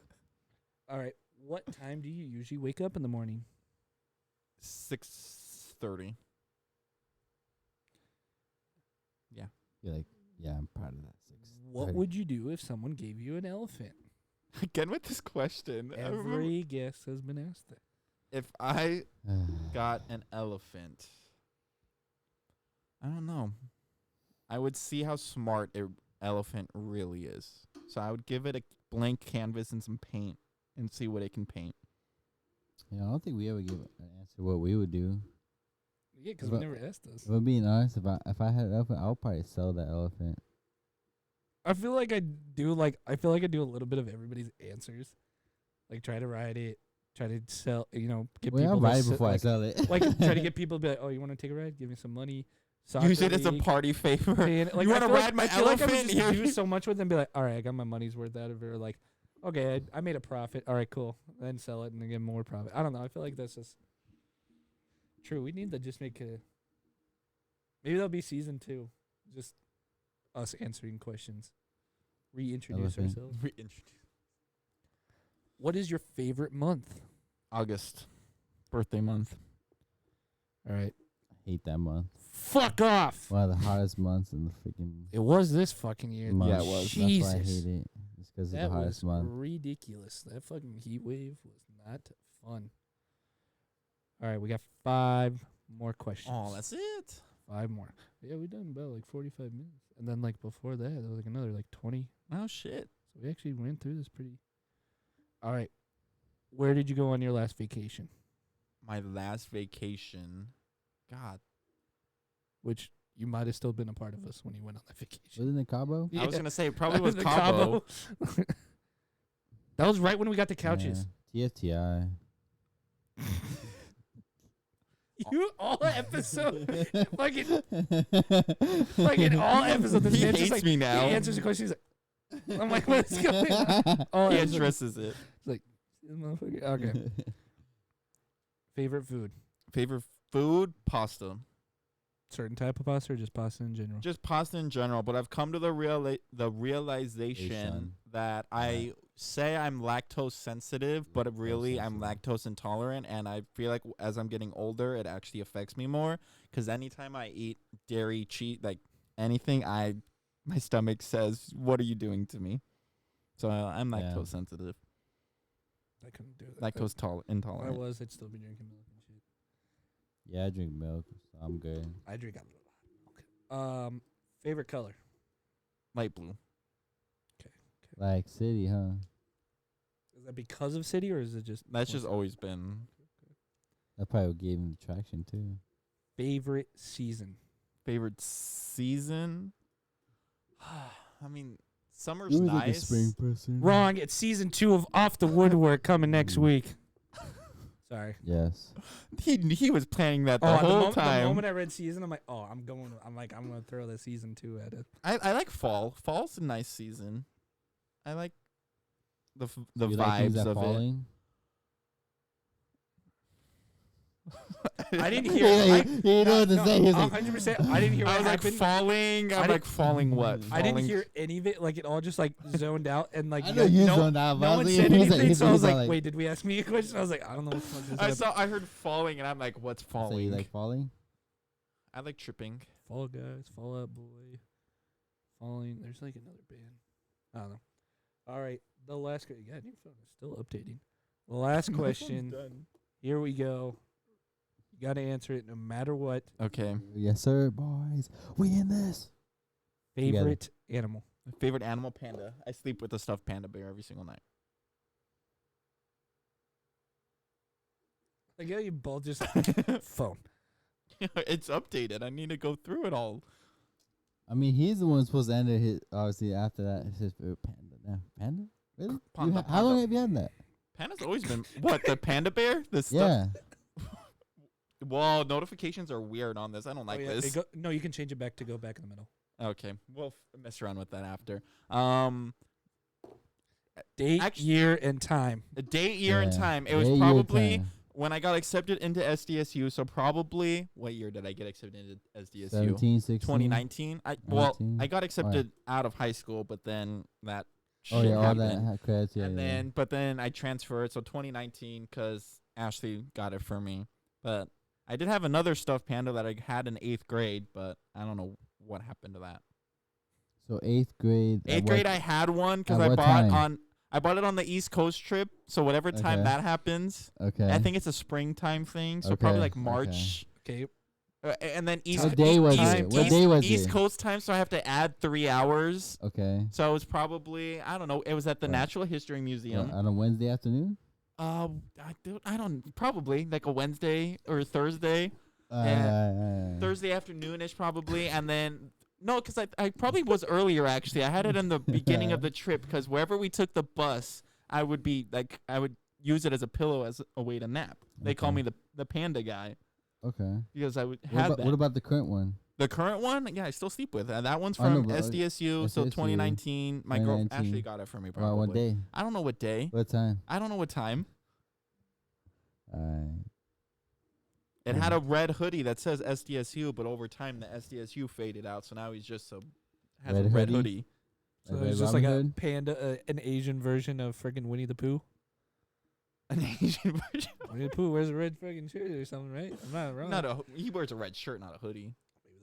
[SPEAKER 2] All right. What time do you usually wake up in the morning?
[SPEAKER 4] 6:30.
[SPEAKER 5] You're like, yeah, I'm proud of that. 6:30.
[SPEAKER 2] What would you do if someone gave you an elephant?
[SPEAKER 4] Again with this question. I remember
[SPEAKER 2] Every guest has been asked that.
[SPEAKER 4] if I got an elephant, I don't know. I would see how smart an elephant really is. So I would give it a blank canvas and some paint and see what it can paint.
[SPEAKER 5] Yeah, I don't think we ever give an answer what we would do.
[SPEAKER 2] Yeah, because
[SPEAKER 5] But-
[SPEAKER 2] we never asked us.
[SPEAKER 5] If I'm being honest, if I had an elephant, I would probably sell that elephant.
[SPEAKER 2] I feel like I do a little bit of everybody's answers. Like try to ride it, try to sell, get
[SPEAKER 5] Well,
[SPEAKER 2] people
[SPEAKER 5] I'll
[SPEAKER 2] to
[SPEAKER 5] ride it
[SPEAKER 2] sit-
[SPEAKER 5] before I
[SPEAKER 2] like,
[SPEAKER 5] sell it.
[SPEAKER 2] like try to get people to be like, "Oh, you want to take a ride? Give me some money."
[SPEAKER 4] Use it as a
[SPEAKER 2] Soccer league,
[SPEAKER 4] party favor.
[SPEAKER 2] paying- like,
[SPEAKER 4] You
[SPEAKER 2] I
[SPEAKER 4] wanna
[SPEAKER 2] feel
[SPEAKER 4] ride my
[SPEAKER 2] I feel like I would
[SPEAKER 4] elephant?
[SPEAKER 2] just
[SPEAKER 4] Here-
[SPEAKER 2] do so much with them, be like, "All right, I got my money's worth out of it." Or like, "Okay, I made a profit. All right, cool." Then sell it and then get more profit. I don't know. I feel like that's just true. We need to just make a. Maybe that'll be season 2, just us answering questions. Reintroduce
[SPEAKER 5] Elephant.
[SPEAKER 2] ourselves. What is your favorite month?
[SPEAKER 4] August. Birthday month.
[SPEAKER 2] All right.
[SPEAKER 5] I hate that month.
[SPEAKER 2] Fuck off.
[SPEAKER 5] One of the hottest months in the freaking
[SPEAKER 2] It was this fucking year.
[SPEAKER 5] month.
[SPEAKER 4] Yeah, it was.
[SPEAKER 2] Jesus.
[SPEAKER 5] That's why I hate it. It's because of
[SPEAKER 2] That
[SPEAKER 5] the hottest
[SPEAKER 2] was
[SPEAKER 5] month.
[SPEAKER 2] ridiculous. That fucking heat wave was not fun. All right, we got 5 more questions.
[SPEAKER 4] Oh, that's it.
[SPEAKER 2] 5 more. Yeah, we done about like 45 minutes. And then like before that, there was like another like 20.
[SPEAKER 4] Oh shit.
[SPEAKER 2] So we actually went through this pretty. All right. Where did you go on your last vacation?
[SPEAKER 4] My last vacation. God.
[SPEAKER 2] Which you might have still been a part of us when you went on that vacation.
[SPEAKER 5] Wasn't it Cabo?
[SPEAKER 4] I was gonna say it probably was
[SPEAKER 2] The
[SPEAKER 4] Cabo.
[SPEAKER 2] That was right when we got the couches.
[SPEAKER 5] Yeah. TFTI.
[SPEAKER 2] You all episode, fucking all episodes. This
[SPEAKER 4] He
[SPEAKER 2] man's
[SPEAKER 4] hates
[SPEAKER 2] just like,
[SPEAKER 4] me now.
[SPEAKER 2] He answers the question. He's like, I'm like, what's going on? All
[SPEAKER 4] He
[SPEAKER 2] episodes.
[SPEAKER 4] addresses it.
[SPEAKER 2] This motherfucker. Okay. Favorite food?
[SPEAKER 4] Favorite food? Pasta.
[SPEAKER 2] Certain type of pasta or just pasta in general?
[SPEAKER 4] Just pasta in general, but I've come to the realization that I say I'm lactose sensitive, but really I'm lactose intolerant, and I feel like as I'm getting older, it actually affects me more. Because anytime I eat dairy, cheese, like anything, my stomach says, "What are you doing to me?" So I'm lactose sensitive,
[SPEAKER 2] I couldn't do that.
[SPEAKER 4] lactose
[SPEAKER 2] If I
[SPEAKER 4] intolerant.
[SPEAKER 2] was, I'd still be drinking milk and shit.
[SPEAKER 5] Yeah, I drink milk, so I'm good.
[SPEAKER 2] I drink a lot of milk. Favorite color?
[SPEAKER 4] Light blue.
[SPEAKER 5] Like city, huh?
[SPEAKER 2] Is that because of city or is it just?
[SPEAKER 4] That's just always been
[SPEAKER 5] That probably what gave him the traction too.
[SPEAKER 2] Favorite season?
[SPEAKER 4] favorite season. I mean, summer's
[SPEAKER 5] You were
[SPEAKER 4] nice.
[SPEAKER 5] like a spring person.
[SPEAKER 2] Wrong. It's season 2 of Off the Woodwork coming next week. Sorry.
[SPEAKER 5] Yes.
[SPEAKER 4] He was planning that the
[SPEAKER 2] The
[SPEAKER 4] whole time.
[SPEAKER 2] The moment I read season, I'm like, I'm gonna throw the season 2 at it.
[SPEAKER 4] I like fall. Fall's a nice season. I like the
[SPEAKER 5] You like things
[SPEAKER 4] vibes
[SPEAKER 5] that
[SPEAKER 4] of
[SPEAKER 5] falling?
[SPEAKER 2] I didn't
[SPEAKER 5] He
[SPEAKER 2] hear.
[SPEAKER 5] didn't know what to say. He was like,
[SPEAKER 2] 100%. I didn't hear
[SPEAKER 4] I
[SPEAKER 2] what
[SPEAKER 4] was like
[SPEAKER 2] happened.
[SPEAKER 4] falling. I'm like falling what?
[SPEAKER 2] I didn't
[SPEAKER 4] Falling-
[SPEAKER 2] hear any of it. Like it all just like zoned out and like
[SPEAKER 5] I know you
[SPEAKER 2] no,
[SPEAKER 5] zoned out, but
[SPEAKER 2] no
[SPEAKER 5] I
[SPEAKER 2] one
[SPEAKER 5] was
[SPEAKER 2] said
[SPEAKER 5] like- he was like-
[SPEAKER 2] anything.
[SPEAKER 5] he
[SPEAKER 2] So I was
[SPEAKER 5] was
[SPEAKER 2] like,
[SPEAKER 5] like-
[SPEAKER 2] wait, did we ask me a question? I was like, I don't know what the fuck this is.
[SPEAKER 4] I heard falling and I'm like, what's
[SPEAKER 5] So
[SPEAKER 4] falling?
[SPEAKER 5] you like falling?
[SPEAKER 4] I like tripping.
[SPEAKER 2] Fall Guys, Fall Out Boy, Falling. There's like another band. I don't know. All right, the last. God, your phone is still updating. The last question. Here we go. You got to answer it no matter what.
[SPEAKER 4] Okay.
[SPEAKER 5] Yes, sir, boys. We in this.
[SPEAKER 2] Favorite animal.
[SPEAKER 4] Favorite animal? Panda. I sleep with a stuffed panda bear every single night.
[SPEAKER 2] Like, yeah, you both just phone.
[SPEAKER 4] It's updated. I need to go through it all.
[SPEAKER 5] I mean, he's the one supposed to end it. His, obviously, after that, it's his favorite panda. Now, panda? Really?
[SPEAKER 4] Panda,
[SPEAKER 5] How long have you had that?
[SPEAKER 4] Panda's always been what? The panda bear? The stuff.
[SPEAKER 5] Yeah.
[SPEAKER 4] Well, notifications are weird on this. I don't like this.
[SPEAKER 2] No, you can change it back to go back in the middle.
[SPEAKER 4] Okay, we'll mess around with that after.
[SPEAKER 2] Date, year, and time.
[SPEAKER 4] The date, year, and
[SPEAKER 5] Yeah.
[SPEAKER 4] time. It was
[SPEAKER 5] Date, year,
[SPEAKER 4] probably
[SPEAKER 5] time.
[SPEAKER 4] when I got accepted into SDSU. So probably what year did I get accepted into SDSU?
[SPEAKER 5] 17, 16.
[SPEAKER 4] 2019. I
[SPEAKER 5] 19?
[SPEAKER 4] got accepted out of high school, but then that
[SPEAKER 5] Oh,
[SPEAKER 4] shit
[SPEAKER 5] yeah, all that
[SPEAKER 4] happened.
[SPEAKER 5] credits. Yeah,
[SPEAKER 4] And
[SPEAKER 5] yeah.
[SPEAKER 4] then I transferred. So 2019 because Ashley got it for me. But I did have another stuffed panda that I had in 8th grade, but I don't know what happened to that.
[SPEAKER 5] So 8th grade. at
[SPEAKER 4] 8th
[SPEAKER 5] what-
[SPEAKER 4] grade, I had one because
[SPEAKER 5] at
[SPEAKER 4] I
[SPEAKER 5] what
[SPEAKER 4] bought
[SPEAKER 5] time?
[SPEAKER 4] I bought it on the East Coast trip. So whatever time
[SPEAKER 5] Okay.
[SPEAKER 4] that happens,
[SPEAKER 5] Okay.
[SPEAKER 4] I think it's a springtime thing. So probably
[SPEAKER 5] Okay,
[SPEAKER 4] like
[SPEAKER 5] okay.
[SPEAKER 4] March.
[SPEAKER 2] Okay.
[SPEAKER 4] And then East
[SPEAKER 5] What day was
[SPEAKER 2] East-
[SPEAKER 5] it? What day was
[SPEAKER 4] East
[SPEAKER 5] it?
[SPEAKER 4] Coast time, so I have to add 3 hours.
[SPEAKER 5] Okay.
[SPEAKER 4] So it was probably, I don't know, it was at the
[SPEAKER 5] Right.
[SPEAKER 4] Natural History Museum.
[SPEAKER 5] On a Wednesday afternoon?
[SPEAKER 4] I don't, probably like a Wednesday or Thursday. Thursday afternoon-ish probably, and then no, because I probably was earlier actually. I had it in the beginning of the trip because wherever we took the bus, I would use it as a pillow as a way to nap. They call
[SPEAKER 5] Okay.
[SPEAKER 4] me the panda guy
[SPEAKER 5] Okay.
[SPEAKER 4] because I would
[SPEAKER 5] What
[SPEAKER 4] have
[SPEAKER 5] about,
[SPEAKER 4] that.
[SPEAKER 5] what about the current one?
[SPEAKER 4] The current one, yeah, I still sleep with. And that one's
[SPEAKER 5] I know,
[SPEAKER 4] from
[SPEAKER 5] but,
[SPEAKER 4] SDSU, so
[SPEAKER 5] SDSU,
[SPEAKER 4] 2019. My girl
[SPEAKER 5] 2019.
[SPEAKER 4] Ashley got it for me
[SPEAKER 5] About
[SPEAKER 4] probably.
[SPEAKER 5] what day?
[SPEAKER 4] I don't know what day.
[SPEAKER 5] What time?
[SPEAKER 4] I don't know what time.
[SPEAKER 5] Alright.
[SPEAKER 4] It had a red hoodie that says SDSU, but over time the SDSU faded out, so now he's just has
[SPEAKER 5] Red
[SPEAKER 4] a red
[SPEAKER 5] hoodie?
[SPEAKER 4] hoodie.
[SPEAKER 2] So
[SPEAKER 5] Red
[SPEAKER 2] it's just like
[SPEAKER 5] Robin
[SPEAKER 2] a
[SPEAKER 5] Hood?
[SPEAKER 2] panda, an Asian version of friggin' Winnie the Pooh.
[SPEAKER 4] An Asian version.
[SPEAKER 2] Winnie the Pooh wears a red friggin' shirt or something, right? I'm not wrong.
[SPEAKER 4] He wears a red shirt, not a hoodie.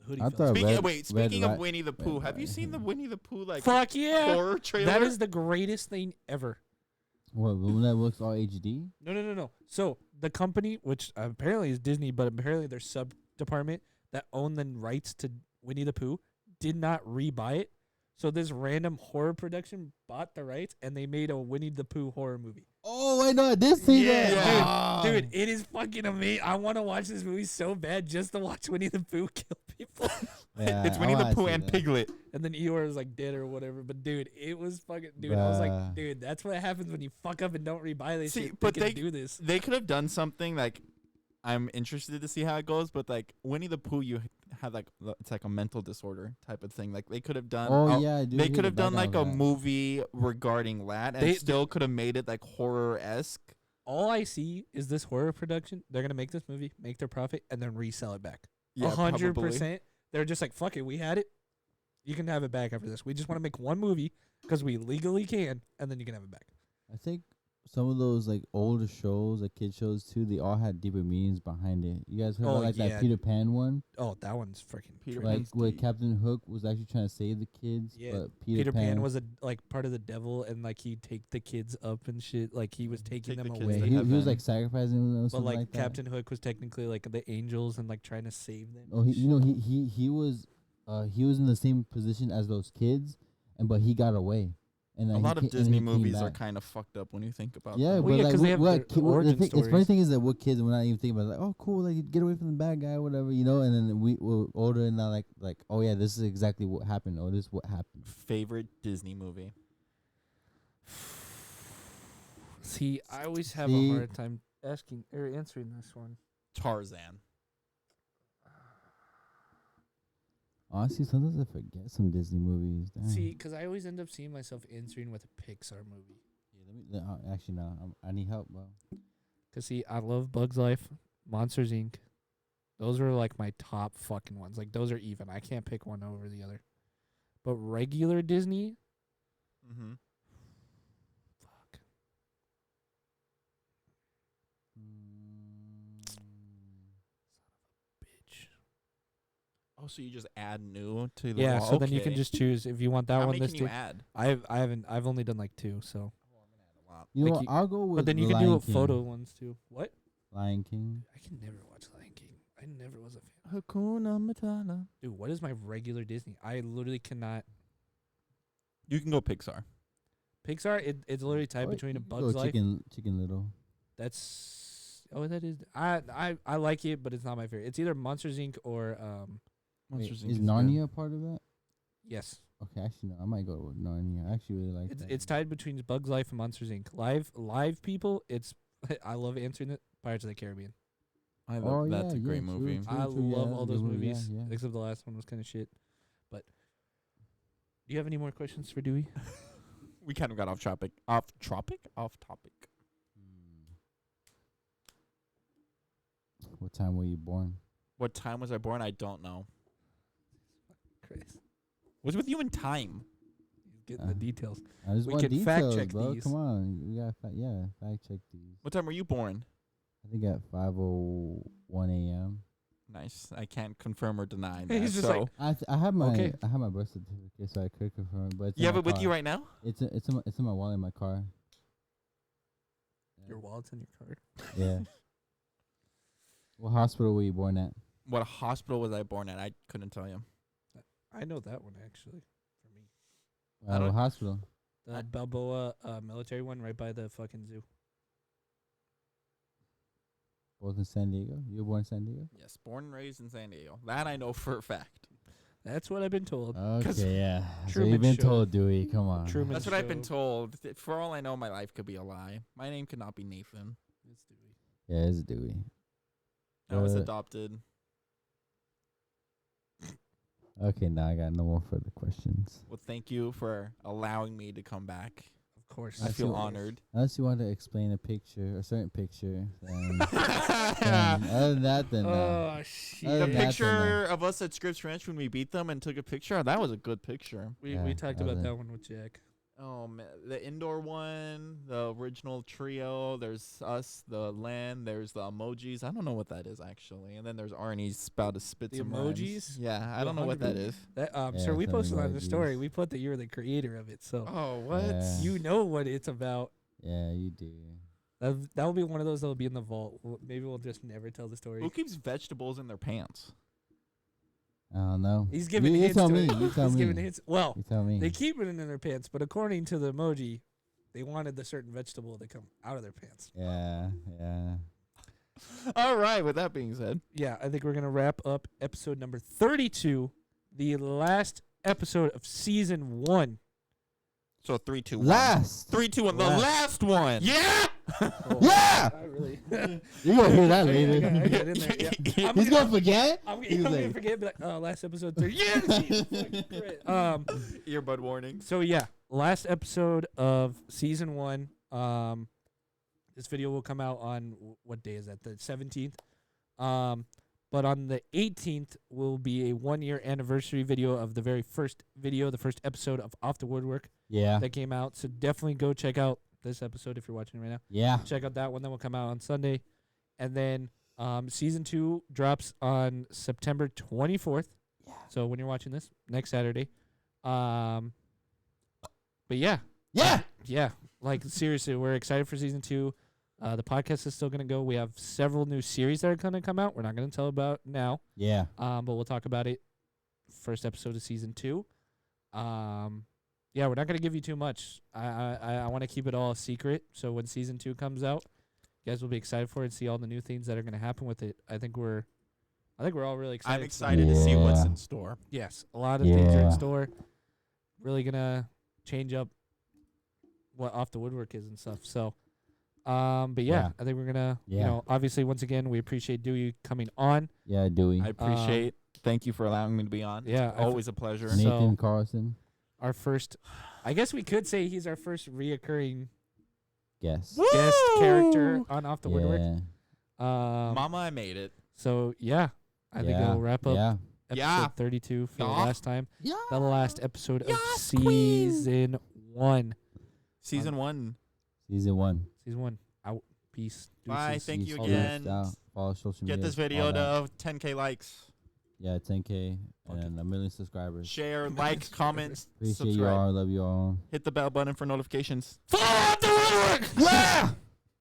[SPEAKER 2] hoodie.
[SPEAKER 5] I
[SPEAKER 2] fell
[SPEAKER 5] thought
[SPEAKER 2] asleep.
[SPEAKER 4] Speaking of
[SPEAKER 5] Red
[SPEAKER 4] Winnie the Pooh, have you
[SPEAKER 5] Riding
[SPEAKER 4] seen the
[SPEAKER 5] Hood.
[SPEAKER 4] Winnie the Pooh
[SPEAKER 2] Fuck yeah!
[SPEAKER 4] horror trailer?
[SPEAKER 2] That is the greatest thing ever.
[SPEAKER 5] What? The one that looks all HD?
[SPEAKER 2] No. So the company, which apparently is Disney, but apparently their sub department that owned the rights to Winnie the Pooh did not rebuy it. So this random horror production bought the rights, and they made a Winnie the Pooh horror movie.
[SPEAKER 5] Oh, I know. I did see that.
[SPEAKER 2] Yeah,
[SPEAKER 5] Ah.
[SPEAKER 2] dude, it is fucking amazing. I want to watch this movie so bad just to watch Winnie the Pooh kill people.
[SPEAKER 5] Yeah,
[SPEAKER 4] It's
[SPEAKER 5] I
[SPEAKER 4] Winnie the
[SPEAKER 5] wanna
[SPEAKER 4] Pooh
[SPEAKER 5] see
[SPEAKER 4] and
[SPEAKER 5] that.
[SPEAKER 4] Piglet.
[SPEAKER 2] And then Eeyore is like dead or whatever. But dude, it was fucking dude. I was
[SPEAKER 5] Bruh.
[SPEAKER 2] like, dude, that's what happens when you fuck up and don't rebuy this
[SPEAKER 4] See,
[SPEAKER 2] shit.
[SPEAKER 4] but
[SPEAKER 2] They can do this.
[SPEAKER 4] They could have done something like, I'm interested to see how it goes, but like Winnie the Pooh, you have like it's like a mental disorder type of thing. Like they could have done.
[SPEAKER 5] Oh, yeah, I do
[SPEAKER 4] They
[SPEAKER 5] hear
[SPEAKER 4] could
[SPEAKER 5] the
[SPEAKER 4] have done like a
[SPEAKER 5] background of that.
[SPEAKER 4] movie regarding that, and
[SPEAKER 2] They-
[SPEAKER 4] still could have made it like horror-esque.
[SPEAKER 2] All I see is this horror production. They're gonna make this movie, make their profit, and then resell it back.
[SPEAKER 4] Yeah,
[SPEAKER 2] 100%. They're just like, fuck it, we had it. You can have it back after this. We just want to make one movie because we legally can, and then you can have it back.
[SPEAKER 5] I think some of those like older shows, like kid shows too, they all had deeper meanings behind it. You guys heard
[SPEAKER 2] Oh,
[SPEAKER 5] about like
[SPEAKER 2] yeah.
[SPEAKER 5] that Peter Pan one?
[SPEAKER 2] Oh, that one's freaking
[SPEAKER 4] Peter
[SPEAKER 5] Like
[SPEAKER 4] Pan's
[SPEAKER 5] where
[SPEAKER 4] deep.
[SPEAKER 5] Captain Hook was actually trying to save the kids,
[SPEAKER 2] Yeah,
[SPEAKER 5] but
[SPEAKER 2] Peter Pan was a like part of the devil, and like he'd take the kids up and shit. Like he was taking
[SPEAKER 4] Take
[SPEAKER 2] them
[SPEAKER 4] the kids
[SPEAKER 2] away.
[SPEAKER 4] to
[SPEAKER 5] he was
[SPEAKER 4] heaven.
[SPEAKER 5] like sacrificing them or
[SPEAKER 2] But
[SPEAKER 5] something
[SPEAKER 2] like,
[SPEAKER 5] like that.
[SPEAKER 2] Captain Hook was technically like the angels and like trying to save them.
[SPEAKER 5] Oh, he was in the same position as those kids, but he got away. And
[SPEAKER 4] A
[SPEAKER 5] then
[SPEAKER 4] lot
[SPEAKER 5] he
[SPEAKER 4] of
[SPEAKER 5] ca- and
[SPEAKER 4] Disney
[SPEAKER 5] he came
[SPEAKER 4] movies are
[SPEAKER 5] back.
[SPEAKER 4] kind of fucked up when you think about
[SPEAKER 5] Yeah,
[SPEAKER 4] them.
[SPEAKER 2] Well, yeah,
[SPEAKER 5] but
[SPEAKER 2] 'cause
[SPEAKER 5] like
[SPEAKER 2] they have
[SPEAKER 5] we're
[SPEAKER 2] their origin
[SPEAKER 5] the funny
[SPEAKER 2] stories.
[SPEAKER 5] thing is that we're kids and we're not even thinking about it, like, oh cool, like get away from the bad guy, whatever, you know. And then we're older and now like oh yeah, this is exactly what happened, or this is what happened.
[SPEAKER 4] Favorite Disney movie?
[SPEAKER 2] See, I always have
[SPEAKER 5] See?
[SPEAKER 2] a hard time asking or answering this one.
[SPEAKER 4] Tarzan.
[SPEAKER 5] Honestly, sometimes I forget some Disney movies. Damn.
[SPEAKER 2] See, because I always end up seeing myself answering with a Pixar movie.
[SPEAKER 5] Yeah, actually no, I need help, bro.
[SPEAKER 2] Because see, I love Bugs Life, Monsters Inc. Those are like my top fucking ones. Like those are even. I can't pick one over the other. But regular Disney,
[SPEAKER 4] Mm-hmm.
[SPEAKER 2] fuck. Bitch.
[SPEAKER 4] Oh, so you just add new to the
[SPEAKER 2] Yeah,
[SPEAKER 4] wall?
[SPEAKER 2] so then you can
[SPEAKER 4] Okay.
[SPEAKER 2] just choose if you want that
[SPEAKER 4] How
[SPEAKER 2] one.
[SPEAKER 4] many
[SPEAKER 2] This
[SPEAKER 4] can you
[SPEAKER 2] day.
[SPEAKER 4] add?
[SPEAKER 2] I've only done like 2. So,
[SPEAKER 4] A lot.
[SPEAKER 5] You know
[SPEAKER 2] Like
[SPEAKER 5] what? I'll go with.
[SPEAKER 2] but then you
[SPEAKER 5] the
[SPEAKER 2] can do
[SPEAKER 5] Lion
[SPEAKER 2] a
[SPEAKER 5] King.
[SPEAKER 2] photo ones too. What?
[SPEAKER 5] Lion King.
[SPEAKER 2] I can never watch Lion King. I never was a fan.
[SPEAKER 4] Hakuna Matata.
[SPEAKER 2] Dude, what is my regular Disney? I literally cannot.
[SPEAKER 4] You can go Pixar.
[SPEAKER 2] Pixar, it's literally tied
[SPEAKER 5] Or
[SPEAKER 2] between
[SPEAKER 5] you
[SPEAKER 2] a
[SPEAKER 5] could
[SPEAKER 2] Bug's
[SPEAKER 5] go
[SPEAKER 2] Life.
[SPEAKER 5] Chicken Little.
[SPEAKER 2] That's that is. I like it, but it's not my favorite. It's either Monsters Inc. or
[SPEAKER 5] Wait,
[SPEAKER 4] Monsters Inc.
[SPEAKER 5] is
[SPEAKER 4] good.
[SPEAKER 5] Narnia a part of that?
[SPEAKER 2] yes.
[SPEAKER 5] Okay, actually no, I might go with Narnia. I actually really like
[SPEAKER 2] It's
[SPEAKER 5] that.
[SPEAKER 2] it's tied between Bug's Life and Monsters Inc. Live people. It's I love answering it. Pirates of the Caribbean.
[SPEAKER 4] I
[SPEAKER 5] Oh,
[SPEAKER 4] love that's a
[SPEAKER 5] yeah,
[SPEAKER 4] great
[SPEAKER 5] true,
[SPEAKER 4] movie.
[SPEAKER 5] true.
[SPEAKER 2] I love
[SPEAKER 5] yeah,
[SPEAKER 2] all
[SPEAKER 5] good
[SPEAKER 2] those
[SPEAKER 5] movie, yeah,
[SPEAKER 2] movies,
[SPEAKER 5] yeah.
[SPEAKER 2] except the last one was kind of shit. But do you have any more questions for Dewey?
[SPEAKER 4] We kind of got off topic. Off topic.
[SPEAKER 5] What time were you born?
[SPEAKER 4] What time was I born? I don't know.
[SPEAKER 2] Chris,
[SPEAKER 4] What's with you in time?
[SPEAKER 2] he's getting the details.
[SPEAKER 5] I just
[SPEAKER 2] We
[SPEAKER 5] want
[SPEAKER 2] can fact
[SPEAKER 5] details,
[SPEAKER 2] check
[SPEAKER 5] bro.
[SPEAKER 2] these.
[SPEAKER 5] Come on, we got fact check these.
[SPEAKER 4] What time were you born?
[SPEAKER 5] I think at 5:01 a.m.
[SPEAKER 4] Nice. I can't confirm or deny that.
[SPEAKER 2] He's just
[SPEAKER 4] so
[SPEAKER 2] like,
[SPEAKER 5] I have my
[SPEAKER 2] Okay.
[SPEAKER 5] birth certificate, so I could confirm. But it's
[SPEAKER 4] you
[SPEAKER 5] in
[SPEAKER 4] have
[SPEAKER 5] my
[SPEAKER 4] it with
[SPEAKER 5] car.
[SPEAKER 4] you right now?
[SPEAKER 5] It's in my wallet in my car.
[SPEAKER 2] your wallet's in your card.
[SPEAKER 5] Yeah. What hospital were you born at?
[SPEAKER 4] What hospital was I born at? I couldn't tell you.
[SPEAKER 2] I know that one actually. For me,
[SPEAKER 4] I don't-
[SPEAKER 5] What hospital?
[SPEAKER 2] the Balboa military one right by the fucking zoo.
[SPEAKER 5] Both in San Diego. You were born in San Diego.
[SPEAKER 4] Yes, born and raised in San Diego. That I know for a fact.
[SPEAKER 2] That's what I've been told.
[SPEAKER 5] Okay, yeah. So
[SPEAKER 2] Truman
[SPEAKER 5] you've been
[SPEAKER 2] Show.
[SPEAKER 5] told, Dewey. Come on.
[SPEAKER 2] Truman
[SPEAKER 4] That's what I've been
[SPEAKER 2] Show.
[SPEAKER 4] told. For all I know, my life could be a lie. My name could not be Nathan.
[SPEAKER 2] It's Dewey.
[SPEAKER 5] Yeah, it's Dewey.
[SPEAKER 4] I was
[SPEAKER 5] Uh,
[SPEAKER 4] adopted.
[SPEAKER 5] Okay, now I got no more further questions.
[SPEAKER 4] Well, thank you for allowing me to come back.
[SPEAKER 2] Of course.
[SPEAKER 4] I
[SPEAKER 5] That's
[SPEAKER 4] feel
[SPEAKER 5] what-
[SPEAKER 4] honored.
[SPEAKER 5] Unless you want to explain a certain picture, then other than that, then no.
[SPEAKER 2] Oh shit.
[SPEAKER 5] Other
[SPEAKER 4] The
[SPEAKER 5] than that, then
[SPEAKER 4] picture of us at Scripps Ranch when we beat them and took a picture, that was a good picture.
[SPEAKER 2] We
[SPEAKER 5] Yeah,
[SPEAKER 2] talked about
[SPEAKER 5] other-
[SPEAKER 2] that one with Jack.
[SPEAKER 4] Oh man, the indoor one, the original trio. There's us, the land. There's the emojis. I don't know what that is actually. And then there's Arnie's about to spit
[SPEAKER 2] The
[SPEAKER 4] some
[SPEAKER 2] emojis?
[SPEAKER 4] rhymes. Yeah, I don't know what that is.
[SPEAKER 2] That
[SPEAKER 5] Yeah,
[SPEAKER 2] sir, we
[SPEAKER 5] some
[SPEAKER 2] posted on the
[SPEAKER 5] emojis.
[SPEAKER 2] story. We put that you're the creator of it, so
[SPEAKER 4] Oh, what?
[SPEAKER 5] Yeah.
[SPEAKER 2] you know what it's about.
[SPEAKER 5] Yeah, you do.
[SPEAKER 2] That will be one of those that will be in the vault. Maybe we'll just never tell the story.
[SPEAKER 4] Who keeps vegetables in their pants?
[SPEAKER 5] I don't know.
[SPEAKER 2] He's giving
[SPEAKER 5] you
[SPEAKER 2] hints
[SPEAKER 5] tell
[SPEAKER 2] to
[SPEAKER 5] me.
[SPEAKER 2] it.
[SPEAKER 5] You tell
[SPEAKER 2] He's
[SPEAKER 5] me.
[SPEAKER 2] giving hints. Well,
[SPEAKER 5] You tell me.
[SPEAKER 2] they keep it in their pants, but according to the emoji, they wanted the certain vegetable to come out of their pants.
[SPEAKER 5] Yeah, yeah.
[SPEAKER 4] All right. With that being said,
[SPEAKER 2] Yeah, I think we're gonna wrap up episode number 32, the last episode of season 1.
[SPEAKER 4] so 3, 2, 1.
[SPEAKER 5] Last.
[SPEAKER 4] 3, 2, 1. The
[SPEAKER 2] Last.
[SPEAKER 4] last one. Yeah.
[SPEAKER 5] Yeah!
[SPEAKER 2] I really.
[SPEAKER 5] You're going to hear that
[SPEAKER 2] I
[SPEAKER 5] later.
[SPEAKER 2] got in there. Yeah.
[SPEAKER 5] He's going to forget?
[SPEAKER 2] I'm
[SPEAKER 5] He's
[SPEAKER 2] gonna
[SPEAKER 5] like-
[SPEAKER 2] forget, but last episode 3. Yeah, Jesus fucking Christ.
[SPEAKER 4] Earbud warnings.
[SPEAKER 2] So yeah, last episode of season 1. This video will come out on what day is that? The 17th. But on the 18th will be a 1-year anniversary video of the very first video, the first episode of Off the Woodwork
[SPEAKER 5] Yeah.
[SPEAKER 2] that came out. So definitely go check out this episode if you're watching it right now.
[SPEAKER 5] Yeah.
[SPEAKER 2] Check out that one. That will come out on Sunday, and then season 2 drops on September 24th.
[SPEAKER 5] Yeah.
[SPEAKER 2] So when you're watching this, next Saturday. But yeah,
[SPEAKER 5] Yeah.
[SPEAKER 2] like seriously, we're excited for season 2. The podcast is still gonna go. We have several new series that are gonna come out. We're not gonna tell about now.
[SPEAKER 5] Yeah.
[SPEAKER 2] But we'll talk about it first episode of season 2. Yeah, we're not gonna give you too much. I want to keep it all a secret. So when season 2 comes out, you guys will be excited for it and see all the new things that are gonna happen with it. I think we're all really excited.
[SPEAKER 4] I'm excited to see what's
[SPEAKER 5] Yeah.
[SPEAKER 4] in store.
[SPEAKER 2] Yes, a lot of things are in
[SPEAKER 5] Yeah.
[SPEAKER 2] store. Really gonna change up what Off the Woodwork is and stuff. So, but yeah,
[SPEAKER 5] Yeah.
[SPEAKER 2] I think we're gonna,
[SPEAKER 5] Yeah.
[SPEAKER 2] obviously once again we appreciate Dewey coming on.
[SPEAKER 5] Yeah, Dewey.
[SPEAKER 4] I appreciate. Thank you for allowing me to be on.
[SPEAKER 2] Yeah,
[SPEAKER 4] Always a pleasure.
[SPEAKER 2] Ne-
[SPEAKER 5] Nathan
[SPEAKER 2] so-
[SPEAKER 5] Carlson.
[SPEAKER 2] Our first, I guess we could say he's our first reoccurring
[SPEAKER 5] Guess.
[SPEAKER 2] guest character on Off the Woodwork.
[SPEAKER 5] Yeah.
[SPEAKER 4] Mama, I made it.
[SPEAKER 2] So yeah, I think
[SPEAKER 5] Yeah.
[SPEAKER 2] we'll wrap up
[SPEAKER 5] Yeah.
[SPEAKER 2] episode
[SPEAKER 4] Yeah.
[SPEAKER 2] 32 for the
[SPEAKER 4] Yeah.
[SPEAKER 2] last time.
[SPEAKER 5] Yeah.
[SPEAKER 2] The last episode of
[SPEAKER 4] Yes, queen.
[SPEAKER 2] season 1.
[SPEAKER 4] Season 1.
[SPEAKER 5] Season 1.
[SPEAKER 2] Season 1. Out. Peace.
[SPEAKER 4] Bye.
[SPEAKER 2] Deuces.
[SPEAKER 4] Thank you
[SPEAKER 5] Peace,
[SPEAKER 4] again.
[SPEAKER 5] peace out. Follow social
[SPEAKER 4] Get
[SPEAKER 5] media.
[SPEAKER 4] this video
[SPEAKER 5] all that.
[SPEAKER 4] to 10K likes.
[SPEAKER 5] Yeah, 10K
[SPEAKER 2] Okay.
[SPEAKER 5] and 1 million subscribers.
[SPEAKER 4] Share, like, comment,
[SPEAKER 5] Appreciate you
[SPEAKER 4] subscribe.
[SPEAKER 5] all. Love you all.
[SPEAKER 4] Hit the bell button for notifications.
[SPEAKER 2] Follow Off the Woodwork!
[SPEAKER 5] Yeah.